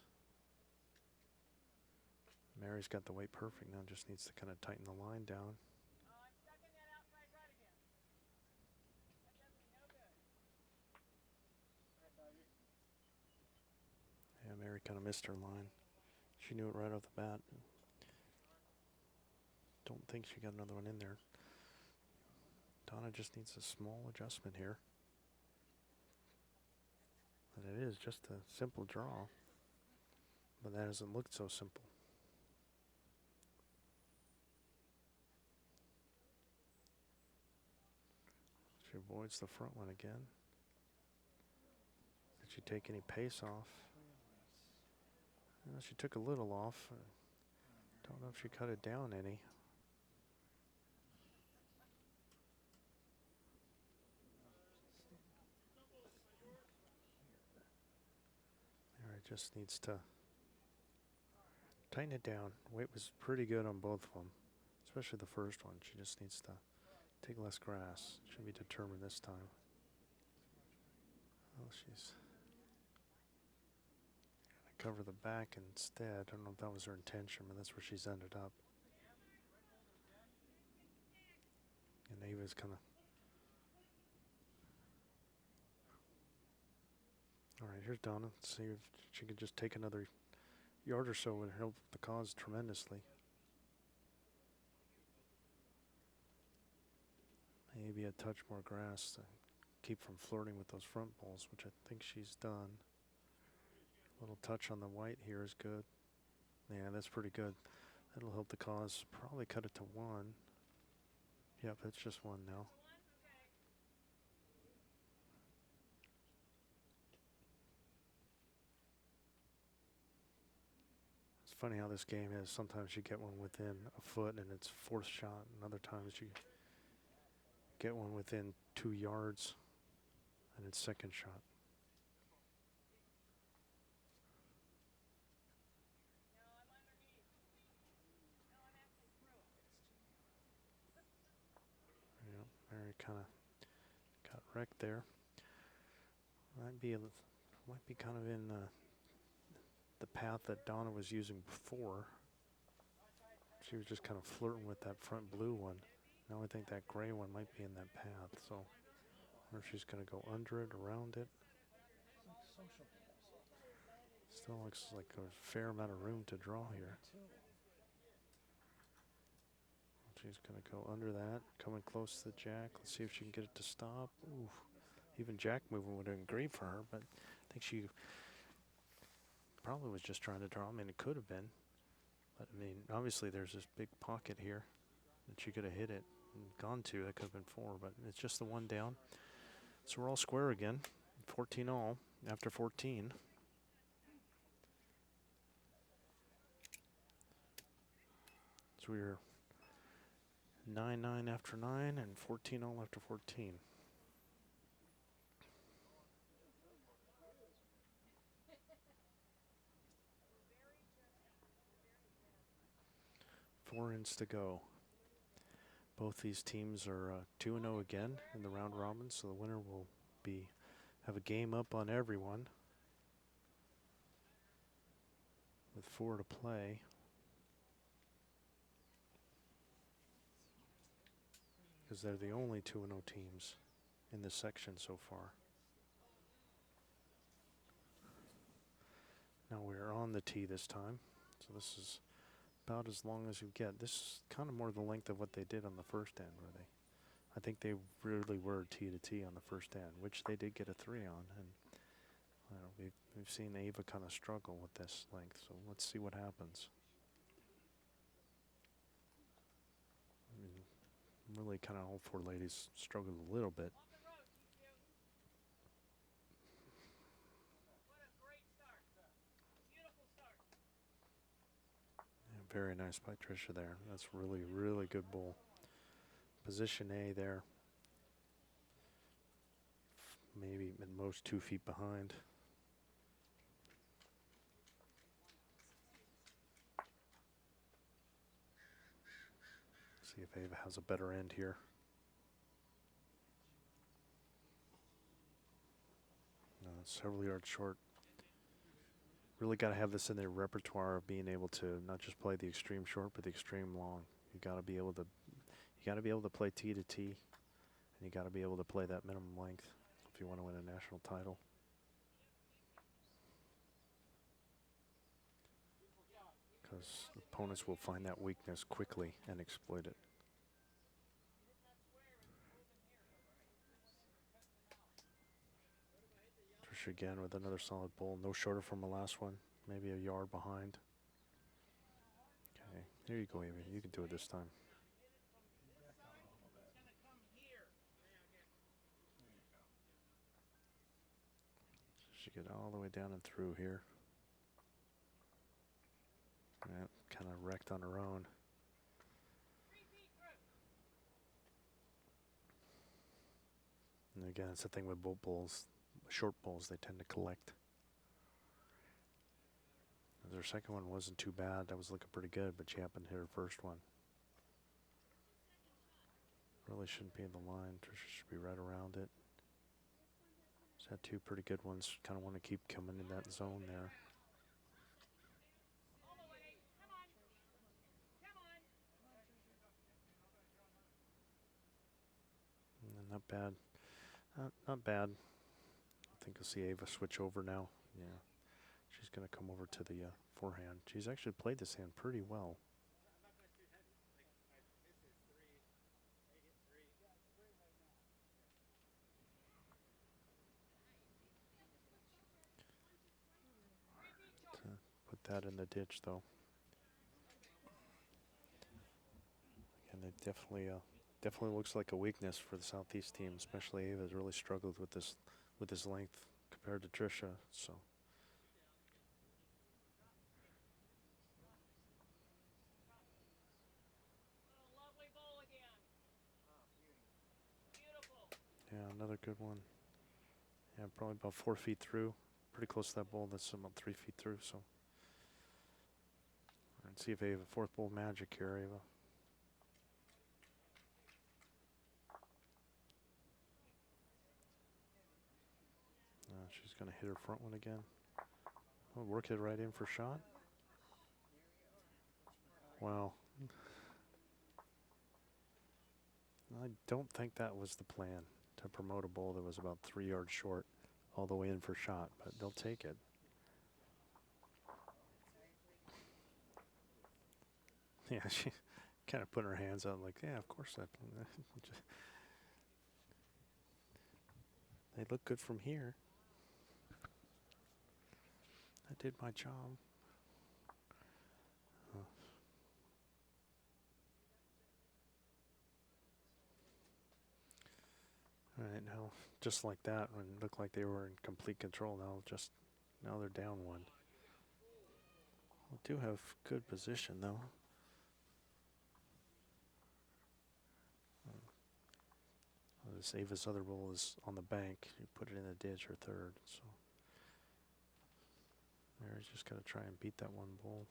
Mary's got the weight perfect now, just needs to kind of tighten the line down. kind of missed her line. She knew it right off the bat. Don't think she got another one in there. Donna just needs a small adjustment here. And it is just a simple draw. But that hasn't looked so simple. She avoids the front one again. Did she take any pace off? She took a little off. Don't know if she cut it down any. There, it just needs to tighten it down. Weight was pretty good on both of them, especially the first one. She just needs to take less grass. Should be determined this time. Oh, she's gonna cover the back instead. I don't know if that was her intention, but that's where she's ended up. And Ava's kind of... All right, here's Donna. Let's see if she can just take another yard or so and help the cause tremendously. Maybe a touch more grass to keep from flirting with those front balls, which I think she's done. A little touch on the white here is good. Yeah, that's pretty good. That'll help the cause. Probably cut it to 1. Yep, it's just 1 now. It's funny how this game is. Sometimes you get one within a foot and it's 4th shot, and other times you get one within 2 yards and it's 2nd shot. Yep, Mary kind of got wrecked there. Might be kind of in the path that Donna was using before. She was just kind of flirting with that front blue one. Now I think that gray one might be in that path, so I wonder if she's going to go under it, around it. Still looks like a fair amount of room to draw here. She's going to go under that, coming close to the jack. Let's see if she can get it to stop. Ooh, even jack movement would have been great for her, but I think she probably was just trying to draw. I mean, it could have been. But, I mean, obviously there's this big pocket here that she could have hit it and gone to. That could have been 4, but it's just the 1 down. So we're all square again, 14 all after 14. So we're 9-9 after 9 and 14 all after 14. Four ends to go. Both these teams are 2-0 again in the round robin, so the winner will have a game up on everyone with 4 to play. Because they're the only 2-0 teams in this section so far. Now we're on the tee this time, so this is about as long as you get. This is kind of more the length of what they did on the first end, where I think they really were tee to tee on the first end, which they did get a 3 on, and we've seen Ava kind of struggle with this length, so let's see what happens. I mean, really kind of all 4 ladies struggled a little bit. Very nice by Tricia there. That's really, really good ball. Position A there. Maybe at most 2 feet behind. See if Ava has a better end here. No, several yards short. Really got to have this in their repertoire of being able to not just play the extreme short, but the extreme long. You got to be able to play tee to tee, and you got to be able to play that minimum length if you want to win a national title. because opponents will find that weakness quickly and exploit it. Tricia again with another solid bowl. No shorter from the last one. Maybe a yard behind. Okay, here you go, Amy. You can do it this time. Back out a little bit. There you go. She get all the way down and through here. Yeah, kind of wrecked on her own. And again, it's the thing with boat bowls. Short bowls, they tend to collect. Her second one wasn't too bad. That was looking pretty good, but she happened to hit her first one. Really shouldn't be in the line. Tricia should be right around it. She's had two pretty good ones. Kind of want to keep coming in that zone there. And not bad. Not bad. I think you'll see Ava switch over now. Yeah. She's going to come over to the forehand. She's actually played this hand pretty well. Put that in the ditch, though. And it definitely looks like a weakness for the Southeast team, especially Ava has really struggled with this length compared to Tricia. So. Yeah, another good one. Yeah, probably about 4 feet through. Pretty close to that bowl. That's about 3 feet through. So, let's see if Ava fourth bowl magic here, Ava. She's gonna hit her front one again. Oh, work it right in for shot. Wow. I don't think that was the plan, to promote a bowl that was about 3 yards short all the way in for shot, but they'll take it. Yeah, she kind of put her hands out like, yeah, of course that. They look good from here. I did my job. All right, now, just like that, when it looked like they were in complete control, now they're down one. We do have good position, though. This Ava's other bowl is on the bank. You put it in the ditch or third, so. Mary's just got to try and beat that one bowl.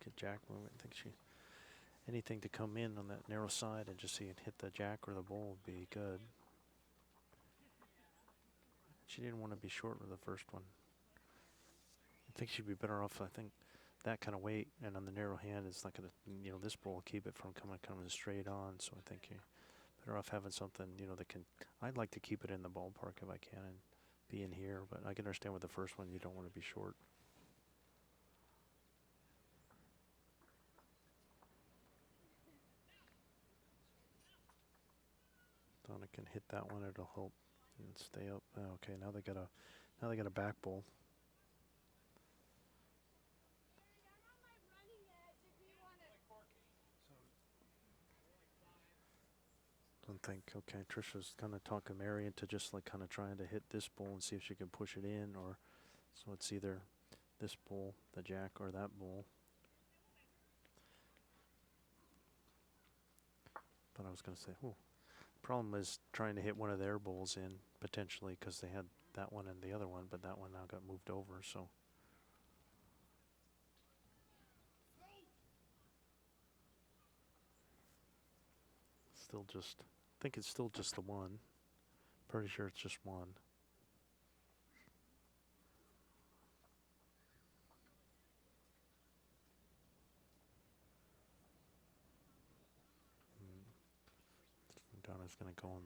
Get jack movement. I think anything to come in on that narrow side and just see it hit the jack or the bowl would be good. She didn't want to be short with the first one. I think she'd be better off, I think, that kind of weight and on the narrow hand is not going to, this bowl will keep it from coming straight on. So I think you're better off having something, that can, I'd like to keep it in the ballpark if I can and be in here, but I can understand with the first one you don't want to be short. Donna can hit that one, it'll help and stay up. Okay, now they got a back bowl. And think, okay, Tricia's kind of talking Mary into just like kind of trying to hit this bowl and see if she can push it in, or so it's either this bowl, the jack, or that bowl. But I was going to say, problem is trying to hit one of their bowls in potentially because they had that one and the other one, but that one now got moved over, so. I think it's still just the one. Pretty sure it's just one. Donna's going to go on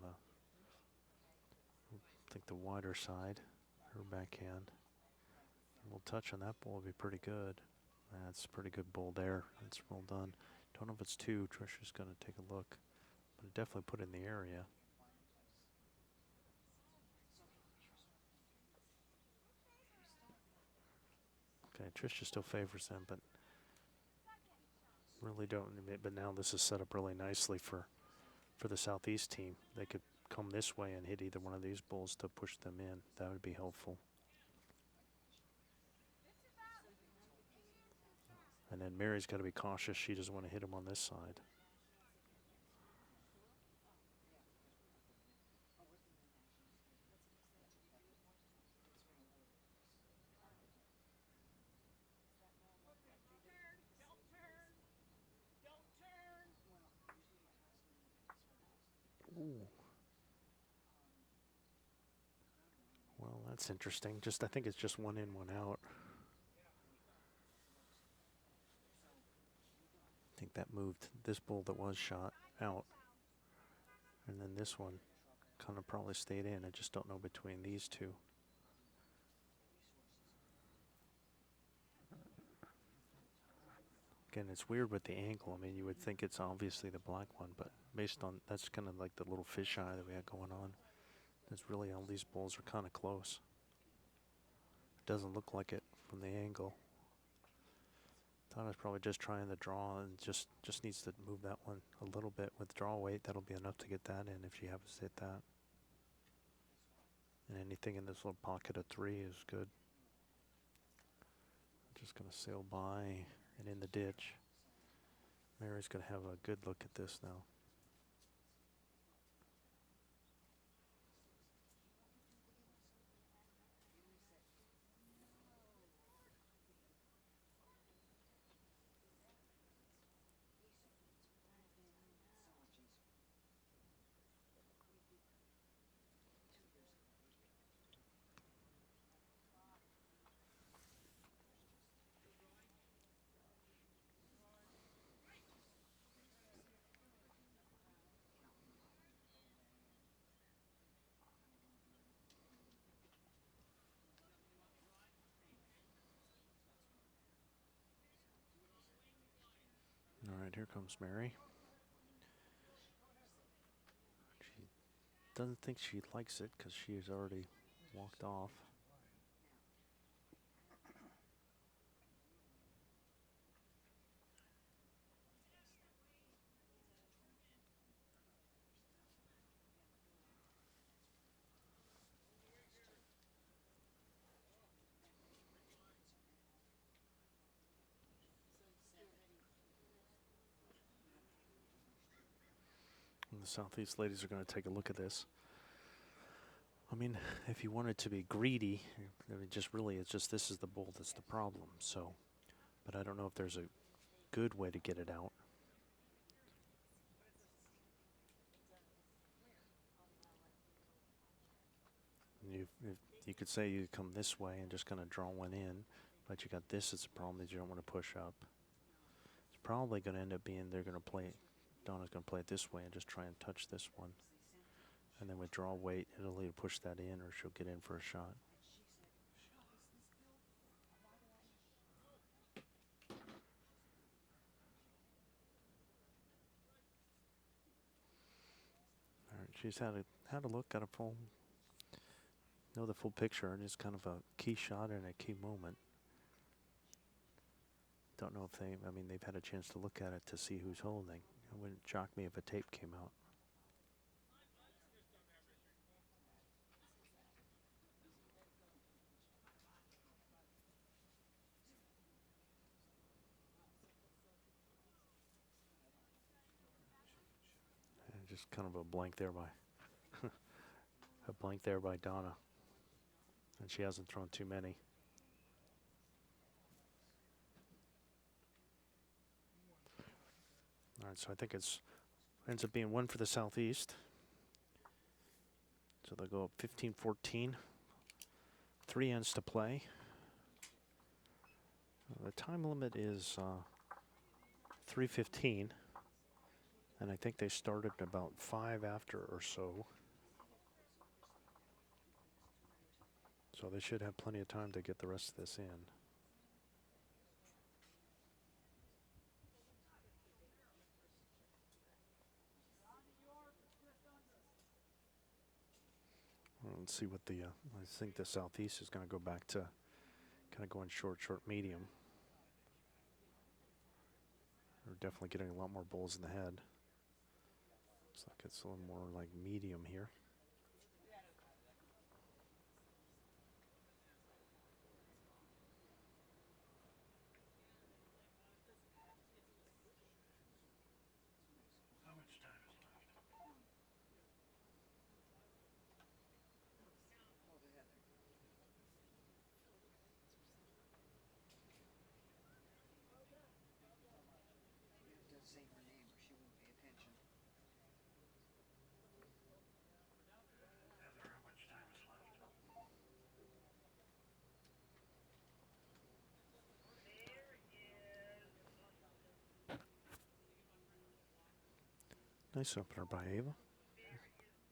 the wider side, her backhand. A little touch on that ball would be pretty good. That's a pretty good bowl there. That's well done. Don't know if it's two. Tricia's going to take a look. But it definitely put it in the area. Okay, Tricia still favors them, but really don't. But now this is set up really nicely for the Southeast team. They could come this way and hit either one of these bulls to push them in. That would be helpful. And then Mary's got to be cautious. She doesn't want to hit him on this side. Ooh. Well, that's interesting. I think it's just one in, one out. I think that moved this bull that was shot out. And then this one kind of probably stayed in. I just don't know between these two. Again, it's weird with the angle. I mean, you would think it's obviously the black one, but based on, that's kind of like the little fisheye that we had going on. It's really all these bulls are kind of close. It doesn't look like it from the angle. Donna's probably just trying to draw and just needs to move that one a little bit with draw weight. That'll be enough to get that in if she happens to hit that. And anything in this little pocket of 3 is good. Just going to sail by and in the ditch. Mary's going to have a good look at this now. All right, here comes Mary. She doesn't think she likes it because she has already walked off. And the Southeast ladies are going to take a look at this. I mean, if you wanted to be greedy, I mean, just really, it's just this is the bull that's the problem. So, but I don't know if there's a good way to get it out. You could say you come this way and just kind of draw one in, but you got this as a problem that you don't want to push up. It's probably going to end up being they're going to play, Donna's going to play it this way and just try and touch this one. And then with draw weight, it'll either push that in or she'll get in for a shot. All right, she's had a look, got a full, know the full picture, and it's kind of a key shot and a key moment. Don't know if they've had a chance to look at it to see who's holding. It wouldn't shock me if a tape came out. And just kind of a blank there by Donna. And she hasn't thrown too many. All right, so I think ends up being one for the Southeast. So they'll go up 15-14. 3 ends to play. The time limit is 3:15. And I think they started about 5 after or so. So they should have plenty of time to get the rest of this in. Let's see what the, I think the southeast is going to go back to kind of going short, medium. We're definitely getting a lot more bowls in the head. Looks like it's a little more like medium here. How much time is left? Hold it, Heather. You have to say her name or she won't pay attention. Heather, how much time is left? Nice opener by Ava.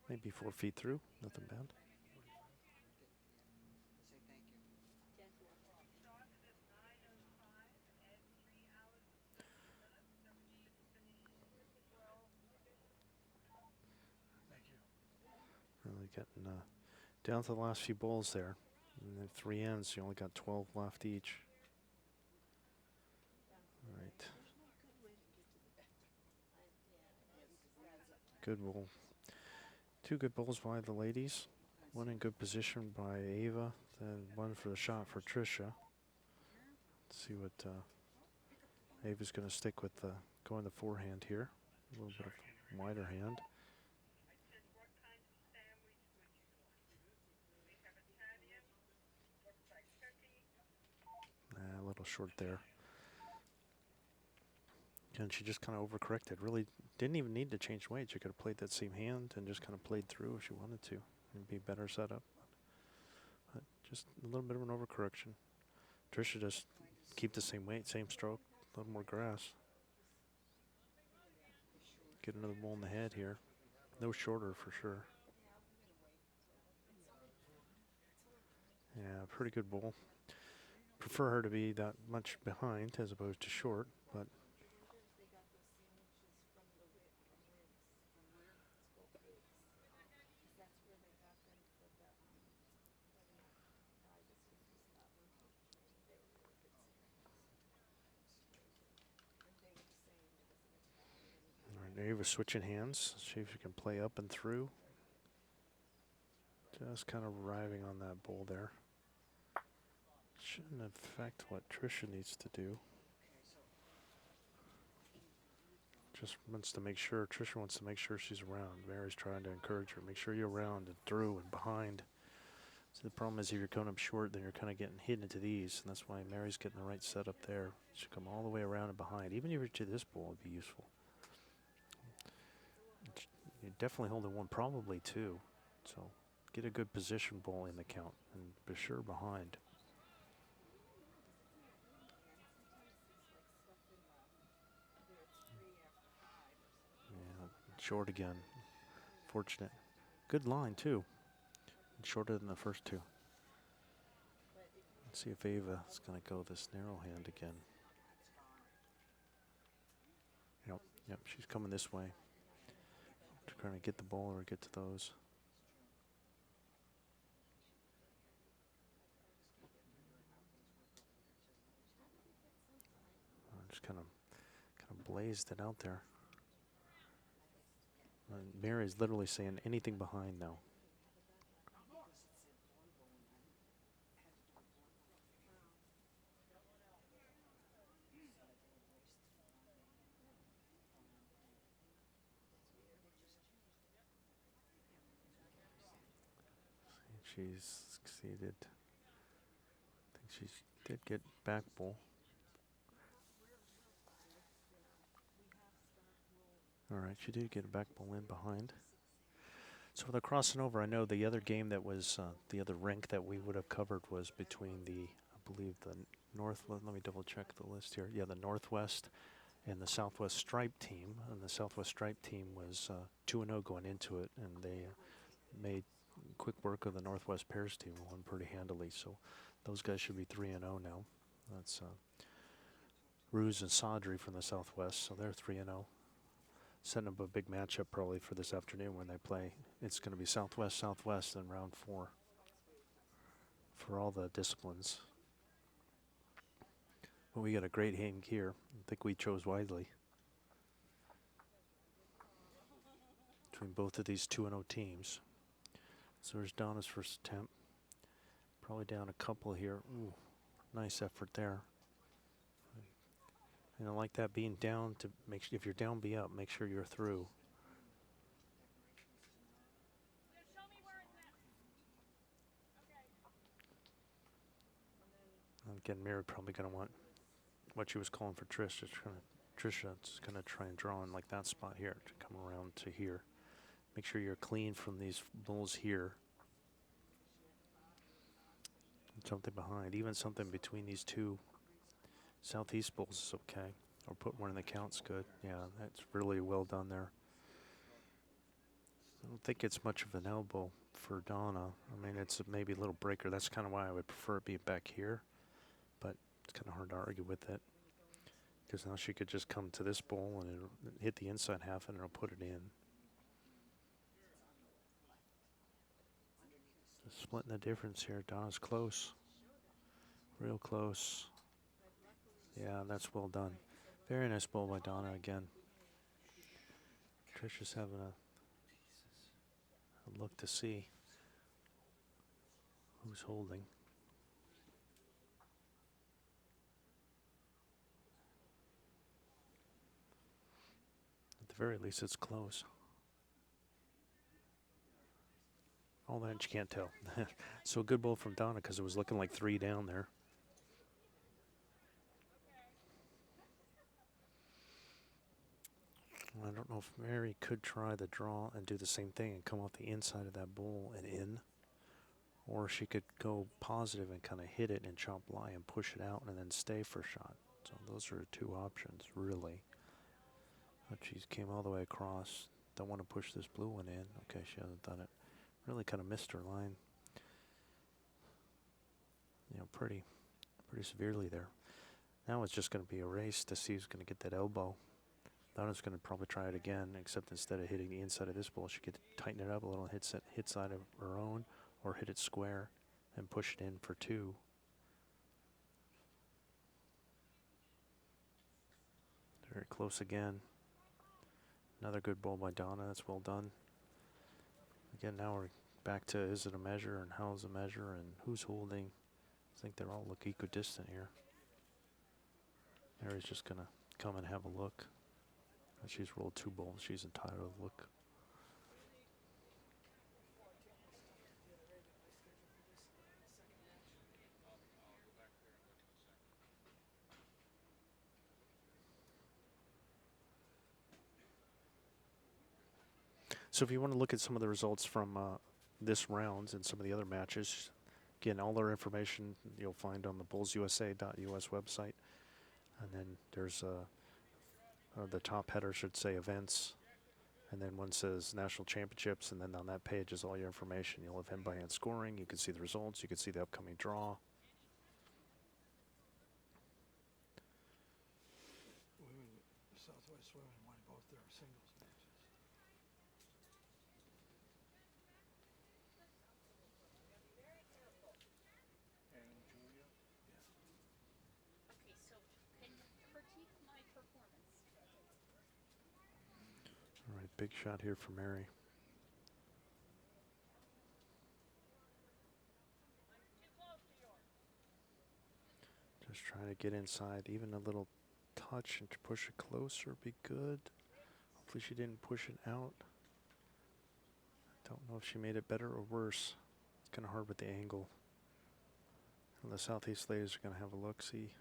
Maybe 4 feet through, nothing bad. Say thank you. Thank you. Really getting down to the last few bowls there. And then 3 ends, you only got 12 left each. All right. There's no good way to get to the bathroom. Good bowl. 2 good bowls by the ladies. 1 in good position by Ava. Then 1 for the shot for Tricia. Let's see what Ava's going to stick with going the forehand here. A little bit of wider hand. A little short there. And she just kind of overcorrected. Really didn't even need to change weight. She could have played that same hand and just kind of played through if she wanted to. It'd be a better setup. But just a little bit of an overcorrection. Tricia just keep the same weight, same stroke, a little more grass. Get another bowl in the head here. No shorter for sure. Yeah, pretty good bowl. Prefer her to be that much behind as opposed to short, but They got those sandwiches from the from Limbs. From where? It's called Limbs. Because that's where they got them for the wedding guy that's here from Scotland. They were really good sandwiches. And they were the same. There was an Italian. all right, Ava switching hands. See if she can play up and through. Just kind of arriving on that bowl there. Shouldn't affect what Tricia needs to do. Just wants to make sure, Tricia wants to make sure she's around. Mary's trying to encourage her. Make sure you're around and through and behind. So the problem is if you're coming up short, then you're kind of getting hit into these. And that's why Mary's getting the right setup there. She come all the way around and behind. Even if you're to this ball, would be useful. You're definitely holding 1, probably 2. So get a good position ball in the count and be sure behind. Yeah, short again. Fortunate. Good line too. Shorter than the first 2. Let's see if Ava's going to go this narrow hand again. Yep, she's coming this way. Trying to get the ball or get to those. Just kind of blazed it out there. Mary's literally saying anything behind now. She's succeeded. I think she did get back ball. All right, she did get a back ball in behind. So they're crossing over. I know the other game that was, the other rink that we would have covered was between the, I believe the North, let me double check the list here. Yeah, the Northwest and the Southwest Stripe team. And the Southwest Stripe team was 2-0 going into it, and they made quick work of the Northwest Pairs team, won pretty handily. So those guys should be 3-0 now. That's Ruse and Sadri from the Southwest, so they're 3-0. setting up a big matchup probably for this afternoon when they play. It's going to be Southwest, Southwest in round 4 for all the disciplines. Well, we got a great hand here. I think we chose wisely. Between both of these 2-0 teams. So there's Donna's first attempt. Probably down a couple here. Ooh, nice effort there. And I like that being down to make sure if you're down, be up. Make sure you're through. Again, Mary probably going to want what she was calling for Tricia. Tricia's going to try and draw in like that spot here to come around to here. Make sure you're clean from these bulls here. Something behind, even something between these two southeast bulls is okay. Or put one in the count's good. Yeah, that's really well done there. I don't think it's much of an elbow for Donna. I mean, it's maybe a little breaker. That's kind of why I would prefer it being back here. But it's kind of hard to argue with it. Because now she could just come to this bull and it'll hit the inside half and it'll put it in. Splitting the difference here. Donna's close. Real close. Yeah, that's well done. Very nice bull by Donna again. Tricia's having a look to see who's holding. At the very least, it's close. All that you can't tell. So a good bull from Donna because it was looking like 3 down there. I don't know if Mary could try the draw and do the same thing and come off the inside of that bull and in. Or she could go positive and kind of hit it and chop lie and push it out and then stay for a shot. So those are 2 options, really. But she's came all the way across. Don't want to push this blue one in. Okay, she hasn't done it. Really kind of missed her line. You know, pretty severely there. Now it's just going to be a race to see who's going to get that elbow. Donna's going to probably try it again, except instead of hitting the inside of this ball, she could tighten it up a little, hit side of her own, or hit it square and push it in for 2. Very close again. Another good ball by Donna. That's well done. Again, now we're back to is it a measure and how's the measure and who's holding. I think they're all look equidistant here. Mary's just going to come and have a look. She's rolled 2 balls. She's entitled to look. So if you want to look at some of the results from this round and some of the other matches, again, all our information you'll find on the bullsusa.us website. And then there's the top header should say events. And then one says national championships. And then on that page is all your information. You'll have hand by hand scoring. You can see the results. You can see the upcoming draw. Southwest women won both their singles matches. And Julia? Okay, so can you critique my performance? All right, big shot here for Mary. Just trying to get inside. Even a little touch and to push it closer would be good. Hopefully she didn't push it out. Don't know if she made it better or worse. It's kind of hard with the angle. And the southeast ladies are going to have a look-see.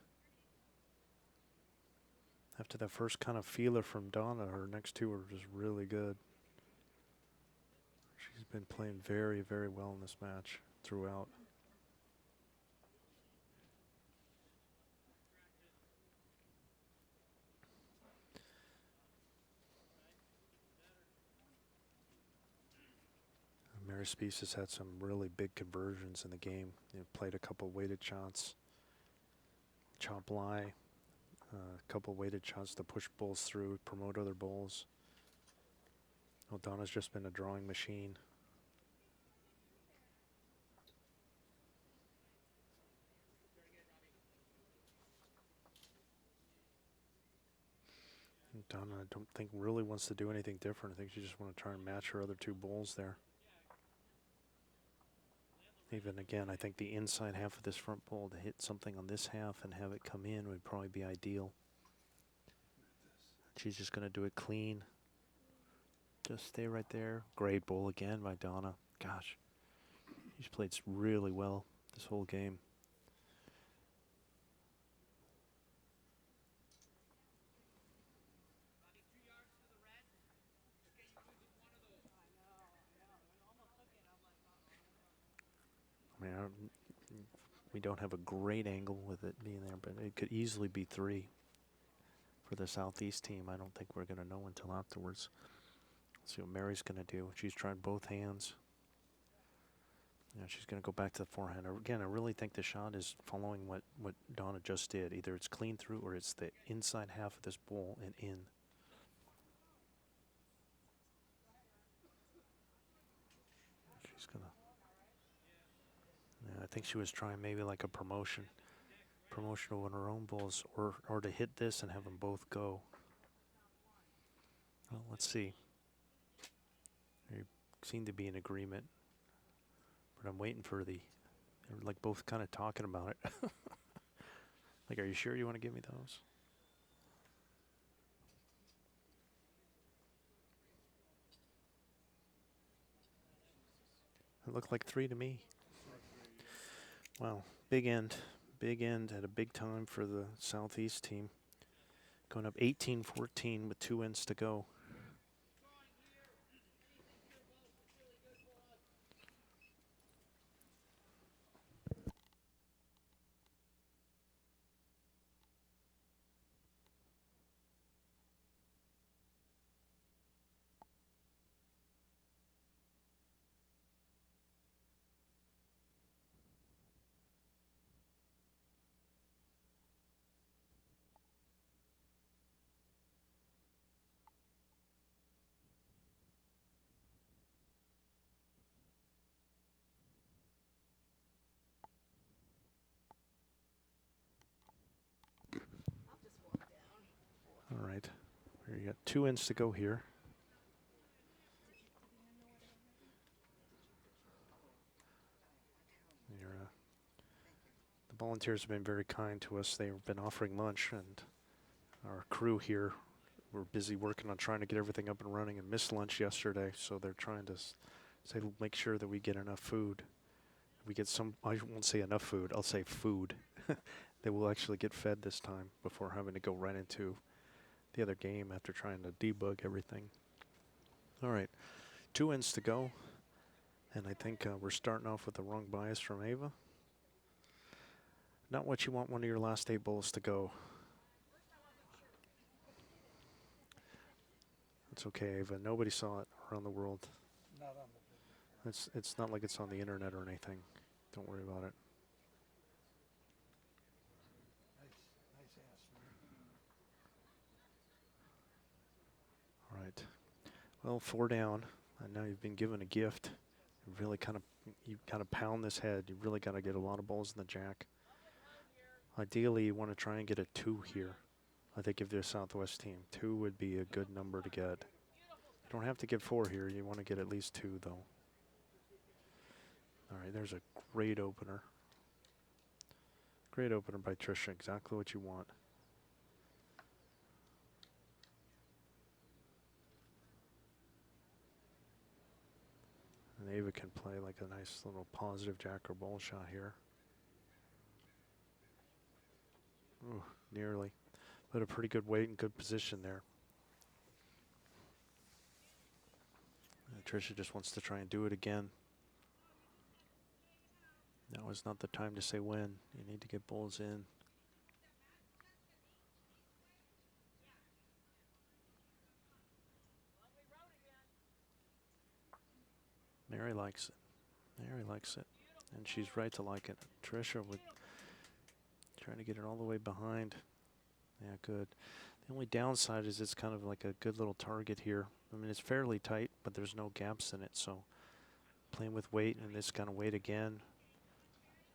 After that first kind of feeler from Donna, her next 2 were just really good. She's been playing very, very well in this match throughout. Mary Spease has had some really big conversions in the game. Played a couple weighted shots, chop lie, a couple weighted shots to push bulls through, promote other bulls. Well, Donna's just been a drawing machine. And Donna, I don't think really wants to do anything different. I think she just want to try and match her other two bowls there. Even again, I think the inside half of this front bowl to hit something on this half and have it come in would probably be ideal. She's just going to do it clean. Just stay right there. Great bowl again by Donna. Gosh, she's played really well this whole game. I mean, we don't have a great angle with it being there, but it could easily be 3 for the Southeast team. I don't think we're going to know until afterwards. Let's see what Mary's going to do. She's tried both hands. Yeah, she's going to go back to the forehand. Again, I really think the shot is following what Donna just did. Either it's clean through or it's the inside half of this bowl and in. She's going to... Yeah, I think she was trying maybe like a promotional on her own bowls or to hit this and have them both go. Well, let's see. They seem to be in agreement. But I'm waiting for they're like both kind of talking about it. Like, are you sure you want to give me those? It looked like 3 to me. Wow, big end at a big time for the Southeast team. Going up 18-14 with 2 ends to go. All right, you got 2 ends to go here. The volunteers have been very kind to us. They've been offering lunch, and our crew here were busy working on trying to get everything up and running and missed lunch yesterday, so they're trying to make sure that we get enough food. We get some, I won't say enough food, I'll say food. That will actually get fed this time before having to go right into the other game after trying to debug everything. All right, 2 ends to go. And I think we're starting off with the wrong bias from Ava. Not what you want one of your last 8 bowls to go. It's okay, Ava. Nobody saw it around the world. Not on the video. It's not like it's on the internet or anything. Don't worry about it. Nice ass, man. All right. Well, 4 down, and now you've been given a gift. You really kind of pound this head. You really got to get a lot of balls in the jack. Ideally, you want to try and get a 2 here. I think if they're a Southwest team, 2 would be a good number to get. You don't have to get 4 here. You want to get at least 2, though. All right, there's a great opener. Great opener by Tricia. Exactly what you want. And Ava can play like a nice little positive jack or ball shot here. Ooh, nearly. But a pretty good weight and good position there. And Tricia just wants to try and do it again. Now is not the time to say when. You need to get balls in. Mary likes it. Mary likes it. And she's right to like it. Tricia would try to get it all the way behind. Yeah, good. The only downside is it's kind of like a good little target here. I mean, it's fairly tight, but there's no gaps in it. So playing with weight and this kind of weight again.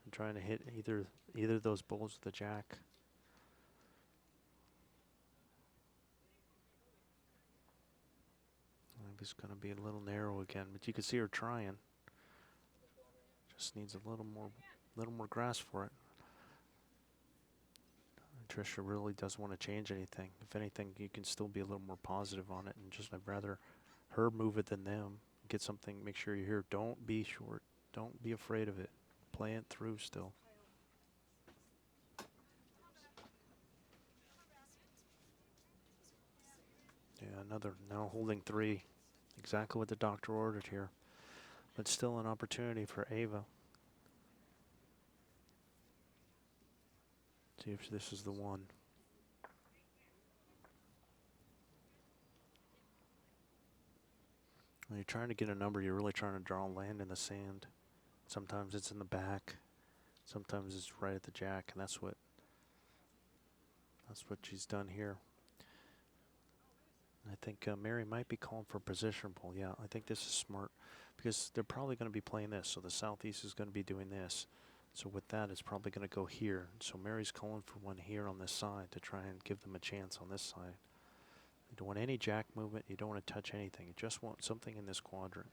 I'm trying to hit either of those bulls with the jack. Maybe it's going to be a little narrow again, but you can see her trying. Just needs a little more grass for it. Tricia really doesn't want to change anything. If anything, you can still be a little more positive on it, and just I'd rather her move it than them. Get something. Make sure you're here. Don't be short. Don't be afraid of it. Play it through still. Yeah, another now holding 3. Exactly what the doctor ordered here. But still an opportunity for Ava. See if this is the one. When you're trying to get a number, you're really trying to draw land in the sand. Sometimes it's in the back. Sometimes it's right at the jack, and that's what she's done here. I think Mary might be calling for position ball. Yeah, I think this is smart because they're probably going to be playing this. So the southeast is going to be doing this. So with that, it's probably going to go here. So Mary's calling for one here on this side to try and give them a chance on this side. You don't want any jack movement. You don't want to touch anything. You just want something in this quadrant.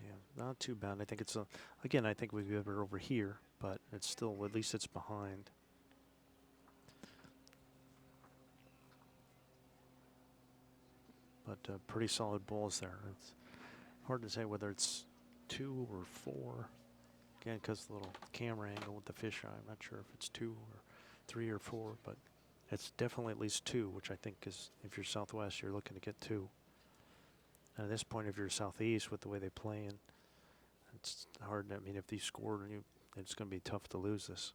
Yeah, not too bad. I think it's again, I think we have her over here, but it's still, at least it's behind. But pretty solid balls there. It's hard to say whether it's 2 or 4. Again, because the little camera angle with the fisheye, I'm not sure if it's 2 or 3 or 4, but it's definitely at least 2, which I think is, if you're Southwest, you're looking to get 2. And at this point, if you're Southeast with the way they play, and it's hard. I mean, if they scored, it's going to be tough to lose this.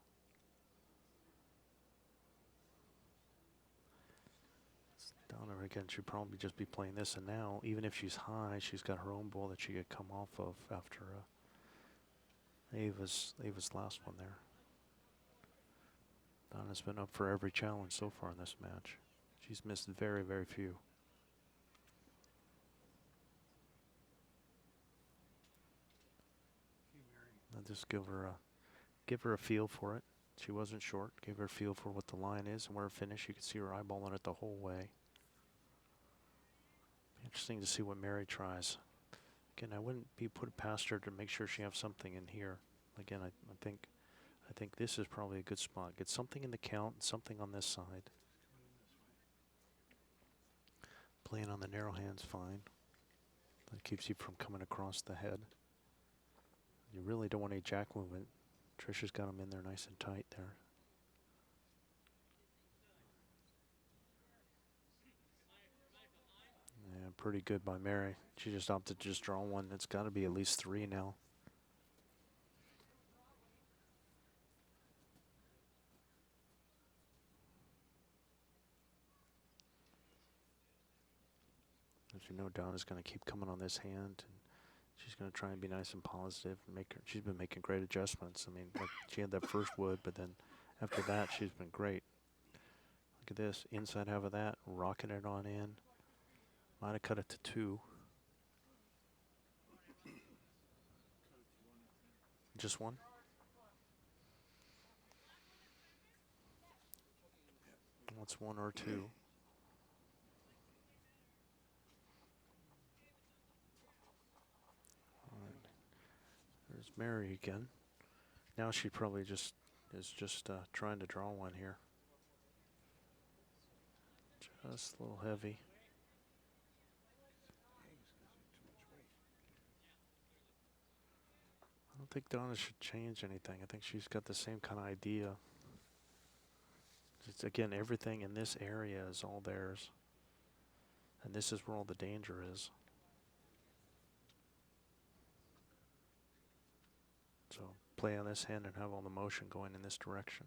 Donna again should probably just be playing this, and now even if she's high, she's got her own ball that she could come off of after Ava's last one there. Donna's been up for every challenge so far in this match. She's missed very, very few. I'll just give her a feel for it. She wasn't short. Give her a feel for what the line is and where it finished. You can see her eyeballing it the whole way. Interesting to see what Mary tries. Again, I wouldn't be put it past her to make sure she has something in here. Again, I think this is probably a good spot. Get something in the count, something on this side. Playing on the narrow hand's fine. That keeps you from coming across the head. You really don't want any jack movement. Tricia's got them in there nice and tight there. Yeah, pretty good by Mary. She just opted to just draw one. It's got to be at least 3 now. As you know, Donna's going to keep coming on this hand, and she's going to try and be nice and positive and make her. She's been making great adjustments. I mean, like she had that first wood, but then after that, she's been great. Look at this, inside half of that, rocking it on in. Might have cut it to 2. Just 1? What's 1 or 2? There's Mary again. Now she probably is just trying to draw one here. Just a little heavy. I don't think Donna should change anything. I think she's got the same kind of idea. It's, again, everything in this area is all theirs. And this is where all the danger is. So play on this hand and have all the motion going in this direction.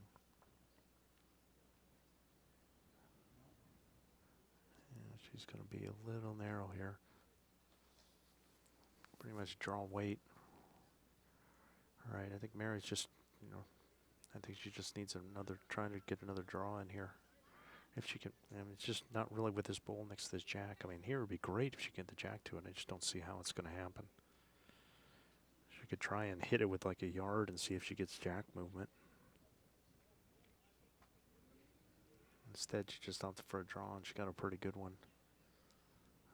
Yeah, she's going to be a little narrow here. Pretty much draw weight. All right, I think Mary's just, I think she just needs trying to get another draw in here. If she can, I mean, it's just not really with this bull next to this jack. I mean, here would be great if she could get the jack to it. I just don't see how it's going to happen. She could try and hit it with like a yard and see if she gets jack movement. Instead, she just opted for a draw, and she got a pretty good one.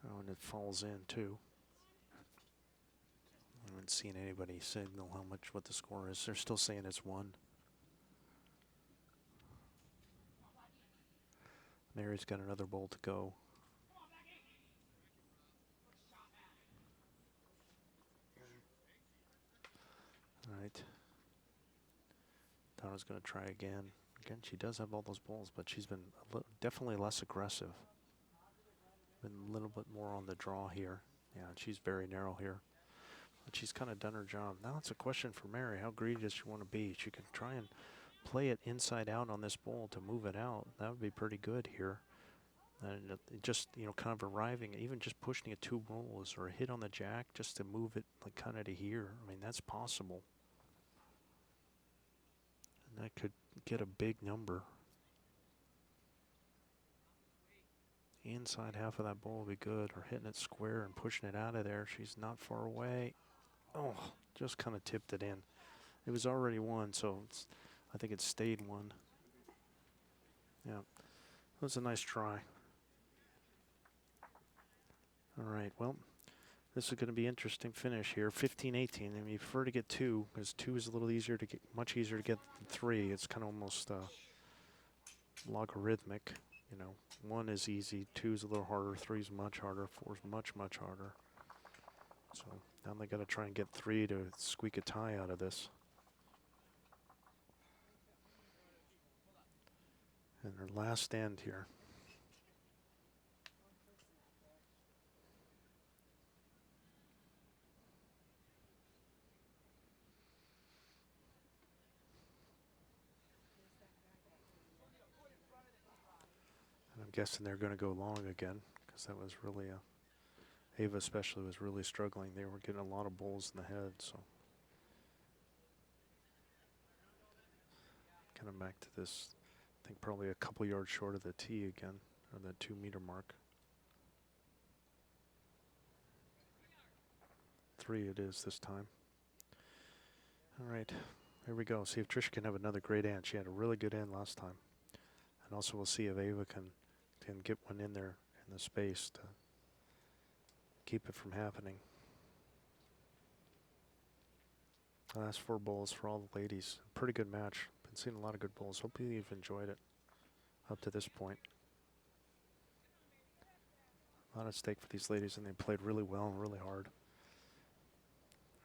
Oh, and it falls in, too. I haven't seen anybody signal what the score is. They're still saying it's 1. Mary's got another bowl to go. All right. Donna's going to try again. Again, she does have all those bowls, but she's been definitely less aggressive. Been a little bit more on the draw here. Yeah, and she's very narrow here. But she's kind of done her job. Now it's a question for Mary. How greedy does she want to be? She can try and play it inside out on this bowl to move it out. That would be pretty good here. And just, kind of arriving, even just pushing it 2 bowls or a hit on the jack just to move it like kind of to here. I mean, that's possible. And that could get a big number. Inside half of that bowl would be good, or hitting it square and pushing it out of there. She's not far away. Oh, just kind of tipped it in. It was already 1, so I think it stayed 1. Yeah, it was a nice try. All right, well, this is going to be interesting finish here. 15-18. I mean, you prefer to get 2 because 2 is a little easier to get, much easier to get than 3. It's kind of almost logarithmic. 1 is easy, 2 is a little harder, 3 is much harder, 4 is much, much harder. So now they got to try and get 3 to squeak a tie out of this. And their last end here. And I'm guessing they're going to go long again because that was really Ava especially was really struggling. They were getting a lot of bowls in the head, so. Kind of back to this, I think probably a couple yards short of the tee again, or the 2 meter mark. 3 it is this time. All right, here we go. See if Tricia can have another great end. She had a really good end last time. And also we'll see if Ava can get one in there in the space to keep it from happening. Last 4 bowls for all the ladies. Pretty good match. Been seeing a lot of good bowls. Hope you've enjoyed it up to this point. A lot at stake for these ladies, and they played really well and really hard.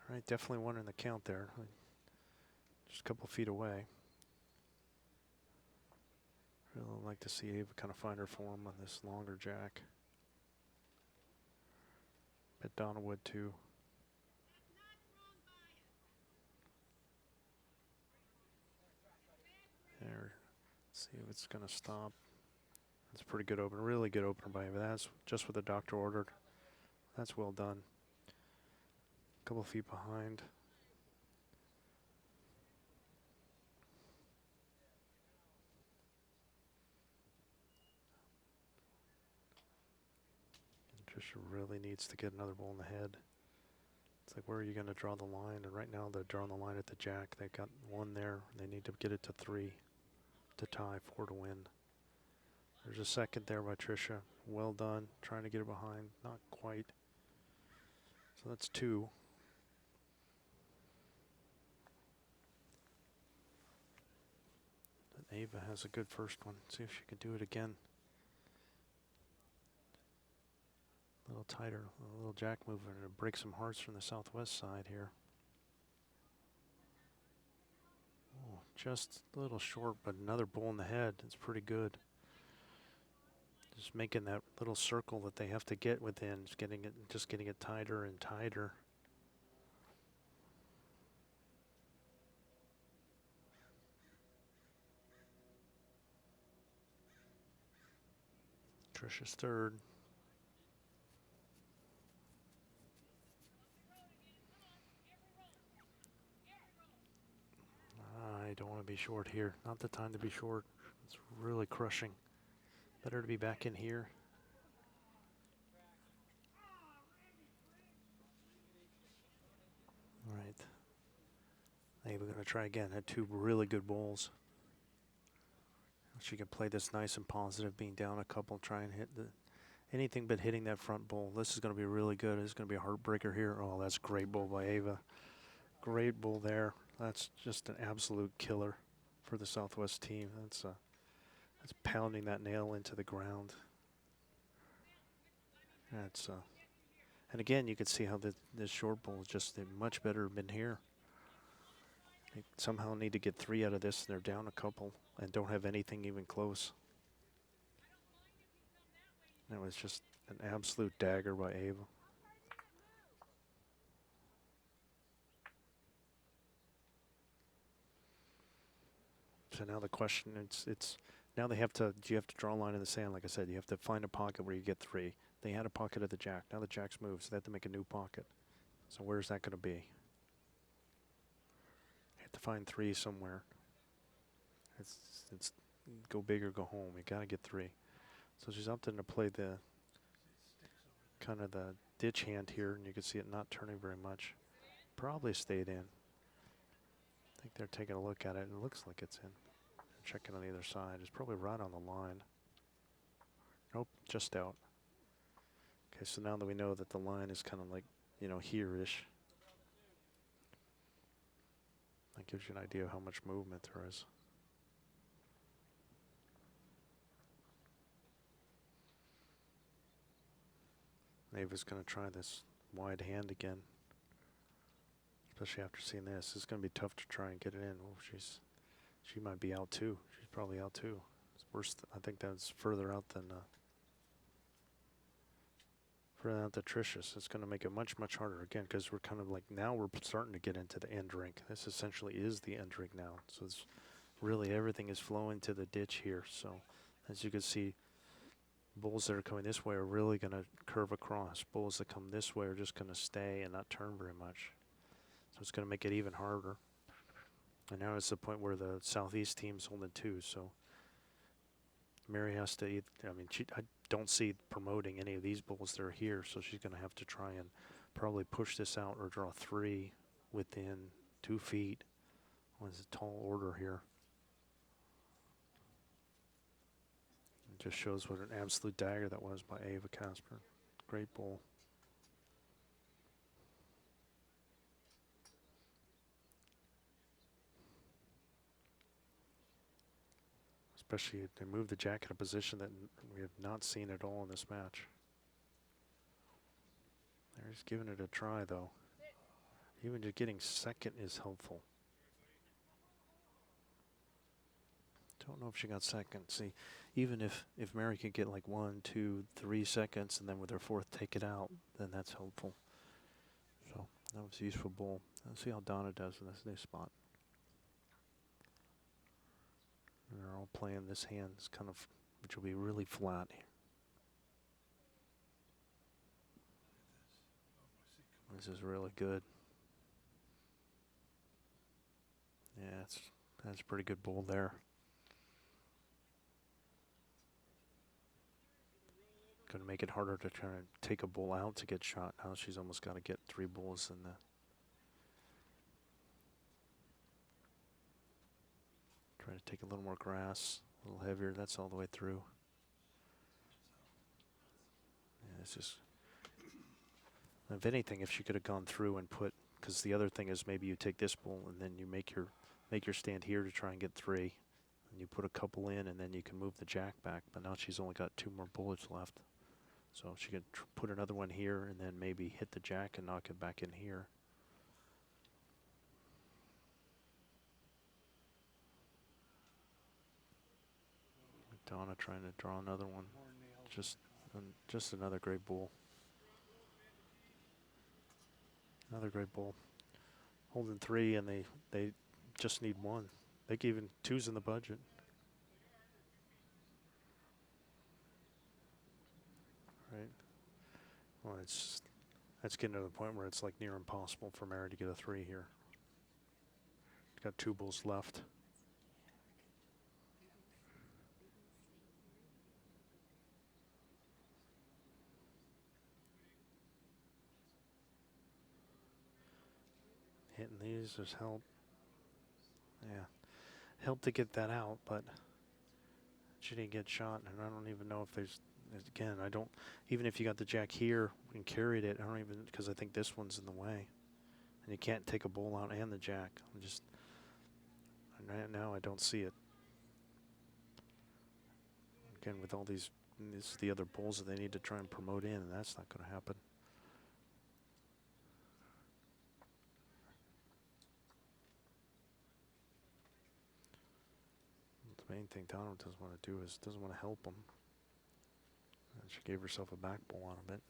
All right, definitely one in the count there. Just a couple feet away. Really like to see Ava kind of find her form on this longer jack. Bet Donna would too. There. See if it's going to stop. That's a pretty good opener. Really good opener by Ava. That's just what the doctor ordered. That's well done. A couple feet behind. Tricia really needs to get another ball in the head. It's like, where are you going to draw the line? And right now they're drawing the line at the jack. They've got 1 there. They need to get it to 3 to tie, 4 to win. There's a second there by Tricia. Well done. Trying to get it behind. Not quite. So that's 2. And Ava has a good first one. See if she can do it again. A little tighter, a little jack movement, and it breaks some hearts from the southwest side here. Oh, just a little short, but another bull in the head. It's pretty good. Just making that little circle that they have to get within, just getting it tighter and tighter. Tricia's third. short here. Not the time to be short. It's really crushing. Better to be back in here. All right. Hey, we're going to try again. Had two really good bowls. She could play this nice and positive, being down a couple, try and hit anything but hitting that front bowl. This is going to be really good. This is going to be a heartbreaker here. Oh, that's a great bowl by Ava. Great bowl there. That's just an absolute killer for the Southwest team. That's pounding that nail into the ground. That's and again, you can see how this short bowl is just much better than here. They somehow need to get 3 out of this. They're down a couple and don't have anything even close. That was just an absolute dagger by Ava. So now the question, it's now they have to, you have to draw a line in the sand. Like I said, you have to find a pocket where you get 3. They had a pocket at the jack. Now the jack's moved, so they have to make a new pocket. So where's that going to be? You have to find 3 somewhere. It's go big or go home. You got to get 3. So she's opting to play the kind of the ditch hand here, and you can see it not turning very much. Probably stayed in. I think they're taking a look at it, and it looks like it's in. Checking on the other side. It's probably right on the line. Nope, just out. Okay, so now that we know that the line is kind of like, you know, here-ish. That gives you an idea of how much movement there is. Ava's going to try this wide hand again. Especially after seeing this. It's going to be tough to try and get it in. Oh, she might be out too. She's probably out too. It's worse. I think that's further out than Tricia. So it's going to make it much, much harder again, because we're kind of like, now we're starting to get into the end rink. This essentially is the end rink now. So it's really everything is flowing to the ditch here. So as you can see, bowls that are coming this way are really going to curve across. Bowls that come this way are just going to stay and not turn very much. So it's going to make it even harder. And now it's the point where the Southeast team's holding 2. So Mary has to, I mean, I don't see promoting any of these bowls that are here. So she's going to have to try and probably push this out or draw 3 within 2 feet. What is a tall order here? It just shows what an absolute dagger that was by Ava Casper. Great bowl. Especially they moved the jack in a position that we have not seen at all in this match. They're just giving it a try though. Even just getting second is helpful. Don't know if she got second. See, even if Mary could get like 1, 2, 3 seconds and then with her 4th take it out, then that's helpful. So that was a useful bowl. Let's see how Donna does in this new spot. And they're all playing this hand, it's kind of, which will be really flat here. This is really good. Yeah, that's a pretty good bowl there. Going to make it harder to try and take a bowl out to get shot. Now she's almost got to get 3 bowls in the. Try to take a little more grass, a little heavier. That's all the way through. Yeah, it's just. If anything, if she could have gone through and put, because the other thing is maybe you take this bowl and then you make your stand here to try and get 3, and you put a couple in, and then you can move the jack back. But now she's only got 2 more bullets left, so she could put another one here and then maybe hit the jack and knock it back in here. Donna trying to draw another one. Just another great bowl. Another great bowl. Holding 3, and they just need 1. They gave even 2's in the budget. Right. Well, that's getting to the point where it's like near impossible for Mary to get a 3 here. Got 2 bowls left. Hitting these, there's help. Yeah. Help to get that out, but she didn't get shot, and I don't even know if there's, again, I don't, even if you got the jack here and carried it, I don't even, because I think this one's in the way. And you can't take a bull out and the jack. I'm just, right now I don't see it. Again, with all these, this is the other bulls that they need to try and promote in, and that's not going to happen. The main thing Donna doesn't want to do is doesn't want to help them. And she gave herself a back bull out of it.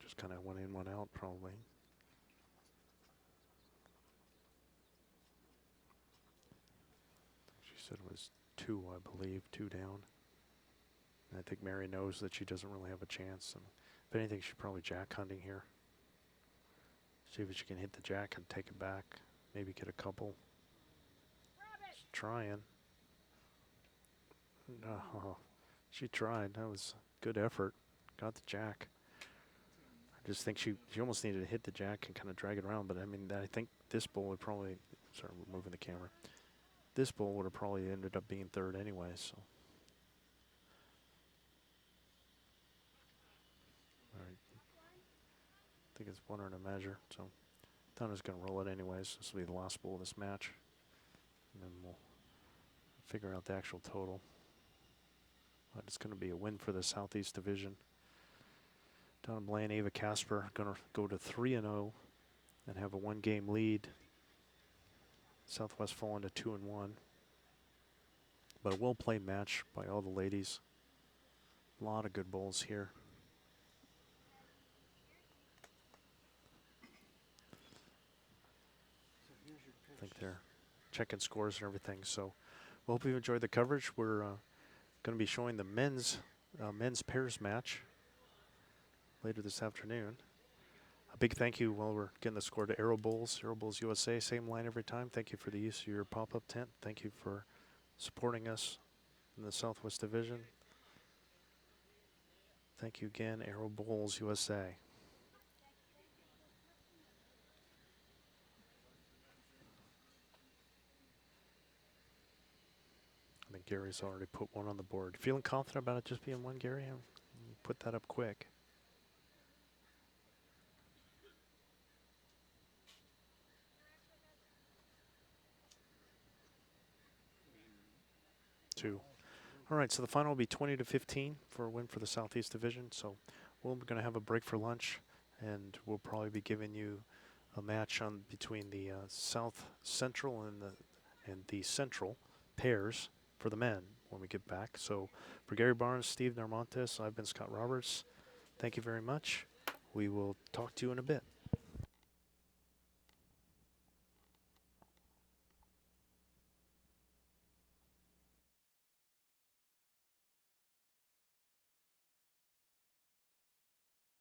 Just kind of went in, went out, probably. She said it was 2, I believe, 2 down. And I think Mary knows that she doesn't really have a chance. And if anything, she's probably jack hunting here. See if she can hit the jack and take it back. Maybe get a couple. She's trying. Oh, she tried. That was good effort. Got the jack. I just think she almost needed to hit the jack and kind of drag it around. But I mean, I think this bull would probably, sorry, we're moving the camera. This bull would have probably ended up being 3rd anyway. So, all right. I think it's 1 or a measure. So, Donna's going to roll it anyways. This will be the last bull of this match, and then we'll figure out the actual total. But it's going to be a win for the Southeast Division. Donna Blain, Ava Casper going to go to 3-0 and have a 1-game lead. Southwest falling to 2-1. But a well-played match by all the ladies. A lot of good bulls here. So here's your I pitch. think they're checking scores and everything. So we hope you enjoyed the coverage. We're going to be showing the men's pairs match later this afternoon. A big thank you while we're getting the score to Aero Bulls USA. Same line every time. Thank you for the use of your pop-up tent. Thank you for supporting us in the Southwest Division. Thank you again, Aero Bulls USA. I think Gary's already put one on the board. Feeling confident about it just being 1, Gary? You put that up quick. Two. All right, so the final will be 20-15 for a win for the Southeast Division. So we're going to have a break for lunch, and we'll probably be giving you a match on between the South Central and the Central pairs for the men when we get back. So for Gary Barnes, Steve Narmontes, I've been Scott Roberts. Thank you very much. We will talk to you in a bit.